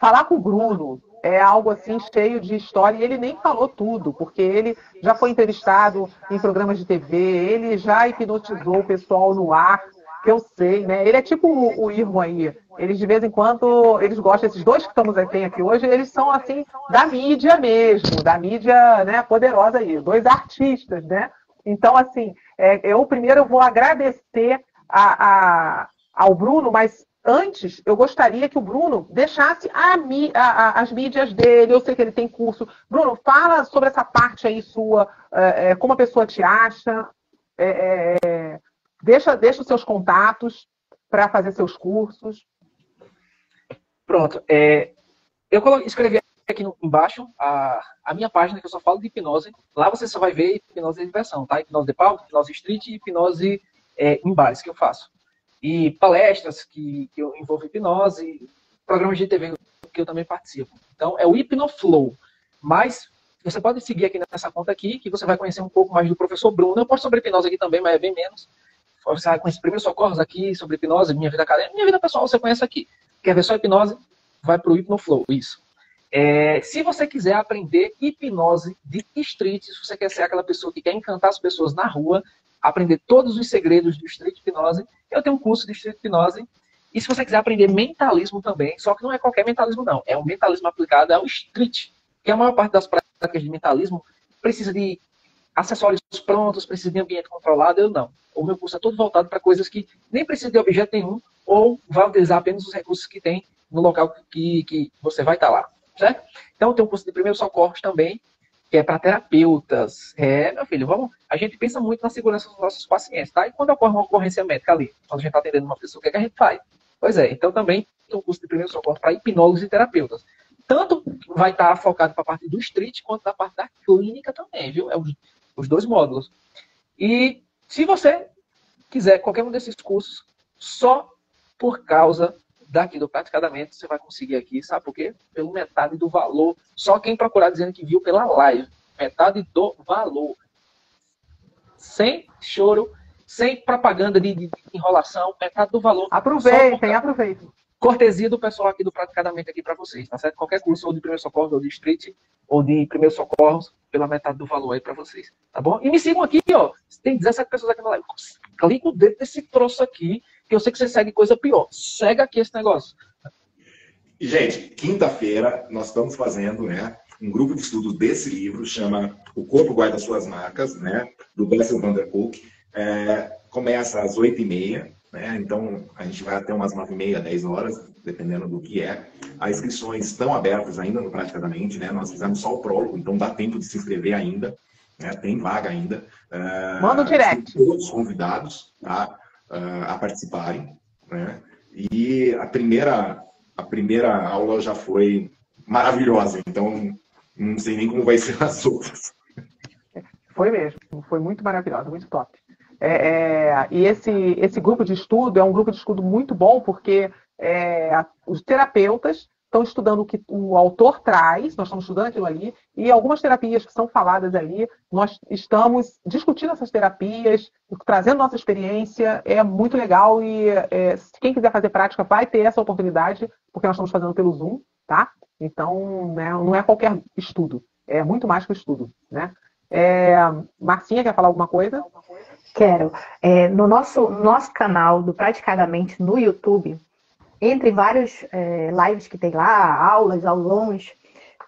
Falar com o Bruno é algo assim cheio de história e ele nem falou tudo, porque ele já foi entrevistado em programas de TV, ele já hipnotizou o pessoal no ar, que eu sei, né? Ele é tipo o Irmo aí. Eles, de vez em quando, eles gostam, esses dois que estamos aqui hoje, eles são, assim, da mídia mesmo, da mídia, né, poderosa aí, dois artistas, né? Então, assim, eu primeiro vou agradecer ao Bruno, mas antes eu gostaria que o Bruno deixasse as mídias dele, eu sei que ele tem curso. Bruno, fala sobre essa parte aí sua, como a pessoa te acha, deixa os seus contatos para fazer seus cursos. Pronto. Eu escrevi aqui embaixo a minha página, que eu só falo de hipnose. Lá você só vai ver hipnose de diversão, tá? Hipnose de palco, hipnose street e hipnose em bares que eu faço. E palestras que eu envolvo hipnose, programas de TV que eu também participo. Então, é o Hipnoflow. Mas você pode seguir aqui nessa conta aqui, que você vai conhecer um pouco mais do professor Bruno. Eu posto sobre hipnose aqui também, mas é bem menos. Você vai conhecer primeiros socorros aqui, sobre hipnose, minha vida acadêmica. Minha vida pessoal você conhece aqui. Quer ver só hipnose? Vai para o Hipnoflow, isso. Se você quiser aprender hipnose de street, se você quer ser aquela pessoa que quer encantar as pessoas na rua, aprender todos os segredos do street hipnose, eu tenho um curso de street hipnose. E se você quiser aprender mentalismo também, só que não é qualquer mentalismo não, é um mentalismo aplicado ao street, que a maior parte das práticas de mentalismo precisa de acessórios prontos, precisa de ambiente controlado, eu não. O meu curso é todo voltado para coisas que nem precisa de objeto nenhum, ou vai utilizar apenas os recursos que tem no local que você vai estar lá, certo? Então tem um curso de primeiros socorros também, que é para terapeutas. Meu filho, a gente pensa muito na segurança dos nossos pacientes, tá? E quando ocorre uma ocorrência médica ali, quando a gente está atendendo uma pessoa, o que é que a gente faz? Pois então também tem um curso de primeiro socorro para hipnólogos e terapeutas. Tanto vai estar focado para a parte do street, quanto na parte da clínica também, viu? Os dois módulos. E se você quiser qualquer um desses cursos, só por causa daqui do Praticadamente, você vai conseguir aqui, sabe por quê? Pelo metade do valor. Só quem procurar dizendo que viu pela live. Metade do valor. Sem choro, sem propaganda de enrolação, metade do valor. Aproveitem. Cortesia do pessoal aqui do Praticadamente aqui para vocês, tá certo? Qualquer curso, ou de primeiro socorro, ou de street, ou de primeiro socorros, pela metade do valor aí para vocês, tá bom? E me sigam aqui, ó. Tem 17 pessoas aqui na live. Clica o dedo desse troço aqui, que eu sei que você segue coisa pior. Segue aqui esse negócio. E, gente, quinta-feira nós estamos fazendo, né, um grupo de estudos desse livro, chama O Corpo Guarda Suas Marcas, né, do Bessel van der Kolk. Começa às 8h30. né? Então, a gente vai até umas 9h30, 10 horas, dependendo do que é. As inscrições estão abertas ainda no Praticadamente, né? Nós fizemos só o prólogo, então dá tempo de se inscrever ainda, né? Tem vaga ainda. Manda um direct. Todos convidados, tá? A participarem, né? E a primeira aula já foi maravilhosa, então não sei nem como vai ser as outras. Foi mesmo, foi muito maravilhoso, muito top. E esse grupo de estudo é um grupo de estudo muito bom, porque os terapeutas estão estudando o que o autor traz, nós estamos estudando aquilo ali, e algumas terapias que são faladas ali, nós estamos discutindo essas terapias, trazendo nossa experiência, é muito legal, e quem quiser fazer prática vai ter essa oportunidade, porque nós estamos fazendo pelo Zoom, tá? Então, né, não é qualquer estudo, é muito mais que estudo, né? Marcinha, quer falar alguma coisa? Quero. No nosso canal do Praticadamente no YouTube, entre vários lives que tem lá, aulas, aulões,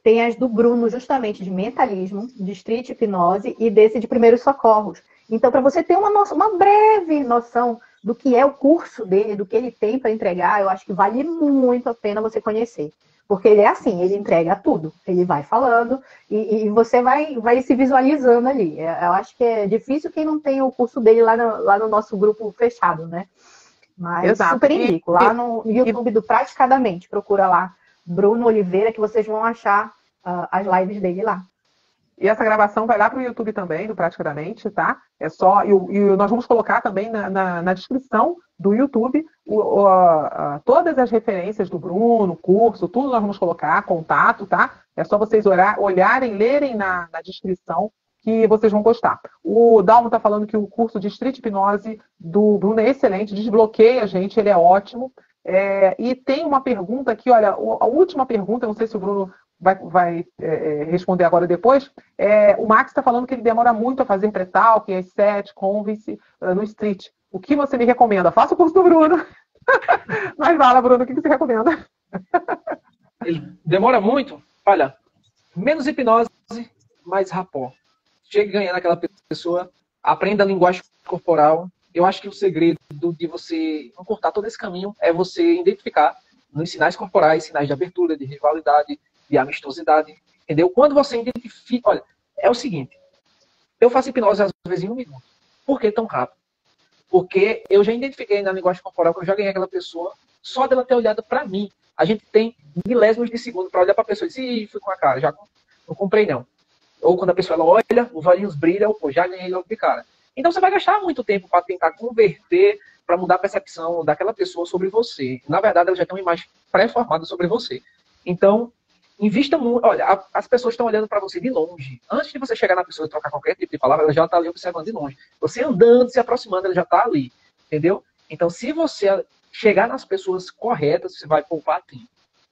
tem as do Bruno, justamente de mentalismo, de street hipnose e desse de primeiros socorros. Então, para você ter uma breve noção do que é o curso dele, do que ele tem para entregar, eu acho que vale muito a pena você conhecer. Porque ele é assim, ele entrega tudo. Ele vai falando e você vai se visualizando ali. Eu acho que é difícil quem não tem o curso dele lá no nosso grupo fechado, né? Mas Exato. super indico. Lá no YouTube do Praticadamente, procura lá Bruno Oliveira, que vocês vão achar as lives dele lá. E essa gravação vai lá para o YouTube também, do Praticadamente, tá? Nós vamos colocar também na descrição do YouTube todas as referências do Bruno, curso, tudo nós vamos colocar, contato, tá? É só vocês olharem, lerem na descrição que vocês vão gostar. O Dalmo está falando que o curso de Street Hipnose do Bruno é excelente, desbloqueia a gente, ele é ótimo. E tem uma pergunta aqui, olha, a última pergunta, não sei se o Bruno vai responder agora ou depois. O Max está falando que ele demora muito a fazer pré-talk, as set, convince no Street. O que você me recomenda? Faça o curso do Bruno. Mas fala, Bruno, o que você recomenda? Ele demora muito? Olha, menos hipnose, mais rapó. Chegue ganhando aquela pessoa, aprenda a linguagem corporal. Eu acho que o segredo de você encurtar todo esse caminho é você identificar nos sinais corporais, sinais de abertura, de rivalidade, de amistosidade, entendeu? Quando você identifica... Olha, é o seguinte, eu faço hipnose às vezes em 1 minuto. Por que tão rápido? Porque eu já identifiquei na linguagem corporal que eu já ganhei aquela pessoa só dela ter olhado para mim. A gente tem milésimos de segundo para olhar para a pessoa e dizer, ih, fui com a cara, já não comprei não. Ou quando a pessoa ela olha, os olhinhos brilham, pô, já ganhei logo de cara. Então você vai gastar muito tempo para tentar converter, para mudar a percepção daquela pessoa sobre você. Na verdade, ela já tem uma imagem pré-formada sobre você. Então, invista muito. Olha, as pessoas estão olhando para você de longe. Antes de você chegar na pessoa e trocar qualquer tipo de palavra, ela já está ali observando de longe. Você andando, se aproximando, ela já está ali. Entendeu? Então, se você chegar nas pessoas corretas, você vai poupar tempo.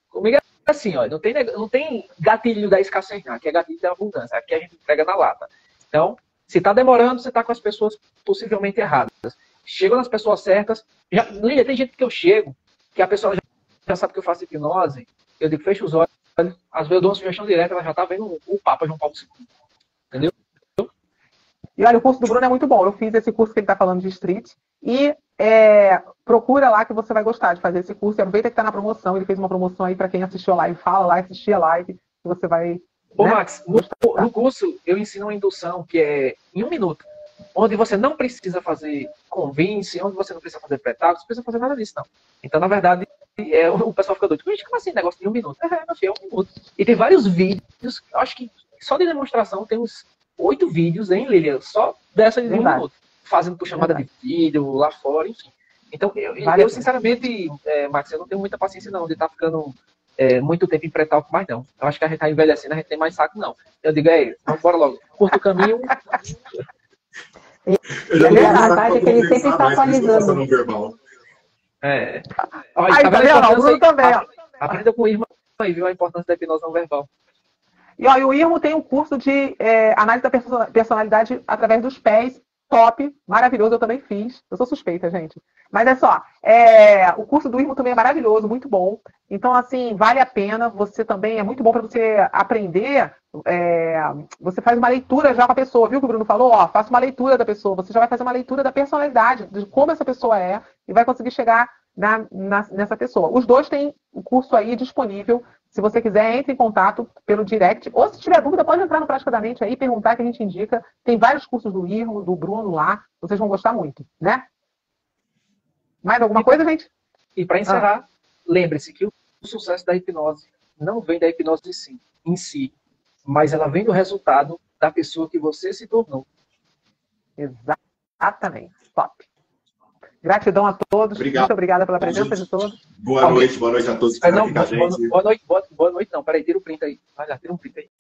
Comigo é assim, ó, não tem gatilho da escassez, não. Aqui é gatilho da abundância. Aqui a gente pega na lata. Então, se está demorando, você está com as pessoas possivelmente erradas. Chega nas pessoas certas. Lília, tem gente que eu chego, que a pessoa já sabe que eu faço hipnose. Eu digo, fecha os olhos. Às vezes eu dou uma sugestão direta, ela já está vendo o Papa João Paulo II. Entendeu? E olha, o curso do Bruno é muito bom. Eu fiz esse curso que ele está falando de street. E procura lá que você vai gostar de fazer esse curso. E aproveita que está na promoção. Ele fez uma promoção aí para quem assistiu a live. Fala lá, assistir a live, que você vai... Ô, Max, no curso eu ensino uma indução que é em 1 minuto. Onde você não precisa fazer convince, onde você não precisa fazer pré-talk, não precisa fazer nada disso, não. Então, na verdade, o pessoal fica doido. Como assim, negócio de 1 minuto? Meu filho, é 1 minuto. E tem vários vídeos, acho que só de demonstração tem uns 8 vídeos, hein, Lilia? Só dessa de 1 minuto. Fazendo por chamada de vídeo, lá fora, enfim. Então, eu sinceramente, Max, eu não tenho muita paciência, não, de estar ficando muito tempo em pré-talk mais, não. Eu acho que a gente tá envelhecendo, a gente tem mais saco, não. Eu digo, vamos embora logo. Curta o caminho... que ele sempre está atualizando. Olha, tá vendo? O Bruno também, ó. Aprenda com o Irma aí, viu a importância da hipnose não verbal. E o Irmo tem um curso de análise da personalidade através dos pés, top, maravilhoso, eu também fiz. Eu sou suspeita, gente. Mas é só, o curso do Irmo também é maravilhoso, muito bom. Então, assim, vale a pena. Você também, é muito bom para você aprender. Você faz uma leitura já com a pessoa, viu que o Bruno falou? Ó, faça uma leitura da pessoa. Você já vai fazer uma leitura da personalidade, de como essa pessoa é, e vai conseguir chegar nessa pessoa. Os dois têm o curso aí disponível. Se você quiser, entre em contato pelo direct. Ou se tiver dúvida, pode entrar no Praticadamente aí, perguntar que a gente indica. Tem vários cursos do Irmo, do Bruno lá. Vocês vão gostar muito, né? Mais alguma coisa, gente? E para encerrar, lembre-se que o sucesso da hipnose não vem da hipnose em si, mas ela vem do resultado da pessoa que você se tornou. Exatamente. Top. Gratidão a todos. Obrigado. Muito obrigada pela presença de todos. Boa noite a todos que estão aqui com a gente. Boa noite não. Peraí, tira o print aí. Vai lá, tira um print aí.